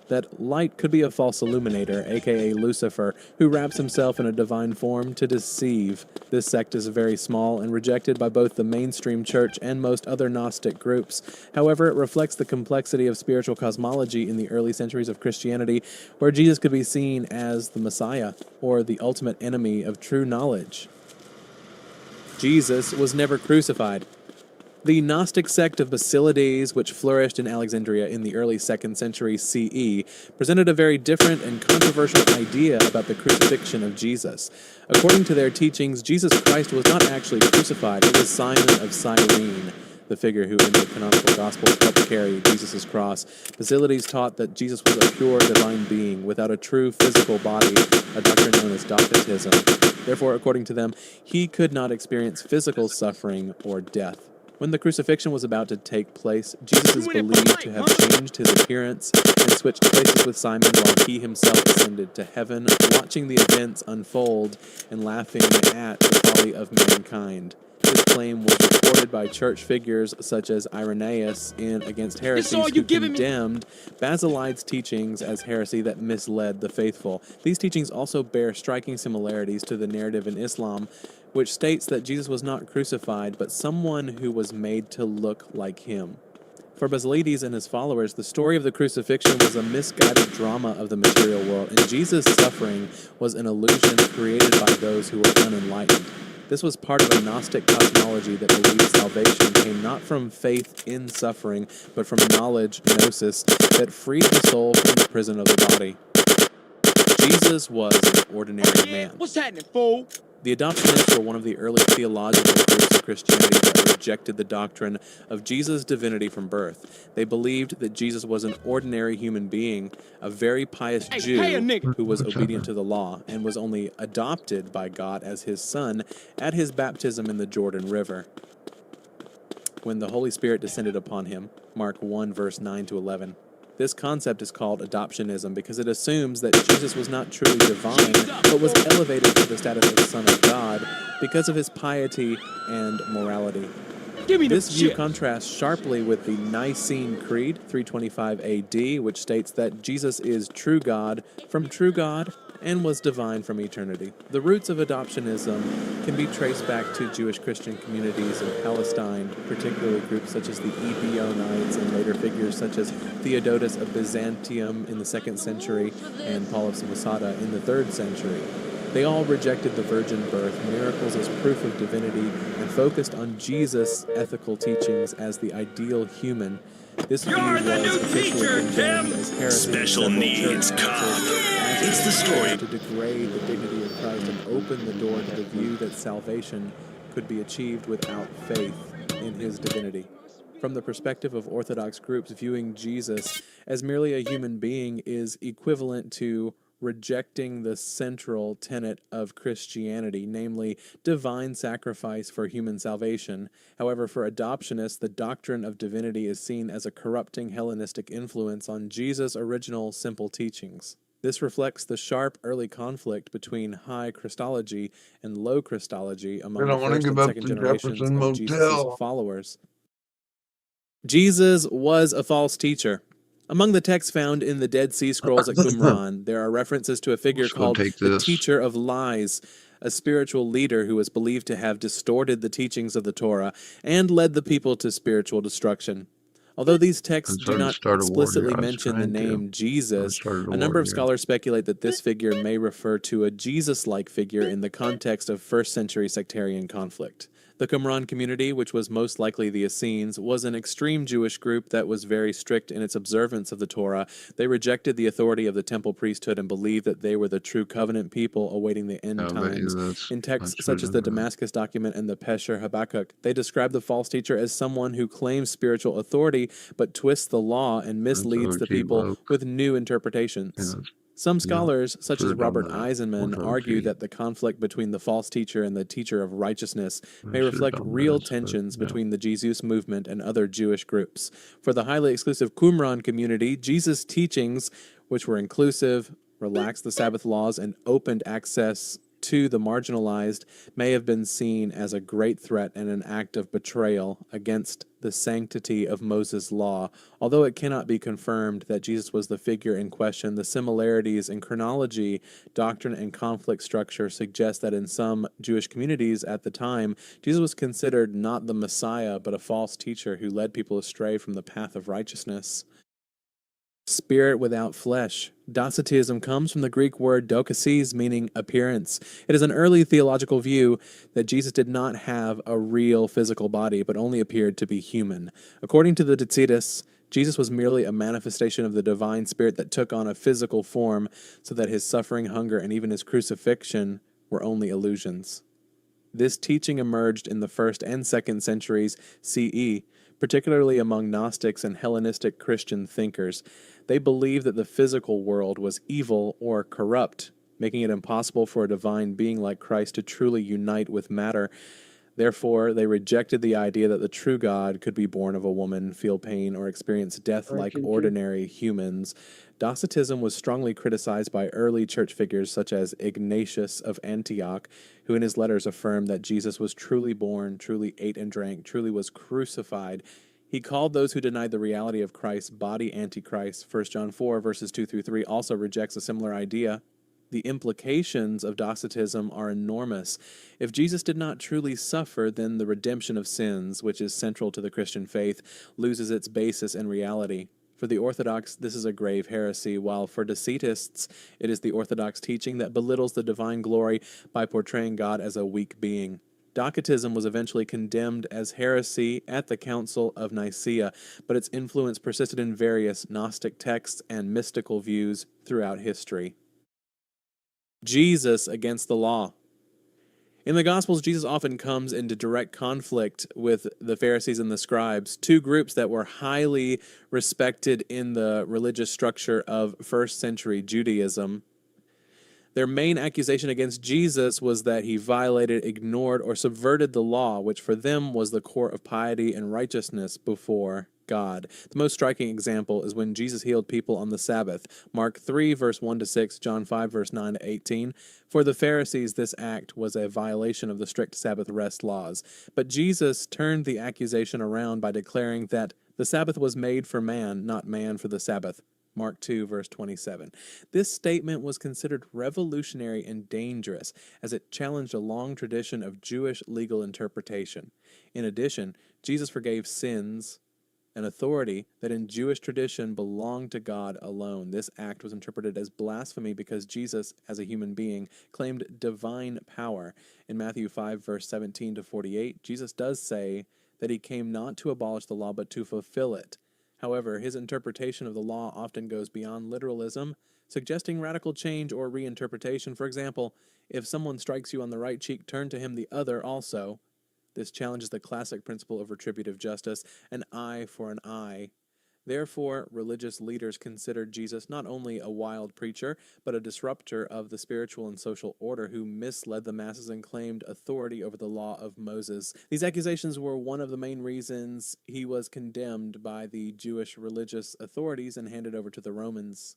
that light could be a false illuminator, aka Lucifer, who wraps himself in a divine form to deceive. This sect is very small and rejected by both the mainstream church and most other Gnostic groups. However, it reflects the complexity of spiritual cosmology in the early centuries of Christianity, where Jesus could be seen as the Messiah, or the ultimate enemy of true knowledge. Jesus was never crucified. The Gnostic sect of Basilides, which flourished in Alexandria in the early 2nd century CE, presented a very different and controversial idea about the crucifixion of Jesus. According to their teachings, Jesus Christ was not actually crucified. It was Simon of Cyrene, the figure who in the canonical Gospels helped carry Jesus' cross. Basilides taught that Jesus was a pure divine being without a true physical body, a doctrine known as Docetism. Therefore, according to them, he could not experience physical suffering or death. When the crucifixion was about to take place, Jesus is believed to have changed his appearance and switched places with Simon while he himself ascended to heaven, watching the events unfold and laughing at the folly of mankind. This claim was reported by church figures such as Irenaeus in Against Heresies, who condemned Basilides' teachings as heresy that misled the faithful. These teachings also bear striking similarities to the narrative in Islam, which states that Jesus was not crucified, but someone who was made to look like him. For Basilides and his followers, the story of the crucifixion was a misguided drama of the material world, and Jesus' suffering was an illusion created by those who were unenlightened. This was part of a Gnostic cosmology that believed salvation came not from faith in suffering, but from knowledge, gnosis, that freed the soul from the prison of the body. Jesus was an ordinary man. What's happening, fool? The adoptionists were one of the early theological groups of Christianity that rejected the doctrine of Jesus' divinity from birth. They believed that Jesus was an ordinary human being, a very pious Jew who was obedient to the law, and was only adopted by God as his son at his baptism in the Jordan River, when the Holy Spirit descended upon him. Mark 1, verse 9 to 11. This concept is called adoptionism because it assumes that Jesus was not truly divine, but was elevated to the status of Son of God because of his piety and morality. This view contrasts sharply with the Nicene Creed, 325 AD, which states that Jesus is true God from true God and was divine from eternity. The roots of adoptionism can be traced back to Jewish Christian communities in Palestine, particularly groups such as the Ebionites and later figures such as Theodotus of Byzantium in the 2nd century and Paul of Samosata in the 3rd century. They all rejected the virgin birth, miracles as proof of divinity, and focused on Jesus' ethical teachings as the ideal human. This view was officially condemned as heresy. Special needs cop. It's the story. To degrade the dignity of Christ and open the door to the view that salvation could be achieved without faith in his divinity. From the perspective of Orthodox groups, viewing Jesus as merely a human being is equivalent to rejecting the central tenet of Christianity, namely divine sacrifice for human salvation. However, for adoptionists, the doctrine of divinity is seen as a corrupting Hellenistic influence on Jesus' original simple teachings. This reflects the sharp early conflict between high Christology and low Christology among the first and second generations of Jesus' followers. Jesus was a false teacher. Among the texts found in the Dead Sea Scrolls at Qumran, there are references to a figure called the Teacher of Lies, a spiritual leader who was believed to have distorted the teachings of the Torah and led the people to spiritual destruction. Although these texts do not explicitly mention the name Jesus, a number of scholars speculate that this figure may refer to a Jesus-like figure in the context of first-century sectarian conflict. The Qumran community, which was most likely the Essenes, was an extreme Jewish group that was very strict in its observance of the Torah. They rejected the authority of the temple priesthood and believed that they were the true covenant people awaiting the end times. In texts such as the Damascus document and the Pesher Habakkuk, they describe the false teacher as someone who claims spiritual authority but twists the law and misleads the people with new interpretations. Some scholars, such as Robert Eisenman, argue that the conflict between the false teacher and the teacher of righteousness may reflect real tensions between the Jesus movement and other Jewish groups. For the highly exclusive Qumran community, Jesus' teachings, which were inclusive, relaxed the Sabbath laws, and opened access to the marginalized, may have been seen as a great threat and an act of betrayal against the sanctity of Moses' law. Although it cannot be confirmed that Jesus was the figure in question, the similarities in chronology, doctrine, and conflict structure suggest that in some Jewish communities at the time, Jesus was considered not the Messiah, but a false teacher who led people astray from the path of righteousness. Spirit without flesh. Docetism comes from the Greek word dokesis, meaning appearance. It is an early theological view that Jesus did not have a real physical body, but only appeared to be human. According to the Docetus, Jesus was merely a manifestation of the divine spirit that took on a physical form, so that his suffering, hunger, and even his crucifixion were only illusions. This teaching emerged in the 1st and 2nd centuries CE, particularly among Gnostics and Hellenistic Christian thinkers. They believed that the physical world was evil or corrupt, making it impossible for a divine being like Christ to truly unite with matter. Therefore, they rejected the idea that the true God could be born of a woman, feel pain, or experience death like ordinary humans. Docetism was strongly criticized by early church figures such as Ignatius of Antioch, who in his letters affirmed that Jesus was truly born, truly ate and drank, truly was crucified. He called those who denied the reality of Christ's body antichrist. 1 John 4, verses 2-3 also rejects a similar idea. The implications of Docetism are enormous. If Jesus did not truly suffer, then the redemption of sins, which is central to the Christian faith, loses its basis in reality. For the Orthodox, this is a grave heresy, while for Docetists, it is the Orthodox teaching that belittles the divine glory by portraying God as a weak being. Docetism was eventually condemned as heresy at the Council of Nicaea, but its influence persisted in various Gnostic texts and mystical views throughout history. Jesus against the law. In the Gospels, Jesus often comes into direct conflict with the Pharisees and the scribes, two groups that were highly respected in the religious structure of first-century Judaism. Their main accusation against Jesus was that he violated, ignored, or subverted the law, which for them was the core of piety and righteousness before God. The most striking example is when Jesus healed people on the Sabbath. Mark 3, verse 1-6, John 5, verse 9-18. For the Pharisees, this act was a violation of the strict Sabbath rest laws. But Jesus turned the accusation around by declaring that the Sabbath was made for man, not man for the Sabbath. Mark 2, verse 27. This statement was considered revolutionary and dangerous, as it challenged a long tradition of Jewish legal interpretation. In addition, Jesus forgave sins, an authority that in Jewish tradition belonged to God alone. This act was interpreted as blasphemy because Jesus, as a human being, claimed divine power. In Matthew 5, verse 17-48, Jesus does say that he came not to abolish the law, but to fulfill it. However, his interpretation of the law often goes beyond literalism, suggesting radical change or reinterpretation. For example, if someone strikes you on the right cheek, turn to him the other also. This challenges the classic principle of retributive justice, an eye for an eye. Therefore, religious leaders considered Jesus not only a wild preacher, but a disruptor of the spiritual and social order who misled the masses and claimed authority over the law of Moses. These accusations were one of the main reasons he was condemned by the Jewish religious authorities and handed over to the Romans.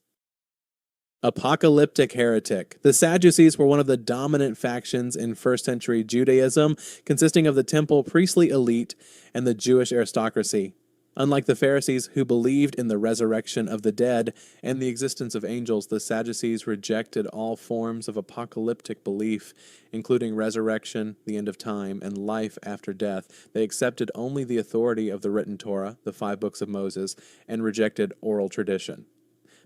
Apocalyptic heretic. The Sadducees were one of the dominant factions in first century Judaism, consisting of the temple priestly elite and the Jewish aristocracy. Unlike the Pharisees, who believed in the resurrection of the dead and the existence of angels, the Sadducees rejected all forms of apocalyptic belief, including resurrection, the end of time, and life after death. They accepted only the authority of the written Torah, the 5 books of Moses, and rejected oral tradition.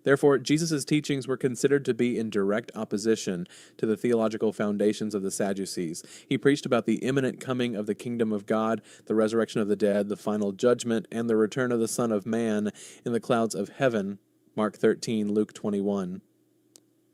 Therefore, Jesus' teachings were considered to be in direct opposition to the theological foundations of the Sadducees. He preached about the imminent coming of the kingdom of God, the resurrection of the dead, the final judgment, and the return of the Son of Man in the clouds of heaven, Mark 13, Luke 21.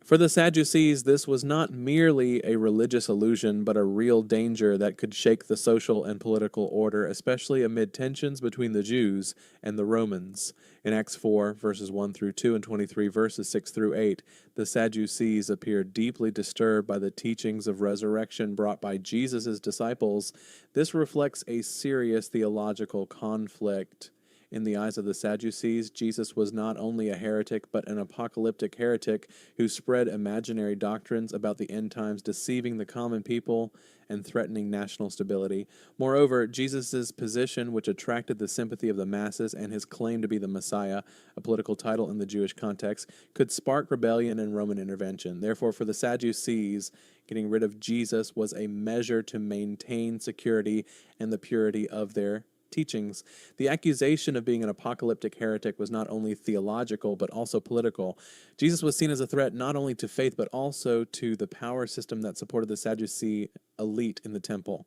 For the Sadducees, this was not merely a religious illusion, but a real danger that could shake the social and political order, especially amid tensions between the Jews and the Romans. In Acts 4, verses 1 through 2 and 23, verses 6 through 8, the Sadducees appeared deeply disturbed by the teachings of resurrection brought by Jesus' disciples. This reflects a serious theological conflict. In the eyes of the Sadducees, Jesus was not only a heretic, but an apocalyptic heretic who spread imaginary doctrines about the end times, deceiving the common people and threatening national stability. Moreover, Jesus' position, which attracted the sympathy of the masses, and his claim to be the Messiah, a political title in the Jewish context, could spark rebellion and Roman intervention. Therefore, for the Sadducees, getting rid of Jesus was a measure to maintain security and the purity of their teachings. The accusation of being an apocalyptic heretic was not only theological, but also political. Jesus was seen as a threat not only to faith, but also to the power system that supported the Sadducee elite in the temple.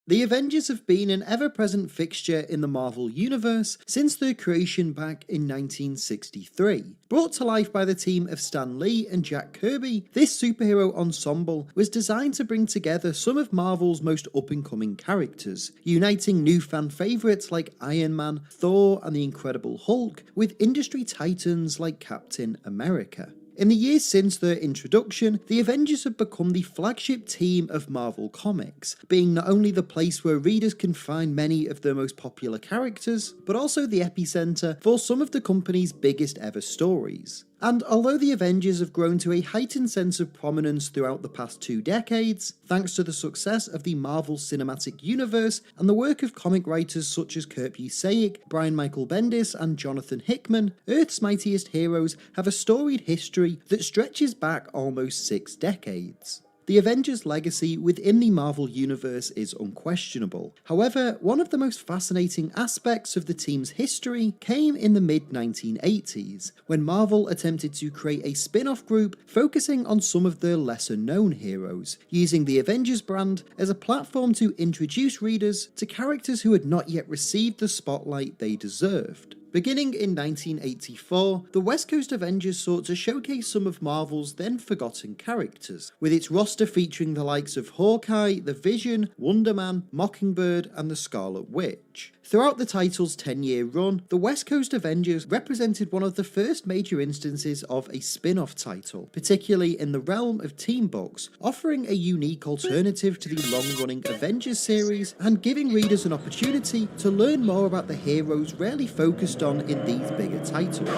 The Avengers have been an ever-present fixture in the Marvel Universe since their creation back in 1963. Brought to life by the team of Stan Lee and Jack Kirby, this superhero ensemble was designed to bring together some of Marvel's most up-and-coming characters, uniting new fan favourites like Iron Man, Thor and the Incredible Hulk with industry titans like Captain America. In the years since their introduction, the Avengers have become the flagship team of Marvel Comics, being not only the place where readers can find many of their most popular characters, but also the epicenter for some of the company's biggest ever stories. And although the Avengers have grown to a heightened sense of prominence throughout the past 2 decades, thanks to the success of the Marvel Cinematic Universe and the work of comic writers such as Kurt Busiek, Brian Michael Bendis and Jonathan Hickman, Earth's mightiest heroes have a storied history that stretches back almost 6 decades. The Avengers' legacy within the Marvel Universe is unquestionable. However, one of the most fascinating aspects of the team's history came in the mid-1980s, when Marvel attempted to create a spin-off group focusing on some of their lesser-known heroes, using the Avengers brand as a platform to introduce readers to characters who had not yet received the spotlight they deserved. Beginning in 1984, the West Coast Avengers sought to showcase some of Marvel's then forgotten characters, with its roster featuring the likes of Hawkeye, The Vision, Wonder Man, Mockingbird and the Scarlet Witch. Throughout the title's 10-year run, the West Coast Avengers represented one of the first major instances of a spin-off title, particularly in the realm of team books, offering a unique alternative to the long-running Avengers series and giving readers an opportunity to learn more about the heroes rarely focused on in these bigger titles.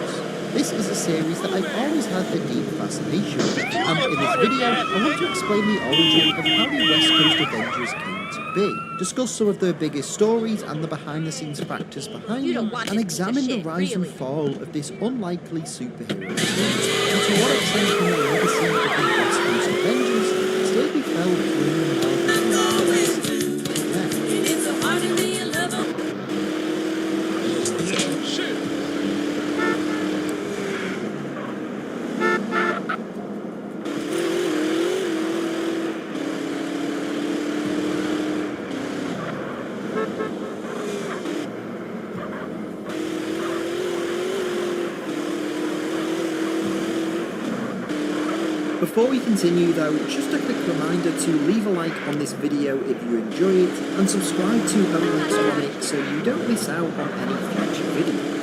This is a series that I've always had a deep fascination with, and in this video I want to explain the origin of how the West Coast Avengers came to be, discuss some of their biggest stories and the behind-the-scenes factors behind them, and examine the rise and fall of this unlikely superhero series, and to what extent can the legacy of the West Coast Avengers still be felt through the Marvel Universe. Before we continue though, just a quick reminder to leave a like on this video if you enjoy it, and subscribe to Quranic so you don't miss out on any future videos.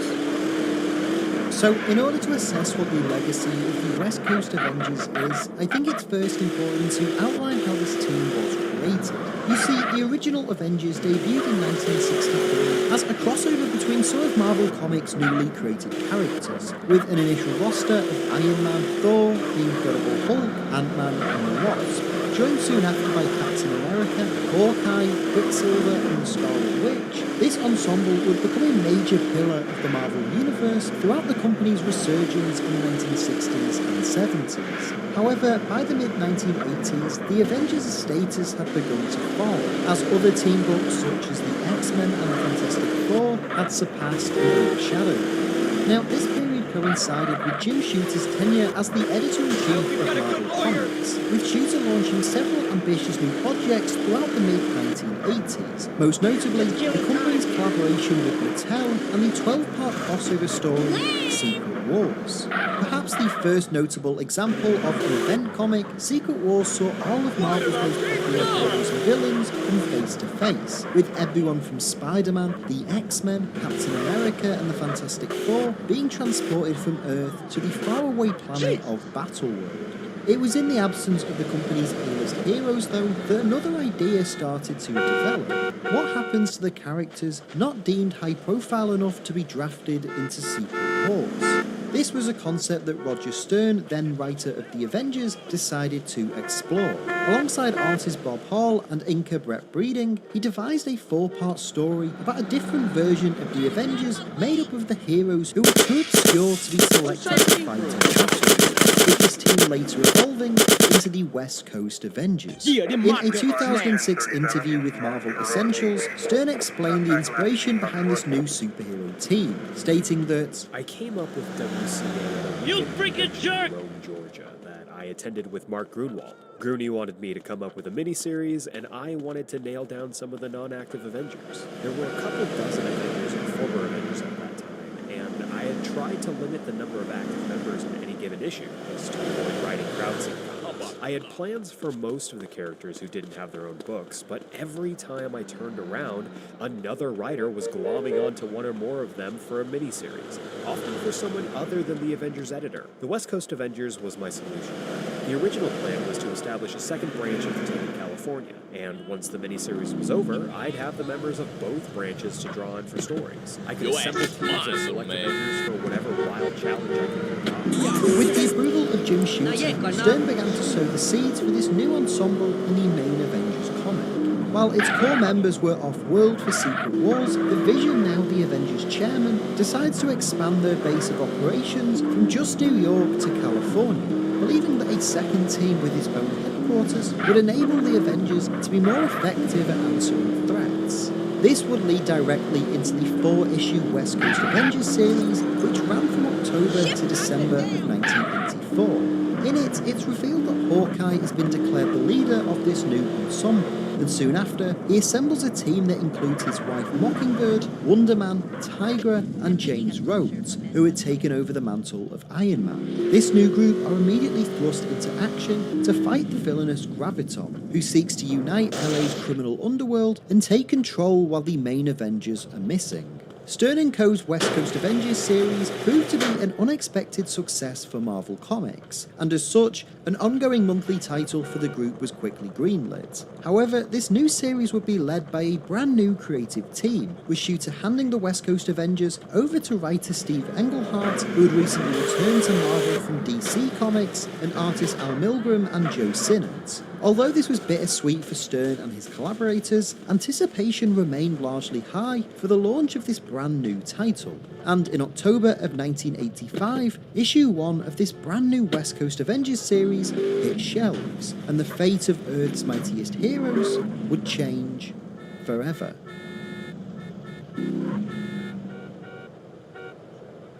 So, in order to assess what the legacy of the West Coast Avengers is, I think it's first important to outline how this team was created. You see, the original Avengers debuted in 1963 as a crossover between some of Marvel Comics' newly created characters, with an initial roster of Iron Man, Thor, the Incredible Hulk, Ant-Man and the Wasp, joined soon after by Captain America, Hawkeye, Quicksilver and the Scarlet Witch. This ensemble would become a major pillar of the Marvel Universe throughout the company's resurgence in the 1960s and 70s. However, by the mid-1980s, the Avengers' status had begun to fall, as other team books such as the X-Men and the Fantastic Four had surpassed and overshadowed them. Now, this period coincided with Jim Shooter's tenure as the editor-in-chief of Marvel Comics, with Shooter launching several ambitious new projects throughout the mid-1980s, most notably the company's collaboration with Mattel and the 12-part crossover story Secret Wars. Perhaps the first notable example of an event comic, Secret Wars saw all of Marvel's most popular heroes and villains come face to face, with everyone from Spider-Man, the X-Men, Captain America and the Fantastic Four being transported from Earth to the faraway planet of Battleworld. It was in the absence of the company's A-list heroes, though, that another idea started to develop. What happens to the characters not deemed high-profile enough to be drafted into Secret Wars? This was a concept that Roger Stern, then writer of The Avengers, decided to explore. Alongside artist Bob Hall and inker Brett Breeding, he devised a 4-part story about a different version of the Avengers made up of the heroes who were too obscure to be selected to fight in battle, with this team later evolving into the West Coast Avengers. In a 2006 interview with Marvel Essentials, Stern explained the inspiration behind this new superhero team, stating that, I came up with WCA You freaking jerk! Rome, Georgia, that I attended with Mark Grunwald. Grooney wanted me to come up with a miniseries, and I wanted to nail down some of the non-active Avengers. There were a couple dozen Avengers and former Avengers at that time, and I had tried to limit the number of active members in any given issue, as to avoid writing crowd-seeking. I had plans for most of the characters who didn't have their own books, but every time I turned around, another writer was glomming onto one or more of them for a miniseries, often for someone other than the Avengers editor. The West Coast Avengers was my solution. The original plan was to establish a second branch of the team in California, and once the miniseries was over, I'd have the members of both branches to draw on for stories. I could assemble teams of select Avengers for whatever wild challenge I could concoct. with the approval of Jim Shooter, Stern began to sow the seeds for this new ensemble in the main Avengers comic. While its core members were off-world for Secret Wars, the Vision, now the Avengers chairman, decides to expand their base of operations from just New York to California, believing that a second team with its own headquarters would enable the Avengers to be more effective at answering threats. This would lead directly into the 4-issue West Coast Avengers series, which ran from October to December of 1984. In it, it's revealed that Hawkeye has been declared the leader of this new ensemble, and soon after, he assembles a team that includes his wife Mockingbird, Wonder Man, Tigra, and James Rhodes, who had taken over the mantle of Iron Man. This new group are immediately thrust into action to fight the villainous Graviton, who seeks to unite LA's criminal underworld and take control while the main Avengers are missing. Stern & Co.'s West Coast Avengers series proved to be an unexpected success for Marvel Comics, and as such, an ongoing monthly title for the group was quickly greenlit. However, this new series would be led by a brand new creative team, with Shooter handing the West Coast Avengers over to writer Steve Englehart, who had recently returned to Marvel from DC Comics, and artists Al Milgrom and Joe Sinnott. Although this was bittersweet for Stern and his collaborators, anticipation remained largely high for the launch of this brand new title. And in October of 1985, issue 1 of this brand new West Coast Avengers series hit shelves, and the fate of Earth's mightiest heroes would change forever.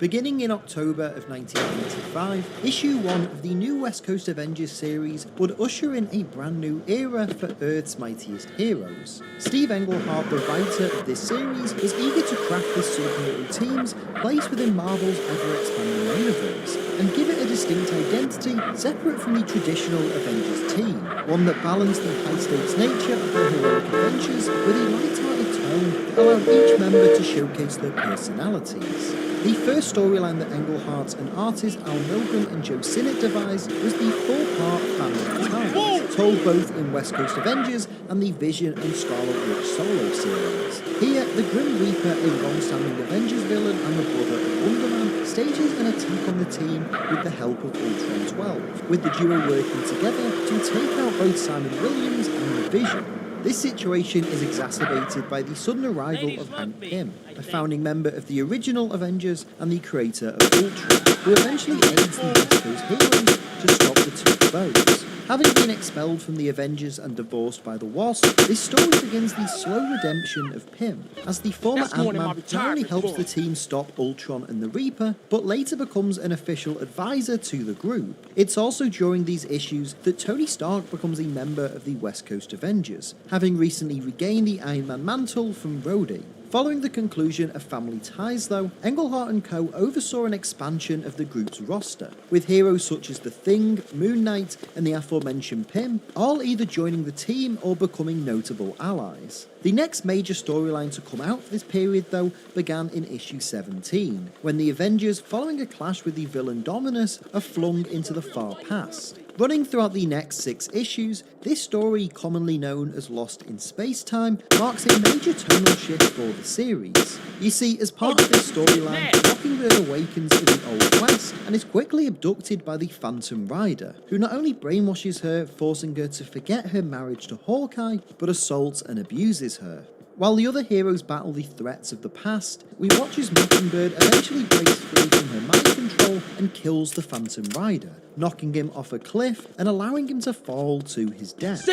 Beginning in October of 1985, issue 1 of the new West Coast Avengers series would usher in a brand new era for Earth's mightiest heroes. Steve Englehart, the writer of this series, was eager to craft this superhero team's place within Marvel's ever-expanding universe, and give it a distinct identity separate from the traditional Avengers team, one that balanced the high-stakes nature of their heroic adventures with a light-hearted tone that allowed each member to showcase their personalities. The first storyline that Englehart and artists Al Milgrom and Joe Sinnott devised was the 4-part Family Ties, told both in West Coast Avengers and the Vision and Scarlet Witch solo series. Here, the Grim Reaper, a long-standing Avengers villain and the brother of Wonder Man, stages an attack on the team with the help of Ultron 12, with the duo working together to take out both Simon Williams and the Vision. This situation is exacerbated by the sudden arrival of Hank Pym, a founding member of the original Avengers and the creator of Ultron, who eventually aids the West Coast heroes to stop the two foes. Having been expelled from the Avengers and divorced by the Wasp, this story begins the slow redemption of Pym, as the former Ant-Man not only helps the team stop Ultron and the Reaper, but later becomes an official advisor to the group. It's also during these issues that Tony Stark becomes a member of the West Coast Avengers, having recently regained the Iron Man mantle from Rhodey. Following the conclusion of Family Ties, though, Englehart and co. oversaw an expansion of the group's roster, with heroes such as The Thing, Moon Knight, and the aforementioned Pym, all either joining the team or becoming notable allies. The next major storyline to come out for this period, though, began in issue 17, when the Avengers, following a clash with the villain Dominus, are flung into the far past. Running throughout the next 6 issues, this story, commonly known as Lost in Space-Time, marks a major tonal shift for the series. You see, as part of this storyline, Mockingbird awakens in the Old West and is quickly abducted by the Phantom Rider, who not only brainwashes her, forcing her to forget her marriage to Hawkeye, but assaults and abuses her. While the other heroes battle the threats of the past, we watch as Mockingbird eventually breaks free from her mind control and kills the Phantom Rider, knocking him off a cliff and allowing him to fall to his death.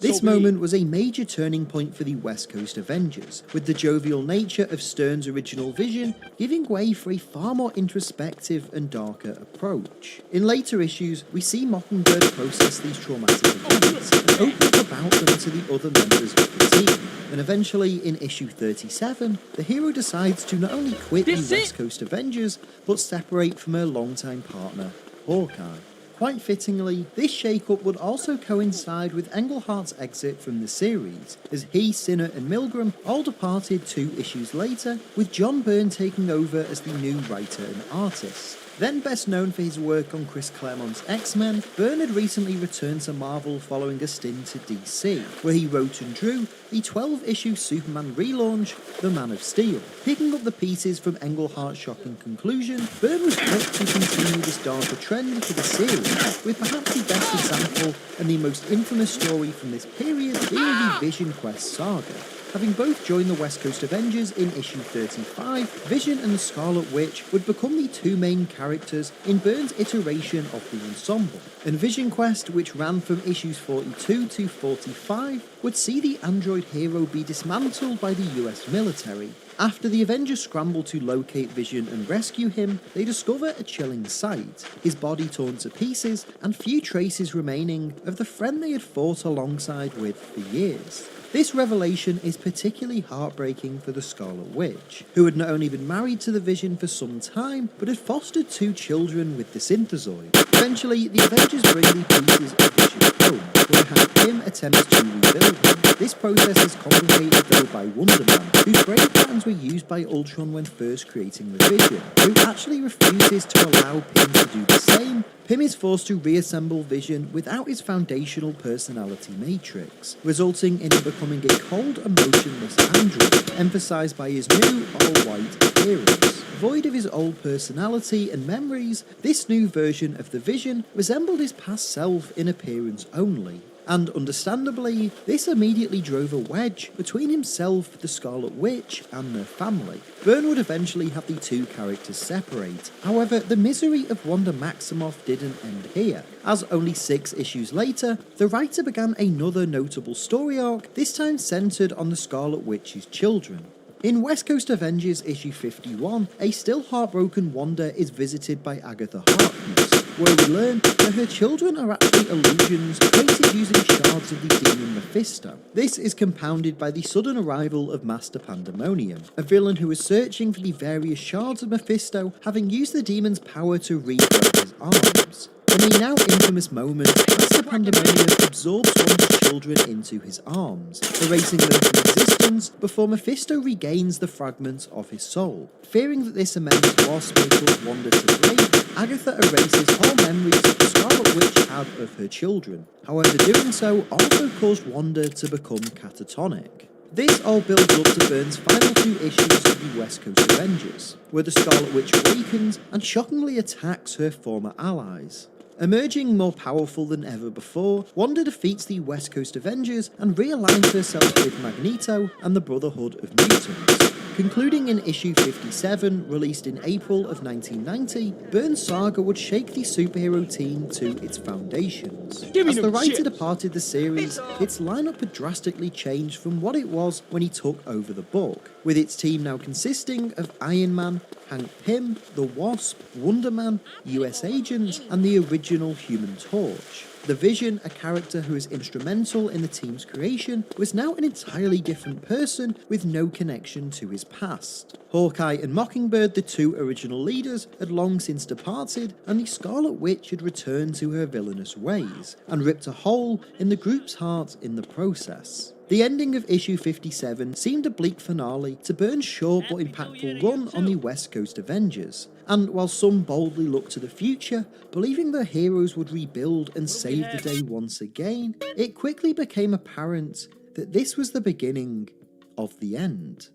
This moment was a major turning point for the West Coast Avengers, with the jovial nature of Stern's original Vision giving way for a far more introspective and darker approach. In later issues, we see Mockingbird process these traumatic events and open up about them to the other members of the team. And eventually, in issue 37, the hero decides to not only quit the West Coast Avengers, but separate from her longtime partner, Hawkeye. Quite fittingly, this shake-up would also coincide with Englehart's exit from the series, as he, Sinnott and Milgrom all departed 2 issues later, with John Byrne taking over as the new writer and artist. Then best known for his work on Chris Claremont's X-Men, Byrne had recently returned to Marvel following a stint to DC, where he wrote and drew the 12-issue Superman relaunch, The Man of Steel. Picking up the pieces from Englehart's shocking conclusion, Byrne was quick to continue this darker trend for the series, with perhaps the best example and the most infamous story from this period being the Vision Quest saga. Having both joined the West Coast Avengers in issue 35, Vision and the Scarlet Witch would become the 2 main characters in Byrne's iteration of the ensemble. And Vision Quest, which ran from issues 42 to 45, would see the android hero be dismantled by the US military. After the Avengers scramble to locate Vision and rescue him, they discover a chilling sight, his body torn to pieces and few traces remaining of the friend they had fought alongside with for years. This revelation is particularly heartbreaking for the Scarlet Witch, who had not only been married to the Vision for some time, but had fostered 2 children with the Synthezoid. Eventually, the Avengers bring the pieces of Vision home, where Hank Pym attempts to rebuild him. This process is complicated though by Wonder Man, whose brain patterns were used by Ultron when first creating the Vision, who actually refuses to allow Pym to do the same. Pym is forced to reassemble Vision without his foundational personality matrix, resulting in him becoming a cold, emotionless android, emphasized by his new all-white appearance. Void of his old personality and memories, this new version of the Vision resembled his past self in appearance only. And understandably, this immediately drove a wedge between himself, the Scarlet Witch, and their family. Byrne would eventually have the 2 characters separate. However, the misery of Wanda Maximoff didn't end here, as only 6 issues later, the writer began another notable story arc, this time centered on the Scarlet Witch's children. In West Coast Avengers issue 51, a still heartbroken Wanda is visited by Agatha Harkness, where we learn that her children are actually illusions created using shards of the demon Mephisto. This is compounded by the sudden arrival of Master Pandemonium, a villain who is searching for the various shards of Mephisto, having used the demon's power to regrow his arms. In a now infamous moment, Master Pandemonium absorbs Wanda's children into his arms, erasing them from existence before Mephisto regains the fragments of his soul. Fearing that this immense wasp may cause Wanda to blame, Agatha erases all memories that the Scarlet Witch had of her children. However, doing so also caused Wanda to become catatonic. This all builds up to Byrne's final 2 issues of the West Coast Avengers, where the Scarlet Witch awakens and shockingly attacks her former allies. Emerging more powerful than ever before, Wanda defeats the West Coast Avengers and realigns herself with Magneto and the Brotherhood of Mutants. Concluding in issue 57, released in April of 1990, Byrne's saga would shake the superhero team to its foundations. As the writer departed the series, its lineup had drastically changed from what it was when he took over the book, with its team now consisting of Iron Man, Hank Pym, the Wasp, Wonder Man, US Agents, and the original Human Torch. The Vision, a character who is instrumental in the team's creation, was now an entirely different person with no connection to his past. Hawkeye and Mockingbird, the 2 original leaders, had long since departed, and the Scarlet Witch had returned to her villainous ways, and ripped a hole in the group's heart in the process. The ending of issue 57 seemed a bleak finale to Byrne's short but impactful run on the West Coast Avengers, and while some boldly looked to the future, believing their heroes would rebuild and save the day once again, it quickly became apparent that this was the beginning of the end.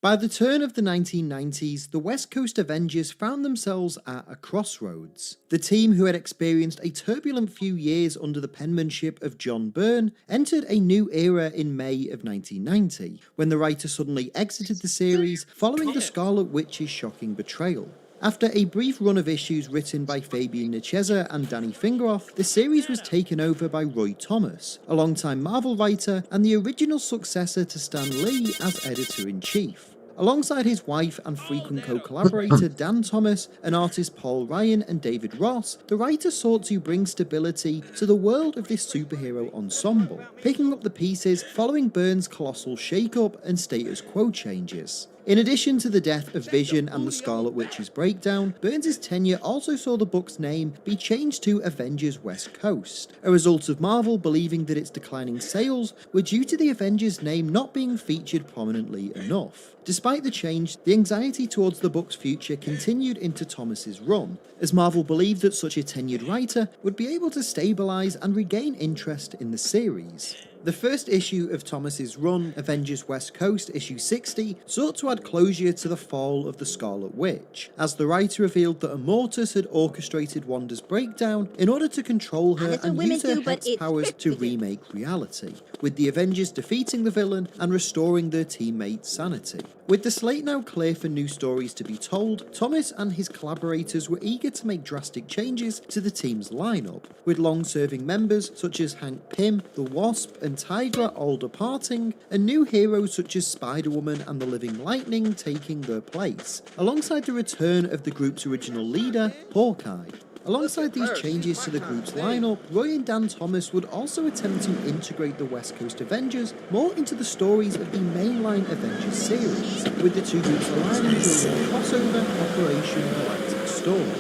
By the turn of the 1990s, the West Coast Avengers found themselves at a crossroads. The team, who had experienced a turbulent few years under the penmanship of John Byrne, entered a new era in May of 1990, when the writer suddenly exited the series following the Scarlet Witch's shocking betrayal. After a brief run of issues written by Fabian Nicieza and Danny Fingeroth, the series was taken over by Roy Thomas, a longtime Marvel writer and the original successor to Stan Lee as editor-in-chief. Alongside his wife and frequent co-collaborator Dan Thomas and artists Paul Ryan and David Ross, the writer sought to bring stability to the world of this superhero ensemble, picking up the pieces following Byrne's colossal shake-up and status quo changes. In addition to the death of Vision and the Scarlet Witch's breakdown, Byrne's tenure also saw the book's name be changed to Avengers West Coast, a result of Marvel believing that its declining sales were due to the Avengers name not being featured prominently enough. Despite the change, the anxiety towards the book's future continued into Thomas's run, as Marvel believed that such a tenured writer would be able to stabilize and regain interest in the series. The first issue of Thomas's run, Avengers West Coast issue 60, sought to add closure to the fall of the Scarlet Witch, as the writer revealed that Immortus had orchestrated Wanda's breakdown in order to control her and use her hex powers to remake reality, with the Avengers defeating the villain and restoring their teammates' sanity. With the slate now clear for new stories to be told, Thomas and his collaborators were eager to make drastic changes to the team's lineup, with long-serving members such as Hank Pym, the Wasp, and Tigra all departing, and new heroes such as Spider-Woman and the Living Lightning taking their place, alongside the return of the group's original leader, Hawkeye. Alongside these changes to the group's lineup, Roy and Dan Thomas would also attempt to integrate the West Coast Avengers more into the stories of the mainline Avengers series, with the two groups aligning during a crossover Operation Galactic Storm.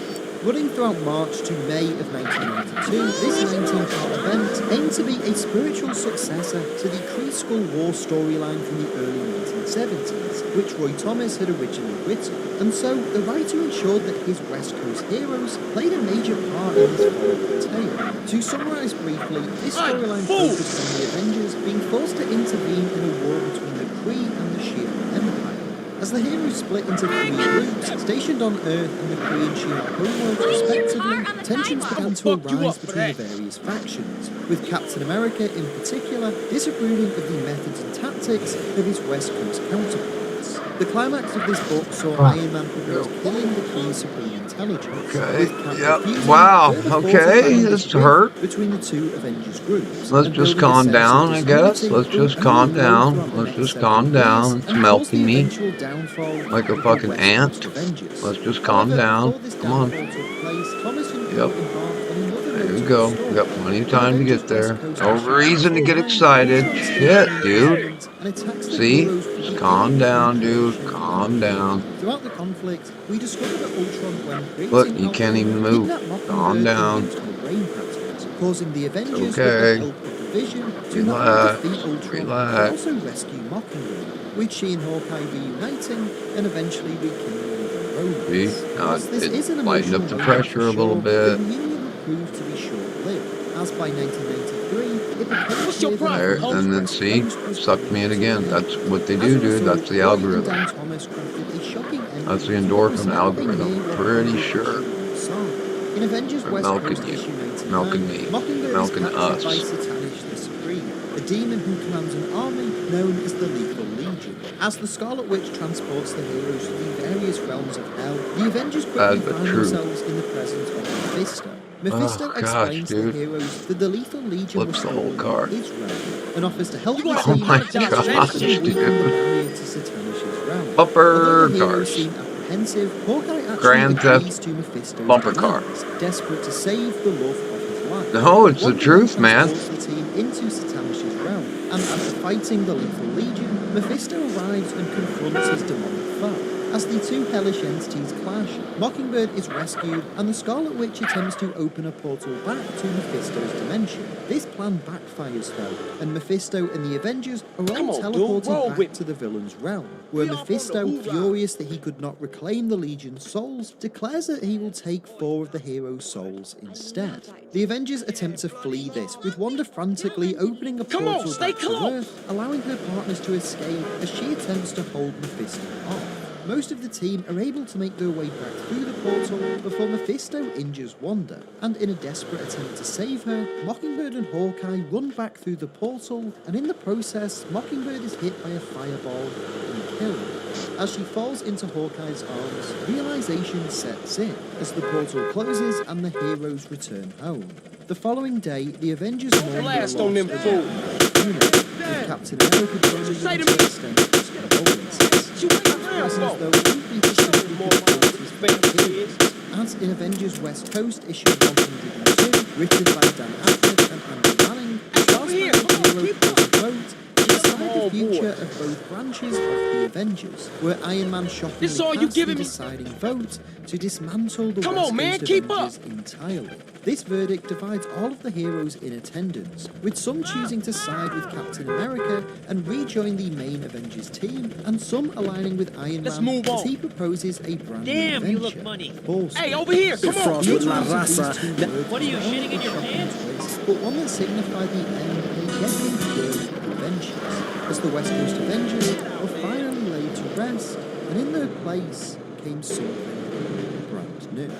Running throughout March to May of 1992, this 19-part event aimed to be a spiritual successor to the Kree Skull War storyline from the early 1970s, which Roy Thomas had originally written, and so the writer ensured that his West Coast heroes played a major part in this follow-up tale. To summarise briefly, this storyline focused on the Avengers being forced to intervene in a war between the Kree and the Shi'ar Empire. As the heroes split into 3 groups, stationed on Earth and the Kree and Shi'ar homeworlds respectively, tensions began to arise between the various factions, with Captain America in particular disapproving of the methods and tactics of his West Coast counterparts. The climax of this book saw Iron Man propose killing the Kree Supreme Intelligence. Okay. With Cap Yep. refusing, Wow. further Okay. fortifying This this rift hurt. between the two Avengers groups. Let's and just building a calm sense of down, I guess. disunity Let's will just only calm grow down. throughout the Let's next just several calm years down. It's and cause the melting me eventual downfall like a of the fucking West ant. Coast Avengers. Let's just calm However, down. before this Come on. downfall took place, Thomas and Yep. Crew embarked on another There we notable go. story. We got plenty of In time to Avengers get there. West Coast No issue reason to get 149, excited. Ultron stays Shit, in dude. imprisonment and attacks the See? heroes with Just the calm alien down, dude. incarnation. Calm down. Throughout the conflict, we discover that Ultron, when creating Look, you can't even Alpha, move. kidnapped Mockingbird Calm down. and used her brain patterns, causing the Avengers, with the Okay. help of the Vision, to not only Relax. defeat Ultron, but Relax. also rescue Mockingbird, with she and Hawkeye reuniting and eventually rekindling their romance. See? Now Whilst this is an it lightened up the emotional moment pressure for a little sure, bit. the reunion would prove to be short-lived, as by 1993, it became What's your clear that There, Avengers and then West see? Coast was Sucked me in again. That's what they as do, a dude. result, That's the Roy and algorithm. Dan Thomas crafted a shocking ending That's the to what was endorphin now a algorithm. near Pretty 100 sure. issue saga. In Avengers They're West milking Coast you. issue 99, Milking me. Mockingbird Milking is captured by us. Satanish the Supreme, a demon who commands an army known as the Lethal Legion. As the Scarlet Witch transports the heroes through various realms of hell, the Avengers quickly Bad but find true. themselves in the presence of Mephisto. Mephisto gosh, explains to the dude. heroes that the Lethal Legion Flips was the whole stolen card. in Israel and offers to help the Oh team my finish gosh, and weaken the dude. barrier to Satanish's realm. Bumper Although the heroes cars. seem apprehensive, Hawkeye actually Grand agrees Theft to Mephisto's bumper car. demands, desperate to save the love of his life. No, it's the Wonder truth, Woman man. transports the team into Satanish's realm, and after fighting the Lethal Legion, Mephisto arrives and confronts his demonic foe. As the two hellish entities clash, Mockingbird is rescued, and the Scarlet Witch attempts to open a portal back to Mephisto's dimension. This plan backfires though, and Mephisto and the Avengers are all teleported back to the villain's realm, where Mephisto, furious that he could not reclaim the Legion's souls, declares that he will take 4 of the heroes' souls instead. The Avengers attempt to flee this, with Wanda frantically opening a portal back to Earth, allowing her partners to escape as she attempts to hold Mephisto off. Most of the team are able to make their way back through the portal before Mephisto injures Wanda, and in a desperate attempt to save her, Mockingbird and Hawkeye run back through the portal, and in the process, Mockingbird is hit by a fireball and killed. As she falls into Hawkeye's arms, realization sets in as the portal closes and the heroes return home. The following day, the Avengers mourn their Blast loss on them of fools. with Captain America joining them to extend his condolences. As though only as in Avengers West Coast issue 102, written by Dan Abnett and Andrew Manning, Charles Manning hero calls a vote to decide the future of both branches of the Avengers, where Iron Man shockingly This all you cast the giving me? deciding vote to dismantle the Come West on, man, Coast keep Avengers entirely. This verdict divides all of the heroes in attendance, with some choosing to side with Captain America and rejoin the main Avengers team, and some aligning with Iron Let's Man move as on. he proposes a brand Damn, new you venture. look money. Force. Hey, over here, come on. Frost with La Raza. What are you, shitting in your pants? But one that signified the end of a decade worth of adventures, as the West Coast Avengers were finally laid to rest, and in their place came something brand new.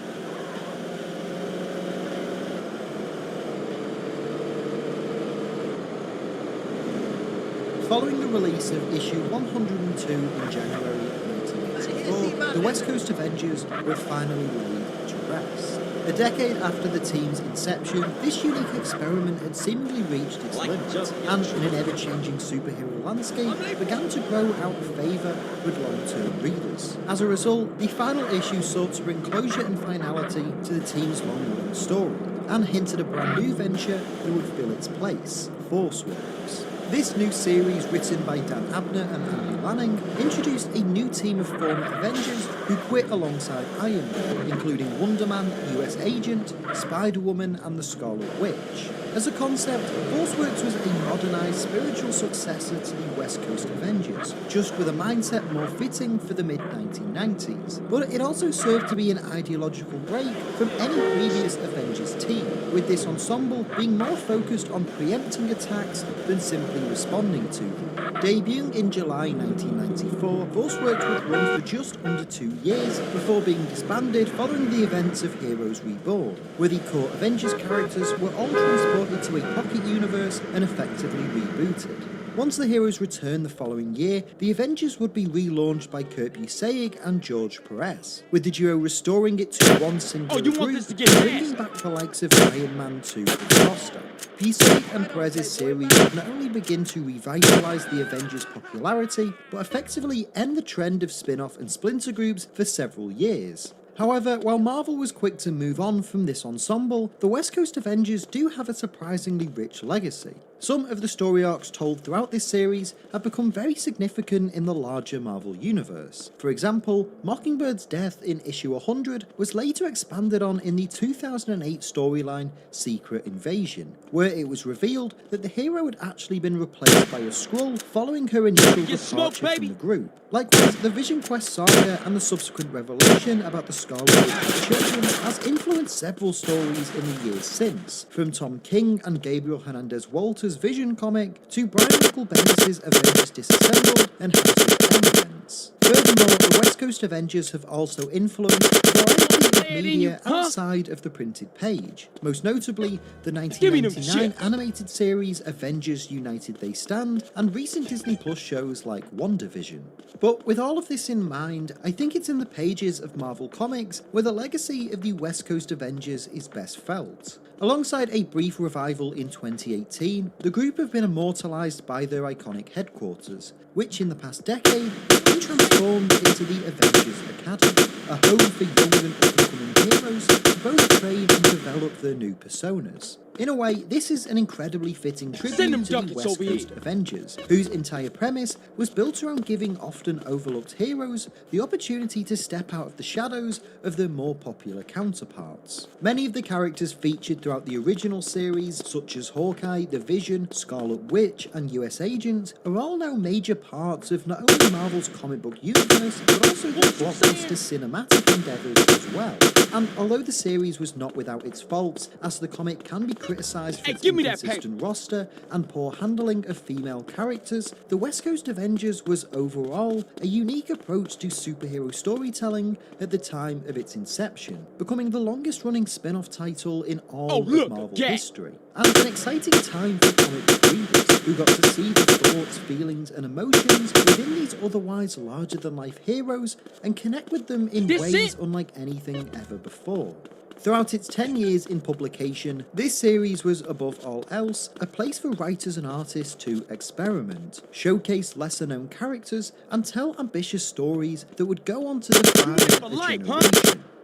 Following the release of issue 102 in January 1984, the West Coast Avengers were finally laid to rest. A decade after the team's inception, this unique experiment had seemingly reached its limit, and in an ever-changing superhero landscape, began to grow out of favour with long-term readers. As a result, the final issue sought to bring closure and finality to the team's long-running story, and hinted a brand new venture that would fill its place, Force Works. This new series, written by Dan Abnett and Andrew Lanning, introduced a new team of former Avengers who quit alongside Iron Man, including Wonder Man, US Agent, Spider-Woman, and the Scarlet Witch. As a concept, Forceworks was a modernised spiritual successor to the West Coast Avengers, just with a mindset more fitting for the mid-1990s. But it also served to be an ideological break from any previous Avengers team, with this ensemble being more focused on preempting attacks than simply responding to them. Debuting in July 1994, Forceworks would run for just under 2 years before being disbanded following the events of Heroes Reborn, where the core Avengers characters were all transported to a pocket universe and effectively rebooted. Once the heroes returned the following year, the Avengers would be relaunched by Kurt Busiek and George Perez, with the duo restoring it to one singular group and bringing back the likes of Iron Man 2 to the roster. Busiek and Perez's series would not only begin to revitalise the Avengers' popularity, but effectively end the trend of spin-off and splinter groups for several years. However, while Marvel was quick to move on from this ensemble, the West Coast Avengers do have a surprisingly rich legacy. Some of the story arcs told throughout this series have become very significant in the larger Marvel universe. For example, Mockingbird's death in issue 100 was later expanded on in the 2008 storyline Secret Invasion, where it was revealed that the hero had actually been replaced by a Skrull following her initial departure from the group. Likewise, the Vision Quest saga and the subsequent revelation about the Scarlet Witch's children has influenced several stories in the years since, from Tom King and Gabriel Hernandez Walters' Vision comic to Brian Michael Bendis' Avengers Disassembled and House of M events. Furthermore, the West Coast Avengers have also influenced a variety of media outside of the printed page, most notably the 1999 animated series Avengers United They Stand and recent Disney Plus shows like WandaVision. But with all of this in mind, I think it's in the pages of Marvel Comics where the legacy of the West Coast Avengers is best felt. Alongside a brief revival in 2018, the group have been immortalised by their iconic headquarters, which in the past decade has been transformed into the Avengers Academy, a home for young and up-and-coming heroes to both train and develop their new personas. In a way, this is an incredibly fitting tribute to the West Coast Avengers, whose entire premise was built around giving often overlooked heroes the opportunity to step out of the shadows of their more popular counterparts. Many of the characters featured throughout the original series, such as Hawkeye, the Vision, Scarlet Witch, and US Agent, are all now major parts of not only Marvel's comic book universe, but also the blockbuster cinematic endeavours as well. And although the series was not without its faults, as the comic can be criticised for its inconsistent roster and poor handling of female characters, the West Coast Avengers was overall a unique approach to superhero storytelling at the time of its inception, becoming the longest running spin-off title in all of Marvel history. And an exciting time for comic book readers, who got to see the thoughts, feelings and emotions within these otherwise larger-than-life heroes and connect with them in ways unlike anything ever before. Throughout its 10 years in publication, this series was above all else a place for writers and artists to experiment, showcase lesser-known characters, and tell ambitious stories that would go on to define a generation.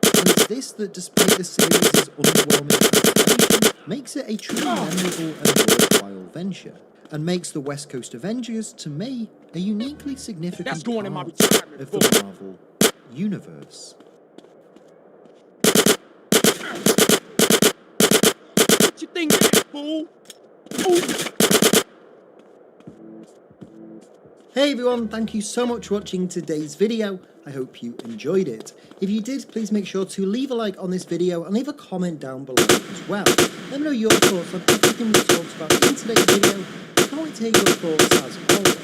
And it's this that, despite the series' underwhelming cancellation, makes it a truly memorable and worthwhile venture, and makes the West Coast Avengers, to me, a uniquely significant part of the Marvel universe. What you think, fool? Hey everyone, thank you so much for watching today's video. I hope you enjoyed it. If you did, please make sure to leave a like on this video and leave a comment down below as well. Let me know your thoughts on everything we talked about in today's video. I can't wait to hear your thoughts as always.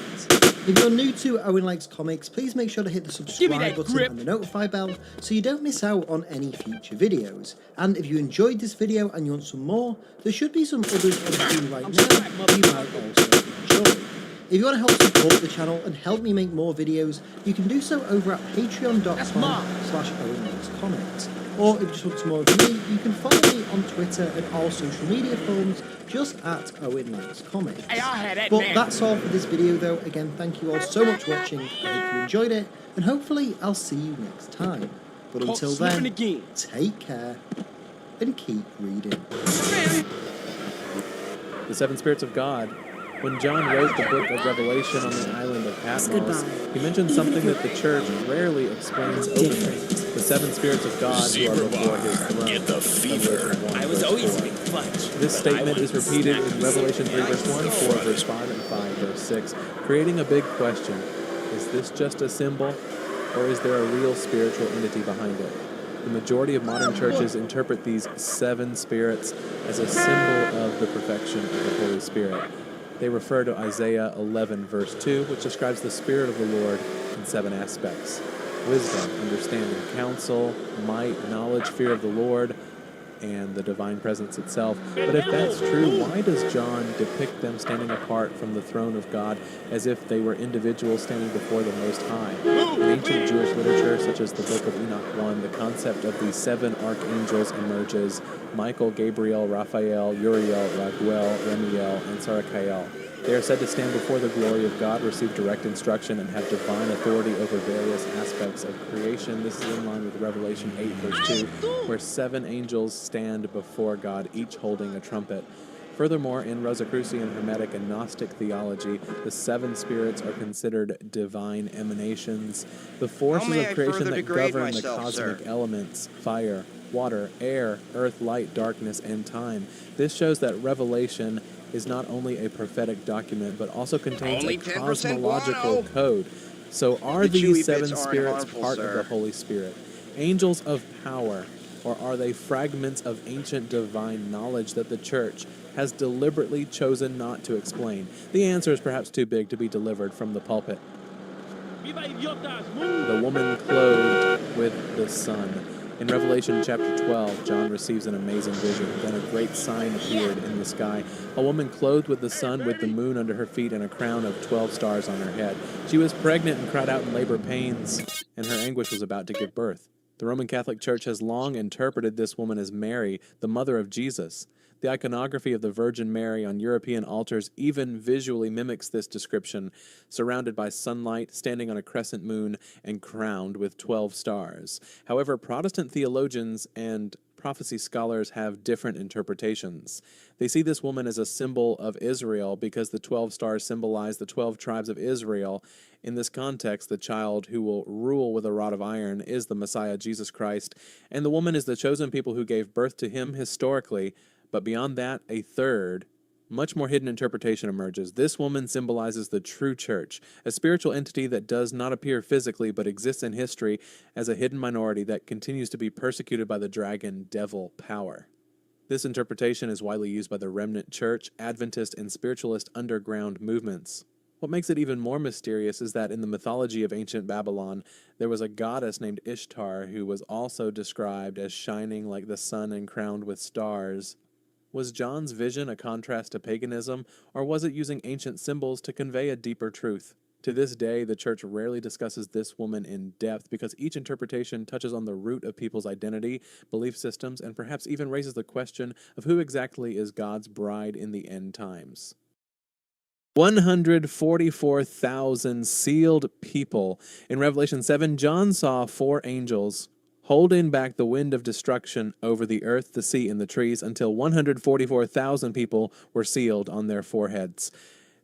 If you're new to Owen Likes Comics, please make sure to hit the subscribe button and the notify bell so you don't miss out on any future videos. And if you enjoyed this video and you want some more, there should be some others on the screen right now you might also enjoy. If you want to help support the channel and help me make more videos, you can do so over at patreon.com/OwenLikesComics. Or if you just want some more of me, you can follow me on Twitter and all social media forums just at Owen Likes Comics. But that's all for this video though. Again, thank you all so much for watching. I hope you enjoyed it, and hopefully I'll see you next time. But until then, take care and keep reading. The Seven Spirits of God. When John wrote the book of Revelation on the island of Patmos, he mentioned something that the church rarely explains openly. The seven spirits of God who are before his throne. Get the fever. I was always a big fudge. This statement is repeated in Revelation 3 verse 1, 4 verse 5, and 5 verse 6, creating a big question. Is this just a symbol, or is there a real spiritual entity behind it? The majority of modern churches interpret these seven spirits as a symbol of the perfection of the Holy Spirit. They refer to Isaiah 11 verse 2, which describes the Spirit of the Lord in seven aspects: wisdom, understanding, counsel, might, knowledge, fear of the Lord, and the divine presence itself. But if that's true, why does John depict them standing apart from the throne of God as if they were individuals standing before the Most High? In ancient Jewish literature, such as the Book of Enoch 1, the concept of the 7 archangels emerges: Michael, Gabriel, Raphael, Uriel, Raguel, Remiel, and Sarakiel. They are said to stand before the glory of God, receive direct instruction, and have divine authority over various aspects of creation. This is in line with Revelation 8, verse 2, where 7 angels stand before God, each holding a trumpet. Furthermore, in Rosicrucian, Hermetic, and Gnostic theology, the 7 spirits are considered divine emanations, the forces of creation that govern the cosmic elements: fire, water, air, earth, light, darkness, and time. This shows that Revelation is not only a prophetic document, but also contains a cosmological code. So are these 7 spirits part of the Holy Spirit, angels of power, or are they fragments of ancient divine knowledge that the Church has deliberately chosen not to explain? The answer is perhaps too big to be delivered from the pulpit. The woman clothed with the sun. In Revelation chapter 12, John receives an amazing vision. Then a great sign appeared in the sky: a woman clothed with the sun, with the moon under her feet, and a crown of 12 stars on her head. She was pregnant and cried out in labor pains, and her anguish was about to give birth. The Roman Catholic Church has long interpreted this woman as Mary, the mother of Jesus. The iconography of the Virgin Mary on European altars even visually mimics this description, surrounded by sunlight, standing on a crescent moon, and crowned with 12 stars. However, Protestant theologians and prophecy scholars have different interpretations. They see this woman as a symbol of Israel because the 12 stars symbolize the 12 tribes of Israel. In this context, the child who will rule with a rod of iron is the Messiah, Jesus Christ, and the woman is the chosen people who gave birth to him historically. But beyond that, a third, much more hidden interpretation emerges. This woman symbolizes the true church, a spiritual entity that does not appear physically but exists in history as a hidden minority that continues to be persecuted by the dragon devil power. This interpretation is widely used by the remnant church, Adventist, and spiritualist underground movements. What makes it even more mysterious is that in the mythology of ancient Babylon, there was a goddess named Ishtar who was also described as shining like the sun and crowned with stars. Was John's vision a contrast to paganism, or was it using ancient symbols to convey a deeper truth? To this day, the Church rarely discusses this woman in depth because each interpretation touches on the root of people's identity, belief systems, and perhaps even raises the question of who exactly is God's bride in the end times. 144,000 sealed people. In Revelation 7, John saw 4 angels holding back the wind of destruction over the earth, the sea, and the trees until 144,000 people were sealed on their foreheads.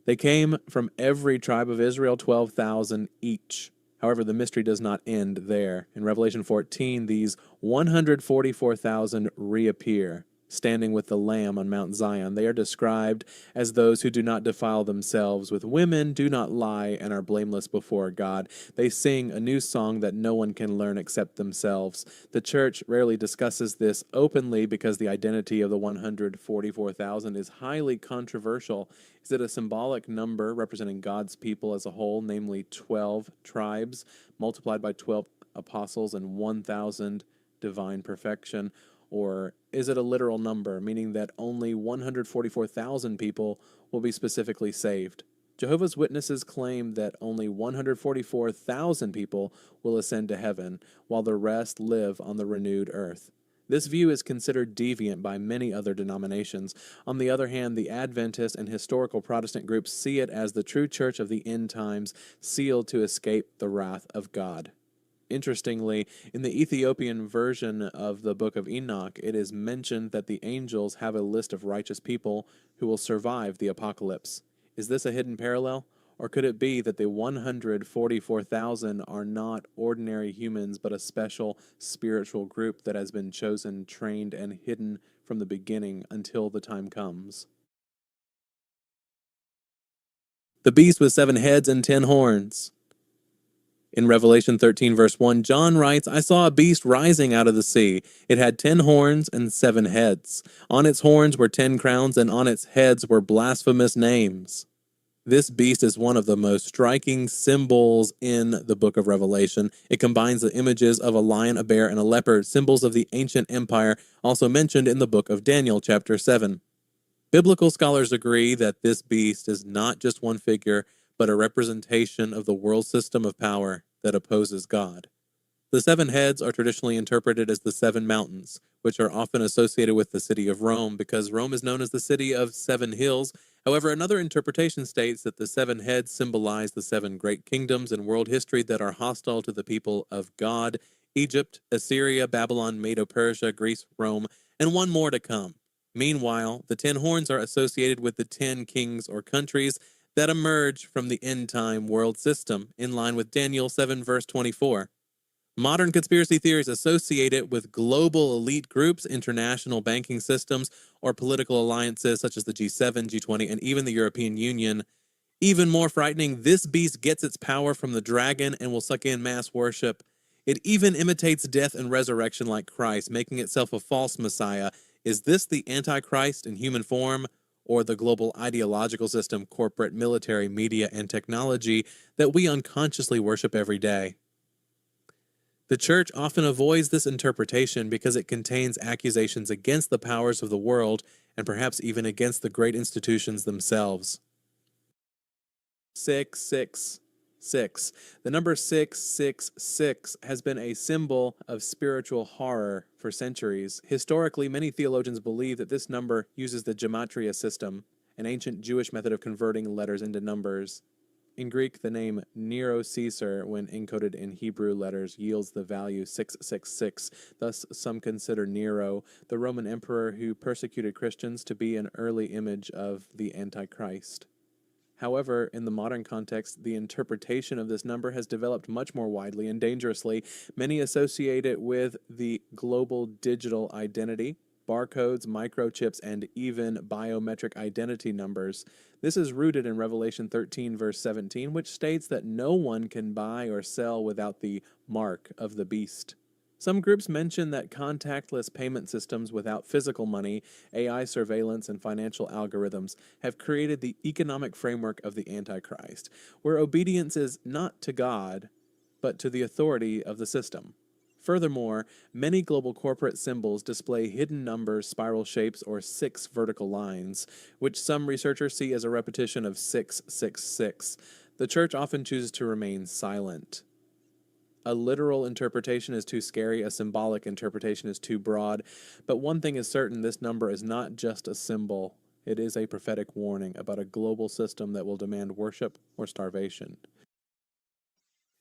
They came from every tribe of Israel, 12,000 each. However, the mystery does not end there. In Revelation 14, these 144,000 reappear, standing with the Lamb on Mount Zion. They are described as those who do not defile themselves with women, do not lie, and are blameless before God. They sing a new song that no one can learn except themselves. The Church rarely discusses this openly because the identity of the 144,000 is highly controversial. Is it a symbolic number representing God's people as a whole, namely 12 tribes, multiplied by 12 apostles and 1,000 divine perfection? Or is it a literal number, meaning that only 144,000 people will be specifically saved? Jehovah's Witnesses claim that only 144,000 people will ascend to heaven, while the rest live on the renewed earth. This view is considered deviant by many other denominations. On the other hand, the Adventist and historical Protestant groups see it as the true church of the end times, sealed to escape the wrath of God. Interestingly, in the Ethiopian version of the Book of Enoch, it is mentioned that the angels have a list of righteous people who will survive the apocalypse. Is this a hidden parallel? Or could it be that the 144,000 are not ordinary humans, but a special spiritual group that has been chosen, trained, and hidden from the beginning until the time comes? The beast with 7 heads and 10 horns. In Revelation 13, verse 1, John writes, I saw a beast rising out of the sea. It had 10 horns and 7 heads. On its horns were 10 crowns, and on its heads were blasphemous names. This beast is one of the most striking symbols in the book of Revelation. It combines the images of a lion, a bear, and a leopard, symbols of the ancient empire, also mentioned in the book of Daniel, chapter 7. Biblical scholars agree that this beast is not just one figure, but a representation of the world system of power that opposes God. The 7 heads are traditionally interpreted as the 7 mountains, which are often associated with the city of Rome because Rome is known as the city of 7 hills. However, another interpretation states that the 7 heads symbolize the 7 great kingdoms in world history that are hostile to the people of God: Egypt, Assyria, Babylon, Medo-Persia, Greece, Rome, and one more to come. Meanwhile, the 10 horns are associated with the 10 kings or countries that emerge from the end-time world system, in line with Daniel 7 verse 24. Modern conspiracy theories associate it with global elite groups, international banking systems, or political alliances such as the G7, G20, and even the European Union. Even more frightening, this beast gets its power from the dragon and will suck in mass worship. It even imitates death and resurrection like Christ, making itself a false messiah. Is this the Antichrist in human form, or the global ideological system, corporate, military, media, and technology that we unconsciously worship every day? The church often avoids this interpretation because it contains accusations against the powers of the world and perhaps even against the great institutions themselves. 666. The number 666 has been a symbol of spiritual horror for centuries. Historically, many theologians believe that this number uses the gematria system, an ancient Jewish method of converting letters into numbers. In Greek, the name Nero Caesar, when encoded in Hebrew letters, yields the value 666. Thus, some consider Nero, the Roman emperor who persecuted Christians, to be an early image of the Antichrist. However, in the modern context, the interpretation of this number has developed much more widely and dangerously. Many associate it with the global digital identity, barcodes, microchips, and even biometric identity numbers. This is rooted in Revelation 13, verse 17, which states that no one can buy or sell without the mark of the beast. Some groups mention that contactless payment systems without physical money, AI surveillance, and financial algorithms have created the economic framework of the Antichrist, where obedience is not to God, but to the authority of the system. Furthermore, many global corporate symbols display hidden numbers, spiral shapes, or 6 vertical lines, which some researchers see as a repetition of 666. The church often chooses to remain silent. A literal interpretation is too scary, a symbolic interpretation is too broad, but one thing is certain: this number is not just a symbol, it is a prophetic warning about a global system that will demand worship or starvation.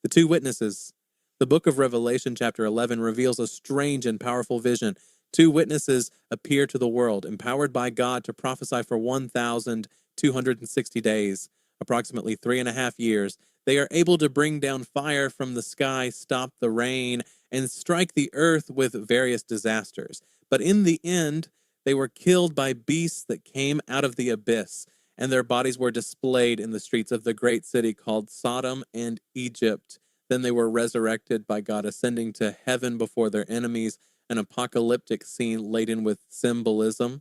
The 2 witnesses. The book of Revelation, chapter 11, reveals a strange and powerful vision. 2 witnesses appear to the world, empowered by God to prophesy for 1,260 days, approximately 3.5 years. They are able to bring down fire from the sky, stop the rain, and strike the earth with various disasters. But in the end, they were killed by beasts that came out of the abyss, and their bodies were displayed in the streets of the great city called Sodom and Egypt. Then they were resurrected by God, ascending to heaven before their enemies, an apocalyptic scene laden with symbolism.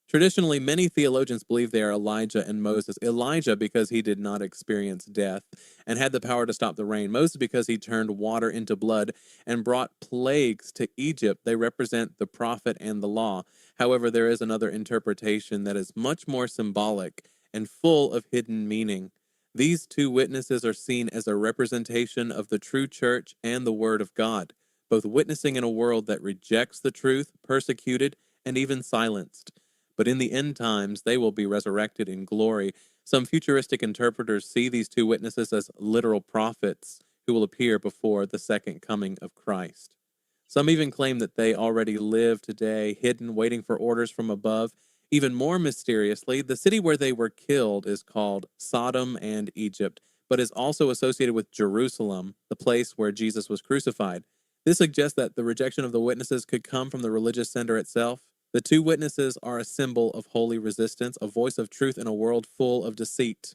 Traditionally, many theologians believe they are Elijah and Moses. Elijah because he did not experience death and had the power to stop the rain. Moses because he turned water into blood and brought plagues to Egypt. They represent the prophet and the law. However, there is another interpretation that is much more symbolic and full of hidden meaning. These 2 witnesses are seen as a representation of the true church and the Word of God, both witnessing in a world that rejects the truth, persecuted, and even silenced. But in the end times, they will be resurrected in glory. Some futuristic interpreters see these 2 witnesses as literal prophets who will appear before the second coming of Christ. Some even claim that they already live today, hidden, waiting for orders from above. Even more mysteriously, the city where they were killed is called Sodom and Egypt, but is also associated with Jerusalem, the place where Jesus was crucified. This suggests that the rejection of the witnesses could come from the religious center itself. The 2 witnesses are a symbol of holy resistance, a voice of truth in a world full of deceit.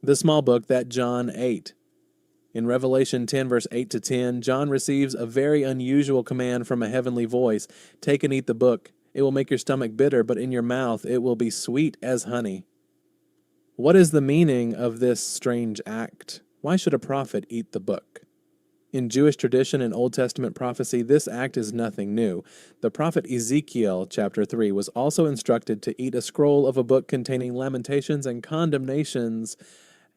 The small book that John ate. In Revelation 10, verse 8 to 10, John receives a very unusual command from a heavenly voice. Take and eat the book. It will make your stomach bitter, but in your mouth it will be sweet as honey. What is the meaning of this strange act? Why should a prophet eat the book? In Jewish tradition and Old Testament prophecy, this act is nothing new. The prophet Ezekiel, chapter 3, was also instructed to eat a scroll of a book containing lamentations and condemnations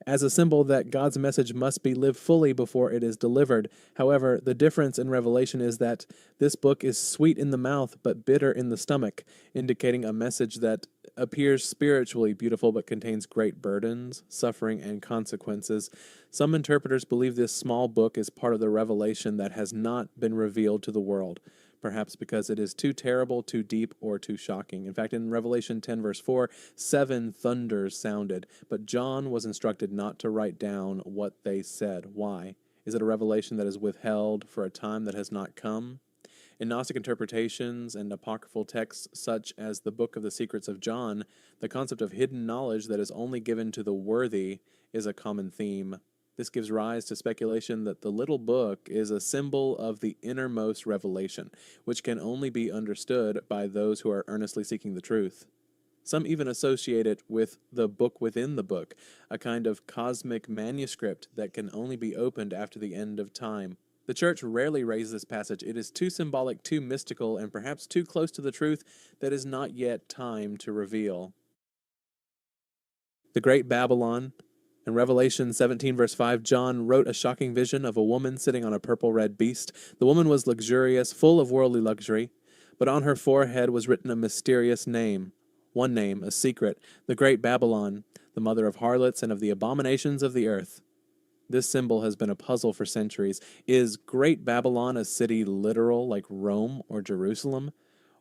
as a symbol that God's message must be lived fully before it is delivered. However, the difference in Revelation is that this book is sweet in the mouth but bitter in the stomach, indicating a message that appears spiritually beautiful but contains great burdens, suffering, and consequences. Some interpreters believe this small book is part of the revelation that has not been revealed to the world, perhaps because it is too terrible, too deep, or too shocking. In fact, in Revelation 10, verse 4, 7 thunders sounded, but John was instructed not to write down what they said. Why? Is it a revelation that is withheld for a time that has not come? In Gnostic interpretations and apocryphal texts such as the Book of the Secrets of John, the concept of hidden knowledge that is only given to the worthy is a common theme. This gives rise to speculation that the little book is a symbol of the innermost revelation, which can only be understood by those who are earnestly seeking the truth. Some even associate it with the book within the book, a kind of cosmic manuscript that can only be opened after the end of time. The Church rarely raises this passage. It is too symbolic, too mystical, and perhaps too close to the truth that is not yet time to reveal. The Great Babylon. In Revelation 17, verse 5, John wrote a shocking vision of a woman sitting on a purple-red beast. The woman was luxurious, full of worldly luxury, but on her forehead was written a mysterious name. One name, a secret, the Great Babylon, the mother of harlots and of the abominations of the earth. This symbol has been a puzzle for centuries. Is Great Babylon a city literal like Rome or Jerusalem?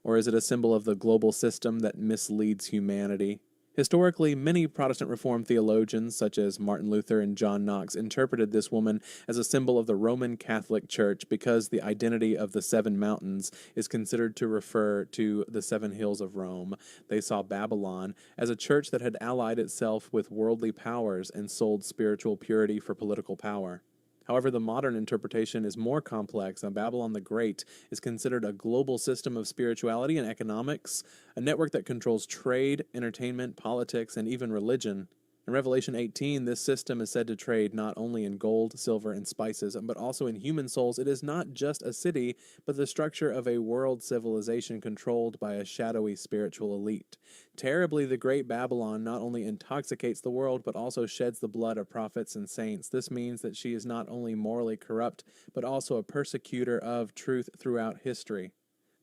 Or is it a symbol of the global system that misleads humanity? Historically, many Protestant Reformed theologians, such as Martin Luther and John Knox, interpreted this woman as a symbol of the Roman Catholic Church because the identity of the seven mountains is considered to refer to the seven hills of Rome. They saw Babylon as a church that had allied itself with worldly powers and sold spiritual purity for political power. However, the modern interpretation is more complex, and Babylon the Great is considered a global system of spirituality and economics, a network that controls trade, entertainment, politics, and even religion. In Revelation 18, this system is said to trade not only in gold, silver, and spices, but also in human souls. It is not just a city, but the structure of a world civilization controlled by a shadowy spiritual elite. Terribly, the Great Babylon not only intoxicates the world, but also sheds the blood of prophets and saints. This means that she is not only morally corrupt, but also a persecutor of truth throughout history.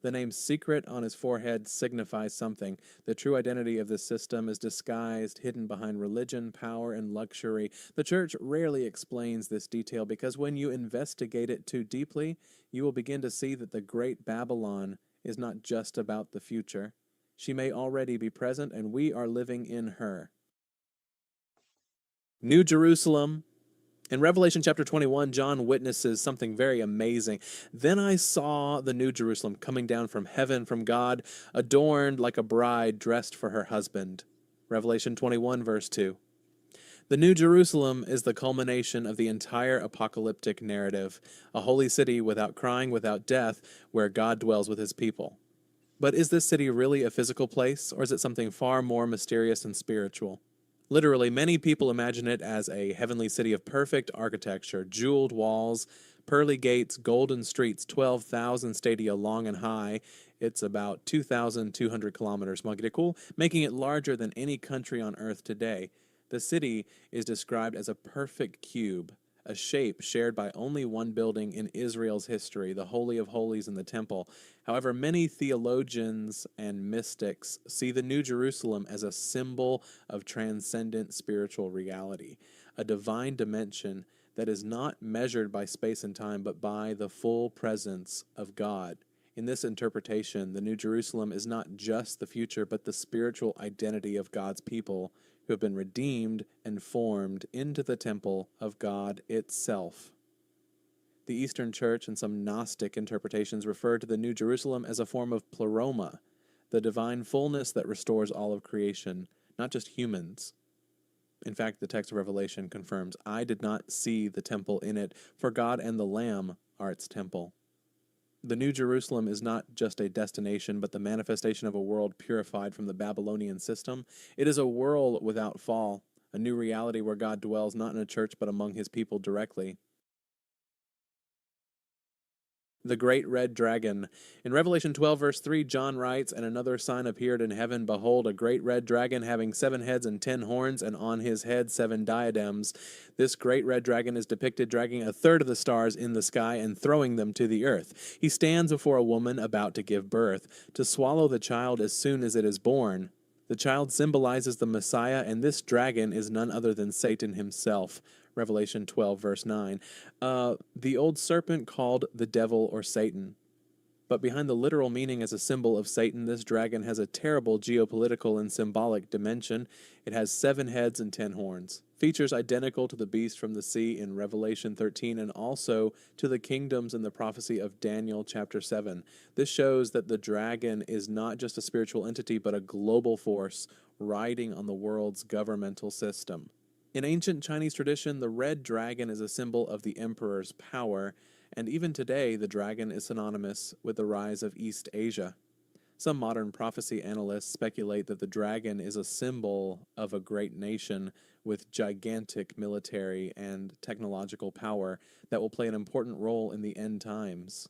The name secret on his forehead signifies something. The true identity of this system is disguised, hidden behind religion, power, and luxury. The Church rarely explains this detail because when you investigate it too deeply, you will begin to see that the Great Babylon is not just about the future. She may already be present, and we are living in her. New Jerusalem. In Revelation chapter 21, John witnesses something very amazing. Then I saw the New Jerusalem coming down from heaven from God, adorned like a bride dressed for her husband. Revelation 21, verse 2. The New Jerusalem is the culmination of the entire apocalyptic narrative, a holy city without crying, without death, where God dwells with his people. But is this city really a physical place, or is it something far more mysterious and spiritual? Literally, many people imagine it as a heavenly city of perfect architecture, jeweled walls, pearly gates, golden streets, 12,000 stadia long and high. It's about 2,200 kilometers, making it larger than any country on earth today. The city is described as a perfect cube, a shape shared by only one building in Israel's history, the Holy of Holies in the Temple. However, many theologians and mystics see the New Jerusalem as a symbol of transcendent spiritual reality, a divine dimension that is not measured by space and time, but by the full presence of God. In this interpretation, the New Jerusalem is not just the future, but the spiritual identity of God's people who have been redeemed and formed into the temple of God itself. The Eastern Church and some Gnostic interpretations refer to the New Jerusalem as a form of pleroma, the divine fullness that restores all of creation, not just humans. In fact, the text of Revelation confirms, I did not see the temple in it, for God and the Lamb are its temple. The New Jerusalem is not just a destination, but the manifestation of a world purified from the Babylonian system. It is a world without fall, a new reality where God dwells not in a church but among his people directly. The Great Red Dragon. In Revelation 12, verse 3, John writes, "And another sign appeared in heaven. Behold, a great red dragon having 7 heads and 10 horns, and on his head 7 diadems. This great red dragon is depicted dragging a third of the stars in the sky and throwing them to the earth. He stands before a woman about to give birth, to swallow the child as soon as it is born. The child symbolizes the Messiah, and this dragon is none other than Satan himself." Revelation 12, verse 9. The old serpent called the devil or Satan. But behind the literal meaning as a symbol of Satan, this dragon has a terrible geopolitical and symbolic dimension. It has 7 heads and 10 horns. Features identical to the beast from the sea in Revelation 13 and also to the kingdoms in the prophecy of Daniel chapter 7. This shows that the dragon is not just a spiritual entity but a global force riding on the world's governmental system. In ancient Chinese tradition, the red dragon is a symbol of the emperor's power, and even today the dragon is synonymous with the rise of East Asia. Some modern prophecy analysts speculate that the dragon is a symbol of a great nation with gigantic military and technological power that will play an important role in the end times.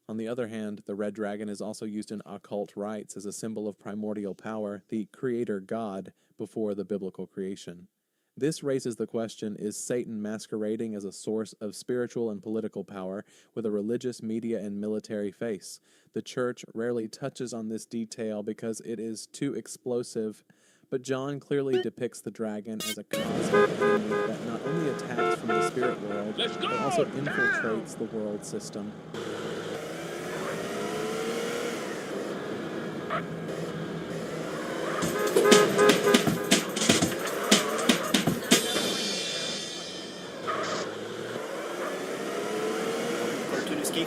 On the other hand, the red dragon is also used in occult rites as a symbol of primordial power, the creator god, before the biblical creation. This raises the question, is Satan masquerading as a source of spiritual and political power with a religious, media, and military face? The church rarely touches on this detail because it is too explosive, but John clearly depicts the dragon as a cosmic enemy that not only attacks from the spirit world, but also infiltrates the world system.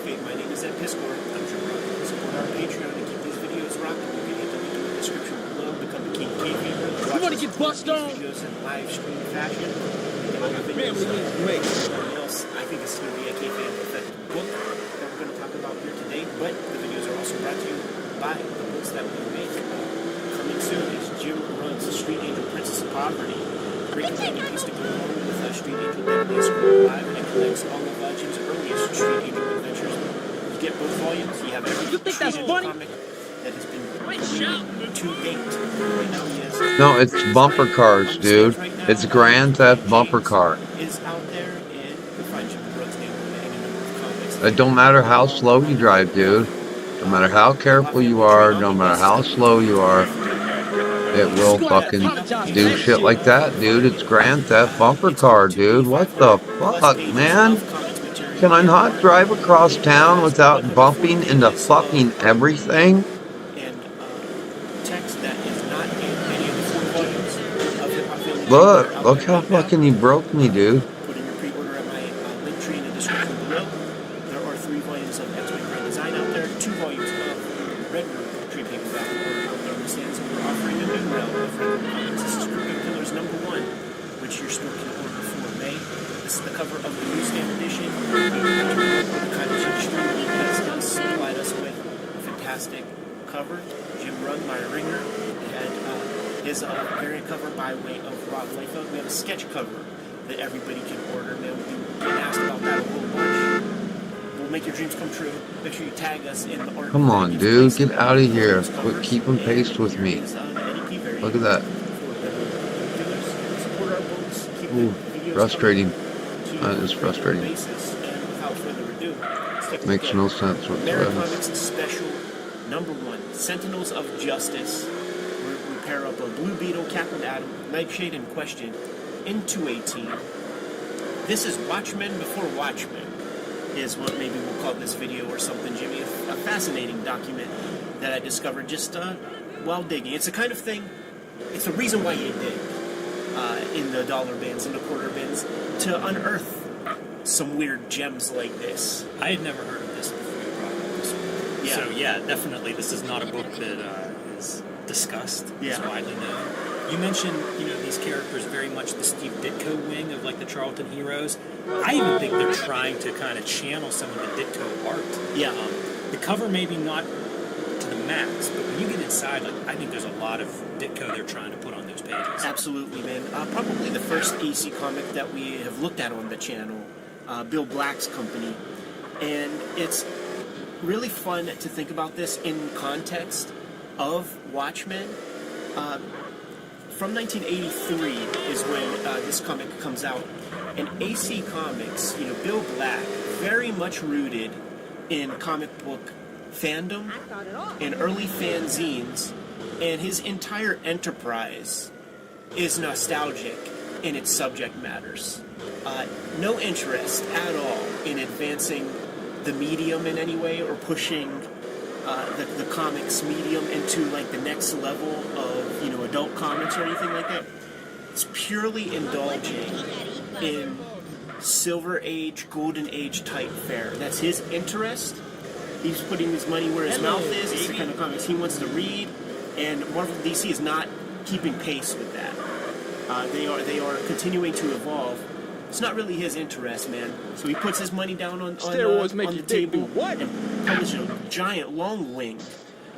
My name is Piscor. I'm Jim Rock. Support our Patreon to keep these videos rocking. You can hit the link in the description below. Become a King Kayfaber. You want to get bust on? Videos in live stream fashion. Everything else, I think this is going to be a Kayfabe effect book that we're going to talk about here today. But the videos are also brought to you by the books that we make. Coming soon is Jim Runs Street Angel Princess of Poverty. Great companion piece to go along with Street Angel Deadly Scroll Live, and it collects all of Jim's earliest Street Angel adventures. You get both volumes. You have every Street Angel comic that has been to date. Right now he has No, it's bumper cars, dude. It's Grand Theft bumper car. Is out there, and you'll find Jim Brooks' name in any number of comics. It don't matter how slow you drive, dude. No matter how careful you are, no matter how slow you are, it will fucking do shit like that, dude. It's Grand Theft bumper car, dude. What the fuck, man? Can I not drive across town without bumping into fucking everything? Look how fucking he broke me, dude. Put in your pre-order at my link tree in the description below. There are 3 volumes of X-Wing Grand Design out there, 2 volumes of Red Room trade paperback out there on the stands, and we're offering a new realm of Red Room comics. This is Crypto Killers #1, which your store can order for May. This is the cover of the newsstand edition. The kind of story has supplied us with a fantastic cover. Jim Rugg, my ringer, had his variant cover by way of Rob Liefeld. We have a sketch cover that everybody can order. Man, we've been asked about that a whole bunch. We'll make your dreams come true. Make sure you tag us in the art. Come on, dude. Get out of here. Quit keeping pace with me. Look at that. Ooh, frustrating. That is frustrating. Makes no sense whatsoever. Comics Special #1, Sentinels of Justice. We pair up a Blue Beetle, Captain Atom, Nightshade, and Question into a team. This is Watchmen before Watchmen, is what maybe we'll call this video or something, Jimmy. A fascinating document that I discovered just while digging. It's the kind of thing, it's the reason why you dig in the dollar bins and the quarter bins, to unearth some weird gems like this. I had never heard of this before you brought up this one. Yeah. So yeah, definitely this is not a book that is discussed. It's widely known. You mentioned, these characters very much the Steve Ditko wing of like the Charlton heroes. I even think they're trying to kind of channel some of the Ditko art. Yeah. The cover maybe not to the max, but when you get inside, like I think there's a lot of Ditko they're trying to put on those pages. Absolutely, man. Probably the first AC comic that we have looked at on the channel, Bill Black's company. And it's really fun to think about this in context of Watchmen. From 1983 is when this comic comes out. And AC Comics, you know, Bill Black, very much rooted in comic book fandom and early fanzines, and his entire enterprise is nostalgic in its subject matters. No interest at all in advancing the medium in any way or pushing the comics medium into like the next level of, you know, adult comics or anything like that. It's purely indulging in Silver Age, Golden Age type fare. That's his interest. He's putting his money where his mouth is. It's the kind of comics he wants to read, and Marvel DC is not keeping pace with that. They are continuing to evolve. It's not really his interest, man. So he puts his money down on the table and publishes a giant long wing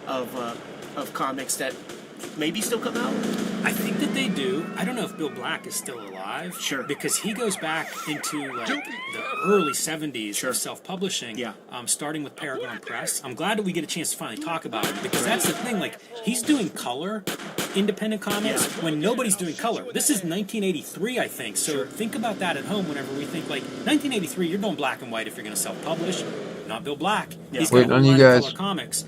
of comics that maybe still come out. I think that they do. I don't know if Bill Black is still alive. Sure. Because he goes back into like the early 70s of self-publishing, starting with Paragon Press. I'm glad that we get a chance to finally talk about it, because that's the thing. Like, he's doing color, independent comics, when nobody's doing color. This is 1983, I think. So think about that at home whenever we think, like, 1983, you're doing black and white if you're going to self-publish. Not Bill Black. He's got a whole lot of color comics.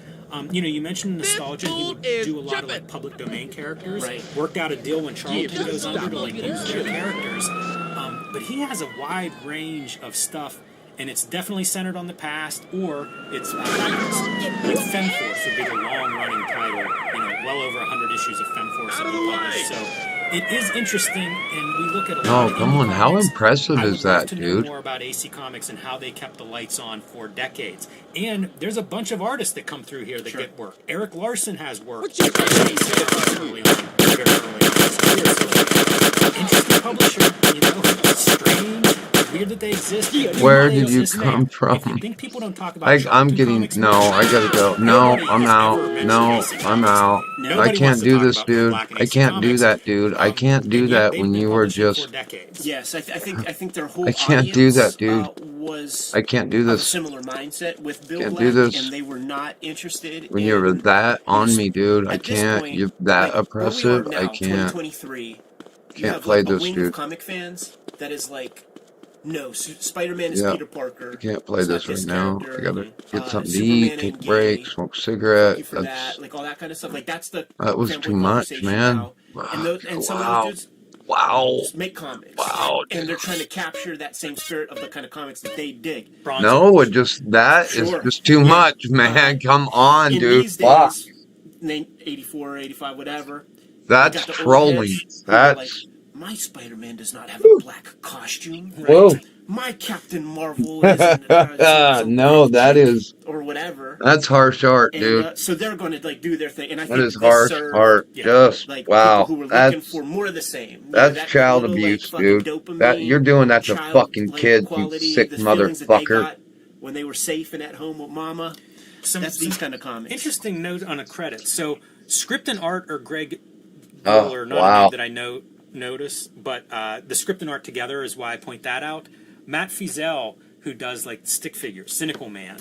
You know, you mentioned nostalgia. He would do a lot of like public domain characters. Worked out a deal when Charlton goes under to like use their characters. But he has a wide range of stuff, and it's definitely centered on the past, or it's like FemForce would be the long-running title. You know, well over 100 issues of FemForce have been published. So it is interesting, and we look at a lot of come on, how impressive is that, to dude? know more about AC Comics and how they kept the lights on for decades. And there's a bunch of artists that come through here that get work. Eric Larson has work. Early on, very early on. Interesting publisher, you know, strange, weird that they exist. Where did you come from? I think people don't talk about I'm getting, no, I gotta go. No, I'm out. No, I'm out. I can't do this, dude. I can't do that, dude. I can't do that when you were just... Yes, I think their whole I can't do that, dude. Was I can't do this. a similar mindset with Bill Can't Black, do this. and they were not interested When you were that on me, dude, I can't. point, You're that oppressive. now, I can't. 2023, Can't play a this, wing dude. of comic fans that is like, no, Spider-Man is Yeah. Peter Parker. I can't play this right now. I gotta get something to Superman eat, take and a break, smoke a cigarette. for that, like all that kind of stuff. Like that's the That was fanboy too much, conversation man. now. And, and some of Wow. those dudes Wow. just make comics. Wow. And they're trying to capture that same spirit of the kind of comics that they dig. No, it just, that is Sure. just too much, man. Come on, In dude. these Fuck. days, 84, 85, whatever. That's you got the old trolling. heads who are That's... like, my Spider-Man does not have a black costume. Right? Whoa. My Captain Marvel isn't No, that is... or whatever. That's harsh art, And, dude. so they're going to like do their thing, and I That think is this harsh served, art. Just, like wow. people who were looking That's... for more of the same. You know, That's that child little, abuse, like, dude. dopamine, That you're doing that to child, fucking like, kids, quality, you sick the feelings that they motherfucker. got when they were safe and at home with mama. That's these kind of comics. Interesting note on a credit. So, script and art are Greg Oh, Goller, not a wow. name that I notice, but the script and art together is why I point that out. Matt Fiesel, who does like stick figures, Cynical Man,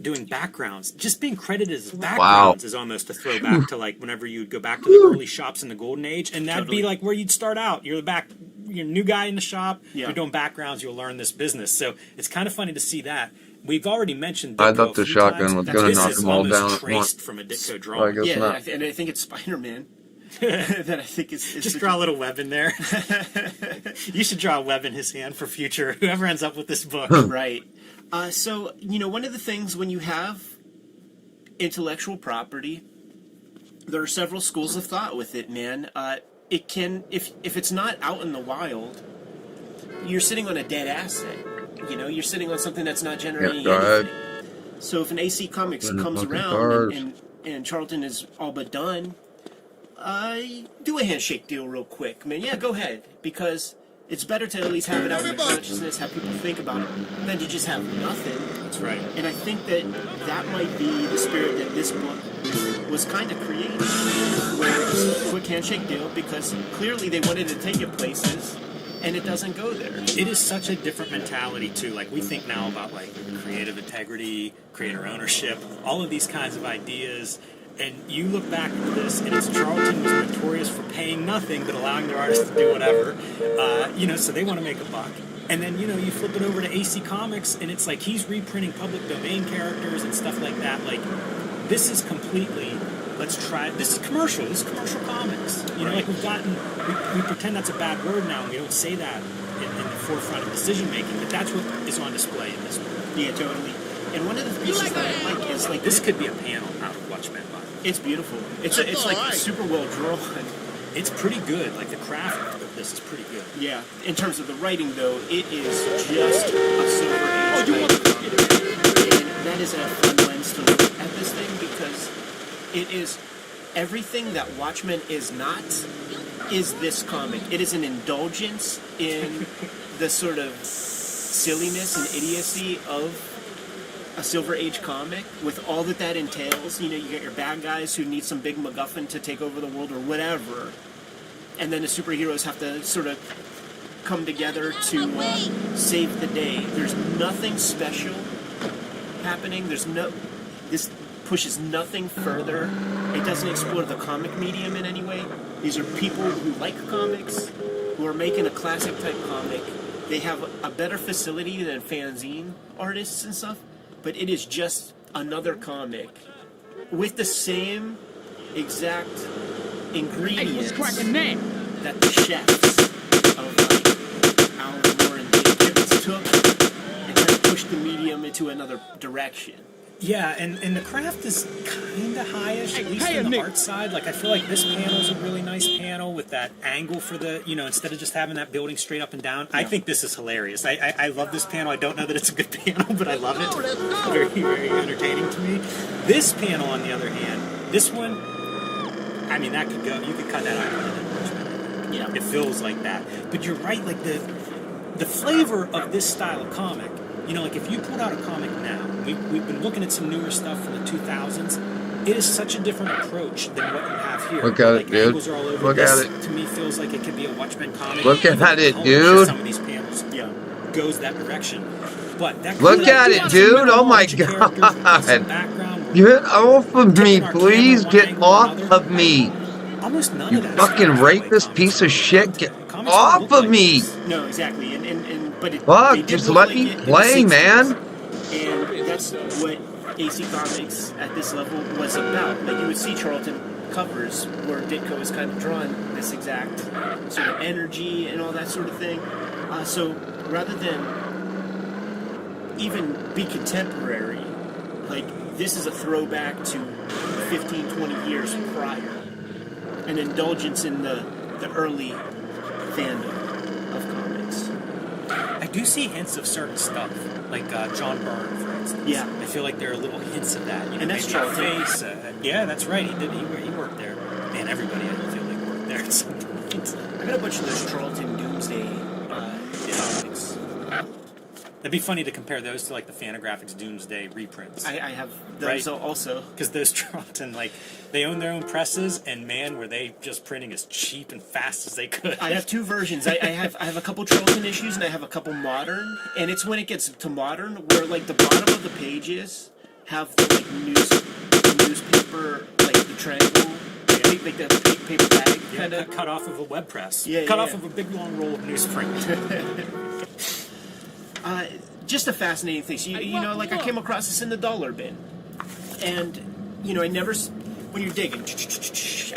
doing backgrounds, just being credited as backgrounds is almost a throwback to like whenever you'd go back to the early shops in the Golden Age, and that'd be like where you'd start out. You're a new guy in the shop. You're doing backgrounds. You'll learn this business. So it's kind of funny to see that. We've already mentioned. I Ditko thought a the few shotgun times. was going to knock them all down at Traced once. from a Ditko I drawing. guess not. And I think it's Spider-Man. That I think is Just draw a little web in there. You should draw a web in his hand for future whoever ends up with this book. Right. So, you know, one of the things when you have intellectual property, there are several schools of thought with it, man. It can, if it's not out in the wild, you're sitting on a dead asset. You know, you're sitting on something that's not generating anything. So if an AC Comics comes around and Charlton is all but done, do a handshake deal real quick, man. Yeah, go ahead, because it's better to at least have it out in the consciousness, have people think about it, than to just have nothing. That's right. And I think that might be the spirit that this book was kind of created, where it's a quick handshake deal, because clearly they wanted to take it places, and it doesn't go there. It is such a different mentality too. Like we think now about like creative integrity, creator ownership, all of these kinds of ideas. And you look back at this, and it's Charlton was notorious for paying nothing but allowing their artists to do whatever. So they want to make a buck. And then, you flip it over to AC Comics, and it's like he's reprinting public domain characters and stuff like that. Like, this is completely, this is commercial comics. Like we pretend that's a bad word now, and we don't say that in the forefront of decision making, but that's what is on display in this book. Yeah, totally. And one of the pieces that I like is like... This could be a panel out of Watchmen. It's beautiful. It's like super well drawn. It's pretty good. Like the craft of this is pretty good. Yeah. In terms of the writing, though, it is just a Silver Age type comic. And that is a fun lens to look at this thing, because it is everything that Watchmen is not is this comic. It is an indulgence in the sort of silliness and idiocy of a Silver Age comic, with all that entails. You get your bad guys who need some big MacGuffin to take over the world or whatever, and then the superheroes have to sort of come together to save the day. There's nothing special happening. This pushes nothing further. It doesn't explore the comic medium in any way. These are people who like comics, who are making a classic type comic. They have a better facility than fanzine artists and stuff. But it is just another comic with the same exact ingredients that the chefs of Alan Moore and Dave Gibbons took and kind of pushed the medium into another direction. Yeah, and the craft is kind of highish, at least in the art side. Like, I feel like this panel is a really nice panel with that angle for the, instead of just having that building straight up and down. Yeah. I think this is hilarious. I love this panel. I don't know that it's a good panel, but I love it. Very, very entertaining to me. This panel, on the other hand, this one, I mean, that could go, you could cut that out. Yeah. It feels like that. But you're right, like, the flavor of this style of comic, like if you pulled out a comic now, we've been looking at some newer stuff from the 2000s. It is such a different approach than what you have here. Look at it, dude. Look at it. To me, feels like it could be a Watchmen comic. Look at it, dude. Some of these panels, goes that direction. But that look at it, dude. Oh my god. Get off of me, please. Get off of me. Almost none you of that. Fucking rapist piece of shit. Get off of me. No, exactly. But fuck, just let me play, man. And that's what AC Comics at this level was about. Like, you would see Charlton covers where Ditko is kind of drawing this exact sort of energy and all that sort of thing. So rather than even be contemporary, like, this is a throwback to 15, 20 years prior. An indulgence in the early fandom of comics. I do see hints of certain stuff, like John Byrne, for instance. Yeah. I feel like there are little hints of that. And that's Charlton. Yeah, that's right. He worked there. Man, everybody, I feel like, worked there at some point. I got a bunch of those Charlton Doomsday comics. That'd be funny to compare those to, like, the Fantagraphics Doomsday reprints. I have those also. Because those Charlton, like, they own their own presses, and man, were they just printing as cheap and fast as they could. I have two versions. I have a couple Charlton issues, and I have a couple modern. And it's when it gets to modern where, like, the bottom of the pages have the, like, newspaper, like, the triangle, like the paper bag kind of cut off of a web press. Yeah, cut off of a big long roll of newsprint. Just a fascinating thing. So, I came across this in the dollar bin. And, I never, when you're digging, I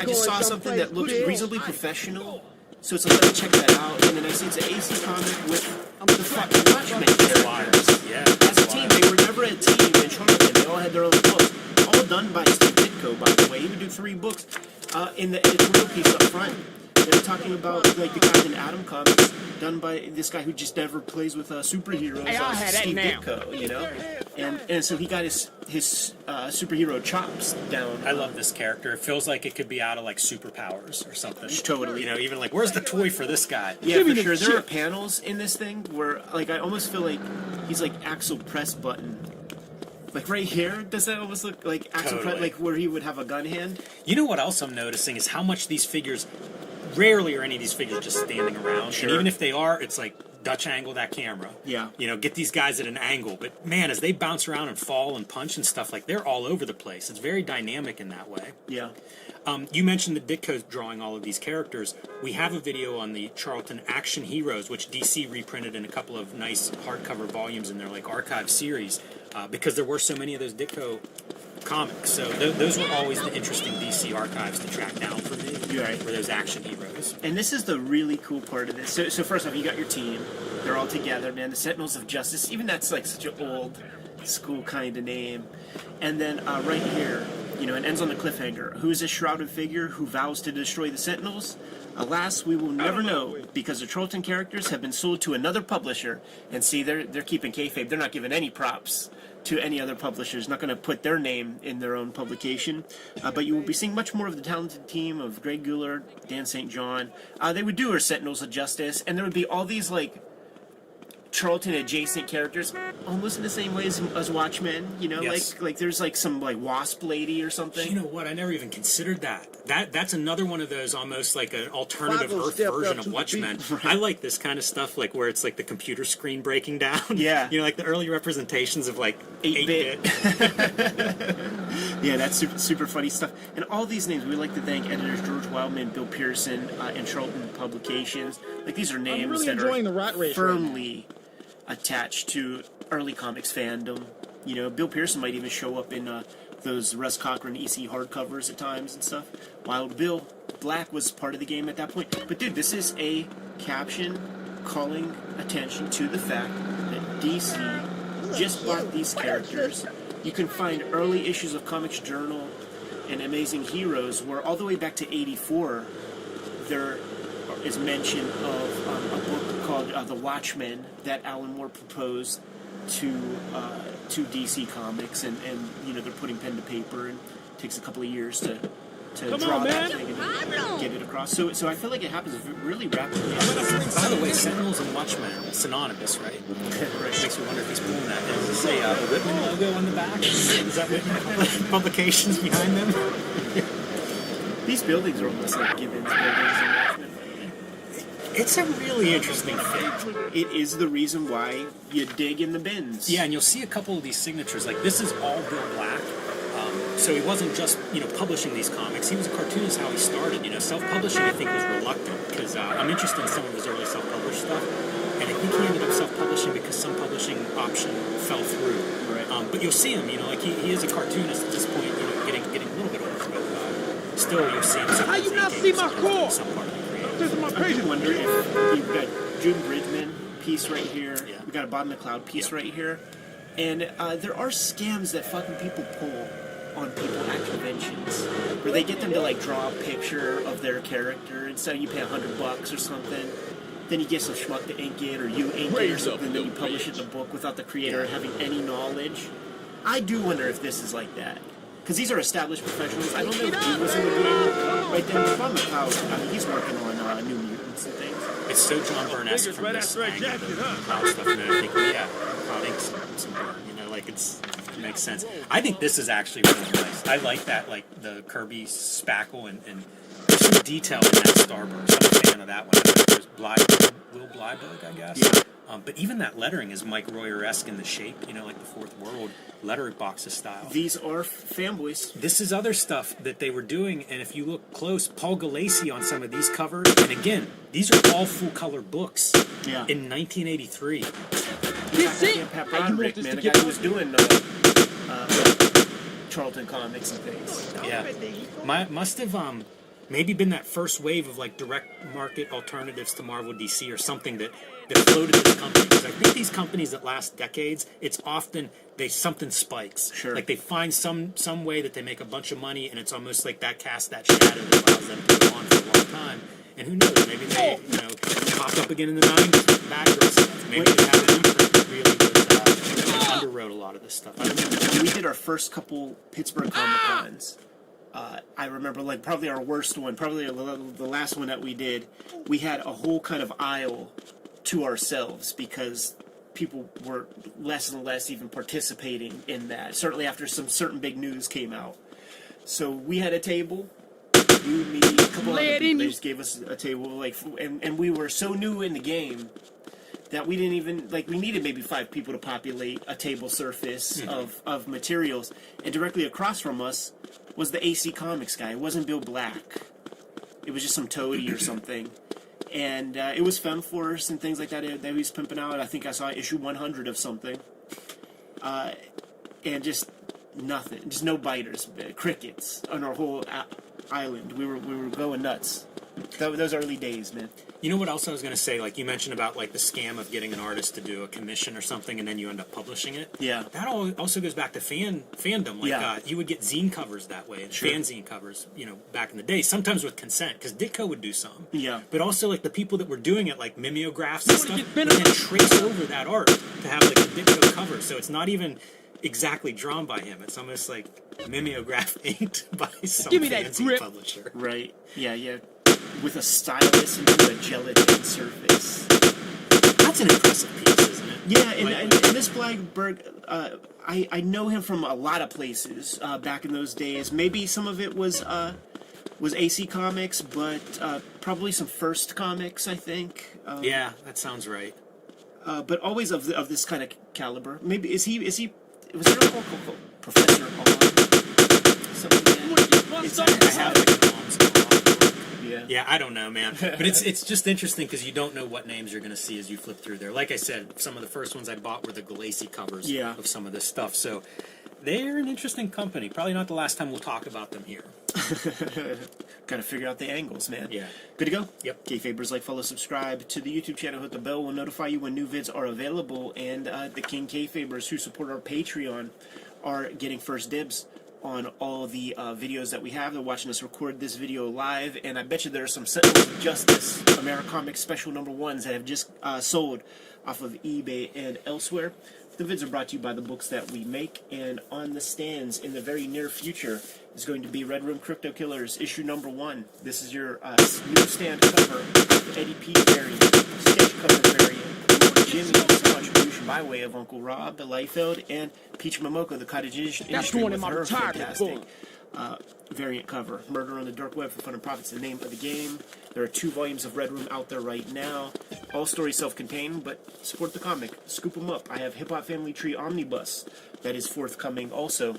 just saw something that looked reasonably professional. So it's like, let me check that out. And then I see it's an AC comic with the fucking Watchmen characters. Yeah. As a team, they were never a team in Charlton. They all had their own books. All done by Steve Ditko, by the way. He would do 3 books. In the editorial piece up front, they're talking about, like, the Captain Atom comics done by this guy who just never plays with superheroes, Steve Ditko, And so he got his superhero chops down. I love this character. It feels like it could be out of, like, Superpowers or something. Totally. Even like, where's the toy for this guy? Yeah, for sure. There are panels in this thing where, like, I almost feel like he's like Axel Press Button Like right here, does that almost look like Axel Totally. like where he would have a gun hand? You know what else I'm noticing is how much these figures, rarely are any of these figures just standing around. Sure. And even if they are, it's like Dutch angle that camera. Yeah. You know, get these guys at an angle. But man, as they bounce around and fall and punch and stuff, like they're all over the place. It's very dynamic in that way. Yeah. You mentioned the Ditko drawing all of these characters. We have a video on the Charlton Action Heroes, which DC reprinted in a couple of nice hardcover volumes in their like archive series, because there were so many of those Ditko comics. So those were always the interesting DC archives to track down for me. Right. Were those Action Heroes. And this is the really cool part of this. So first off, you got your team. They're all together, man. The Sentinels of Justice. Even that's like such an old school kind of name. And then right here, you know, it ends on the cliffhanger. Who is this shrouded figure who vows to destroy the Sentinels? Alas, we will never know, because the Charlton characters have been sold to another publisher. And see, they're keeping kayfabe. They're not giving any props to any other publishers. Not going to put their name in their own publication. But you will be seeing much more of the talented team of Greg Goulart, Dan St. John. They would do our Sentinels of Justice, and there would be all these like Charlton adjacent characters, almost in the same way as Watchmen. You know, Yes. like there's like some like Wasp lady or something. You know what? I never even considered that. That's another one of those almost like an alternative Five-O Earth stepped up version to of the Watchmen. beat. I like this kind of stuff, like where it's like the computer screen breaking down. Yeah. You know, like the early representations of like 8-bit. 8-bit. Yeah, that's super funny stuff. And all these names, we like to thank editors George Wildman, Bill Pearson, and Charlton Publications. Like these are names really that enjoying are the rat race firmly attached to early comics fandom. You know, Bill Pearson might even show up in those Russ Cochran EC hardcovers at times and stuff. Wild Bill Black was part of the game at that point. But dude, this is a caption calling attention to the fact that DC just bought these characters. You can find early issues of Comics Journal and Amazing Heroes where all the way back to 84 there is mention of a book called The Watchmen that Alan Moore proposed to DC Comics, and you know they're putting pen to paper, and it takes a couple of years to draw that thing and get it across. So I feel like it happens really rapidly. By the way, Sentinels and Watchmen, synonymous, right? Right. Makes me wonder if he's pulling that. Does it say the Whitman logo on the back? Is that Whitman publications behind them? These buildings are almost like Gibbons buildings in Watchmen. It's a really interesting fit. It is the reason why you dig in the bins. Yeah, and you'll see a couple of these signatures. Like this is all Bill Black. So he wasn't just, you know, publishing these comics. He was a cartoonist how he started. You know, self-publishing I think was reluctant because I'm interested in some of his early self-published stuff. And I think he ended up self-publishing because some publishing option fell through. Right. But you'll see him, you know, like he is a cartoonist at this point, you know, getting a little bit older. But still you'll see him. How you not see my core? This is my page. I wonder if you've got June Bridgman piece right here. Yeah. We got a Bob McLeod piece right here. And there are scams that fucking people pull on people at conventions where they get them to like draw a picture of their character and so you pay $100 or something. Then you get some schmuck to ink it or you ink it or something, then you publish it in the book without the creator having any knowledge. I do wonder if this is like that. Because these are established professionals. I don't know if he was in the game right then. Bob McLeod, I mean, he's working on New Mutants and things. It's so John Byrne-esque from this angle, the Cloud stuff, and then I think, well, yeah, Cloud inks some Byrne, you know, like it makes sense. I think this is actually really nice. I like that, like the Kirby spackle and there's some detail in that starburst. I'm a fan of that one. I think there's Will Blyberg, I guess. Yeah. But even that lettering is Mike Royer-esque in the shape, you know, like the Fourth World lettering boxes style. These are fanboys. This is other stuff that they were doing, and if you look close, Paul Galassi on some of these covers, and again, these are all full-color books in 1983. Pat Broderick, man, the guy who was doing Charlton Comics and things. Yeah. Must have maybe been that first wave of like direct market alternatives to Marvel DC or something that floated this company. Because I think these companies that last decades, it's often something spikes. Sure. Like they find some way that they make a bunch of money, and it's almost like that casts that shadow that allows them to go on for a long time. And who knows? Maybe they popped up again in the 90s with Bad Girls stuff. Maybe they had an imprint that really was underwrote a lot of this stuff. I don't know. When we did our first couple Pittsburgh Comic Cons, I remember like probably our worst one, probably the last one that we did, we had a whole kind of aisle to ourselves because people were less and less even participating in that. Certainly after some certain big news came out. So we had a table. You, me, a couple other people. They just gave us a table, like, and we were so new in the game that we didn't even, like, we needed maybe 5 people to populate a table surface of materials. And directly across from us was the AC Comics guy. It wasn't Bill Black. It was just some toady or something. And it was Femforce and things like that that he was pimping out. I think I saw issue 100 of something. And just nothing. Just no biters. Crickets on our whole island. We were going nuts. Those early days, man. You know what else I was going to say? Like, you mentioned about, like, the scam of getting an artist to do a commission or something, and then you end up publishing it. Yeah. That also goes back to fandom. Like, you would get zine covers that way, and fanzine covers, you know, back in the day, sometimes with consent, because Ditko would do some. Yeah. But also, like, the people that were doing it, like, mimeographs and stuff, would then trace over that art to have, like, a Ditko cover. So it's not even exactly drawn by him. It's almost like mimeograph inked by some fanzine publisher. Right. Yeah. With a stylus into a gelatin surface. That's an impressive piece, isn't it? Yeah, and this Blackberg, I know him from a lot of places back in those days. Maybe some of it was AC Comics, but probably some First Comics, I think. Yeah, that sounds right. But always of this kind of caliber. Maybe was there a called Professor On? Something Yeah, I don't know, man. But it's just interesting because you don't know what names you're going to see as you flip through there. Like I said, some of the first ones I bought were the Galassi covers of some of this stuff. So they're an interesting company. Probably not the last time we'll talk about them here. Got to figure out the angles, man. Yeah. Good to go? Yep. Kayfabers, like, follow, subscribe to the YouTube channel. Hit the bell. We'll notify you when new vids are available. And the King Kayfabers who support our Patreon are getting first dibs on all the videos that we have. They're watching us record this video live, and I bet you there are some Sentinels of Justice Americomics Special number 1s that have just sold off of eBay and elsewhere. The vids are brought to you by the books that we make, and on the stands in the very near future is going to be Red Room Crypto Killers, issue number 1. This is your newsstand cover, Eddie P. variant, sketch cover variant, Jimmy's contribution by way of Uncle Rob, Liefeld, and Peach Momoko, the cottage industry, with her fantastic variant cover. Murder on the Dark Web for Fun and Profits, the name of the game. There are 2 volumes of Red Room out there right now. All stories self-contained, but support the comic. Scoop them up. I have Hip Hop Family Tree Omnibus that is forthcoming also.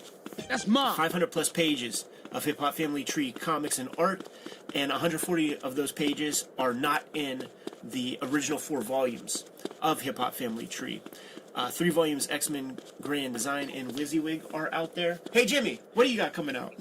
That's mine. 500 plus pages of Hip Hop Family Tree comics and art, and 140 of those pages are not in the original 4 volumes of Hip Hop Family Tree. 3 volumes X-Men Grand Design and WYSIWYG are out there. Hey Jimmy, what do you got coming out?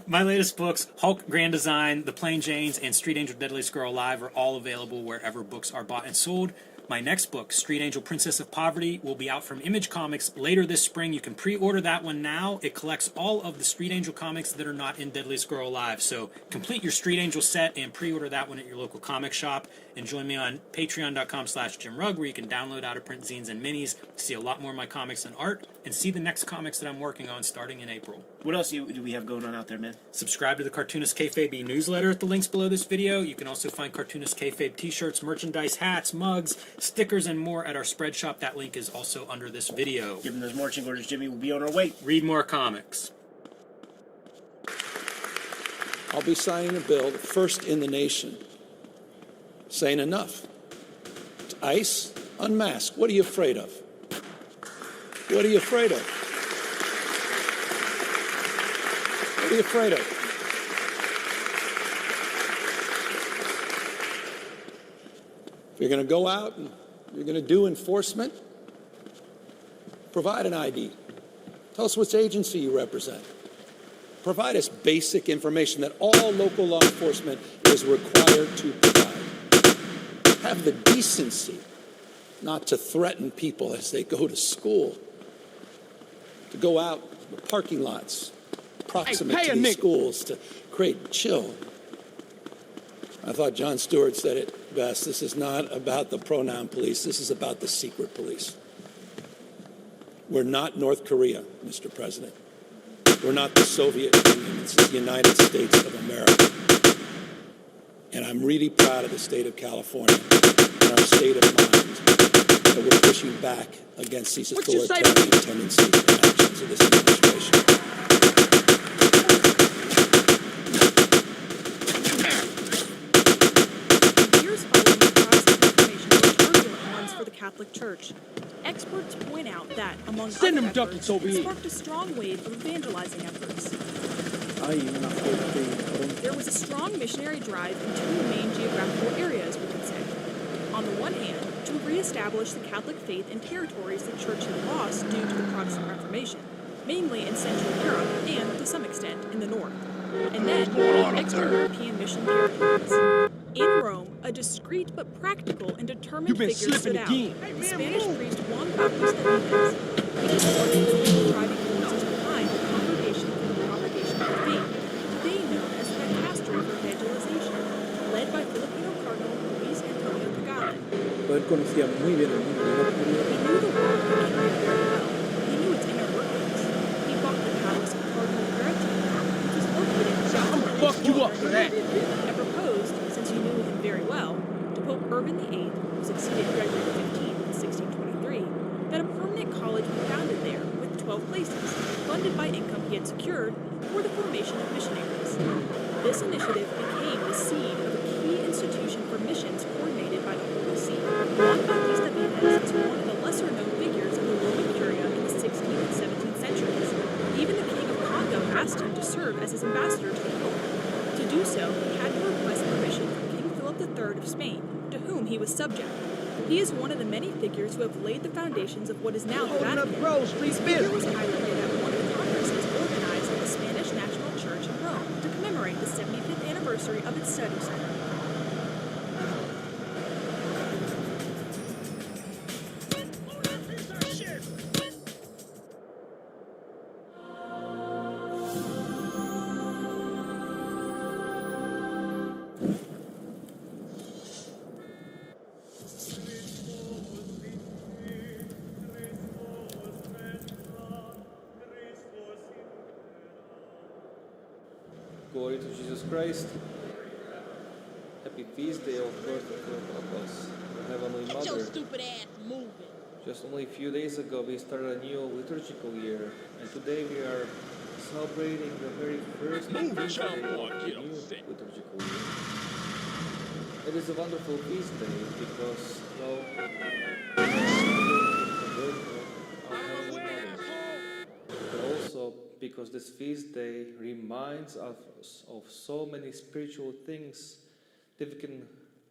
My latest books, Hulk Grand Design, The Plain Janes, and Street Angel Deadliest Girl Alive, are all available wherever books are bought and sold. My next book, Street Angel Princess of Poverty, will be out from Image Comics later this spring. You can pre-order that one now. It collects all of the Street Angel comics that are not in Deadliest Girl Alive. So complete your Street Angel set and pre-order that one at your local comic shop. And join me on patreon.com/JimRugg, where you can download out-of-print zines and minis, see a lot more of my comics and art, and see the next comics that I'm working on starting in April. What else do we have going on out there, man? Subscribe to the Cartoonist Kayfabe newsletter at the links below this video. You can also find Cartoonist Kayfabe t-shirts, merchandise, hats, mugs, stickers, and more at our spread shop. That link is also under this video. Give them those marching orders, Jimmy. We'll be on our way. Read more comics. I'll be signing a bill, the first in the nation, saying enough. ICE, unmask. What are you afraid of? What are you afraid of? What are you afraid of? If you're going to go out and you're going to do enforcement, provide an ID. Tell us which agency you represent. Provide us basic information that all local law enforcement is required to provide. Have the decency not to threaten people as they go to school, to go out the parking lots proximate to these schools to create chill. I thought Jon Stewart said it best. This is not about the pronoun police. This is about the secret police. We're not North Korea, Mr. President. We're not the Soviet Union. It's the United States of America. And I'm really proud of the state of California and our state of mind. So we're pushing back against these authoritarian tendencies and actions of this administration. Years following the Protestant Reformation were turbulent ones for the Catholic Church. Experts point out that, among other efforts, it sparked a strong wave of evangelizing efforts. There was a strong missionary drive in two main geographical areas, we could say. On the one hand, to reestablish the Catholic faith in territories the Church had lost due to the Protestant Reformation, mainly in Central Europe and, to some extent, in the North. And then, extra-European mission territories. In Rome, a discreet but practical and determined figure stood out. The Spanish priest Juan Bautista Vives. He was one of the leading driving forces behind the Congregation for the Propagation of the Faith, today known as the Dicastery for Evangelization, led by Filipino Cardinal Luis Antonio Tagalog. Él conocía muy bien el mundo. He knew the world of Canada very well. He knew its inner workings. He bought the palace of Cardinal Peretti, which was located in the fuck you up for that. And proposed, since he knew him very well, to Pope Urban VIII, who succeeded Gregory XV in 1623, that a permanent college be founded there with 12 places, funded by income he had secured for the formation of missionaries. This initiative became the seed of a key institution for missions coordinated by the Holy See. Juan Bautista Vives is one of the lesser-known figures of the Roman Curia in the 16th and 17th centuries. Even the King of Congo asked him to serve as his ambassador to the Pope. To do so, he had to request permission from King Philip III of Spain, to whom he was subject. He is one of the many figures who have laid the foundations of what is now the Vatican. His figure was highlighted at one of the congresses organized by the Spanish National Church in Rome to commemorate the 75th anniversary of its study center. Glory to Jesus Christ. Happy feast day of birth of us, the Heavenly Mother. Get your stupid ass moving. Just only a few days ago we started a new liturgical year, and today we are celebrating the very first feast day of the new liturgical year. It is a wonderful feast day because, well, the birth of our Heavenly Mother, but also because this feast day reminds us of so many spiritual things that we can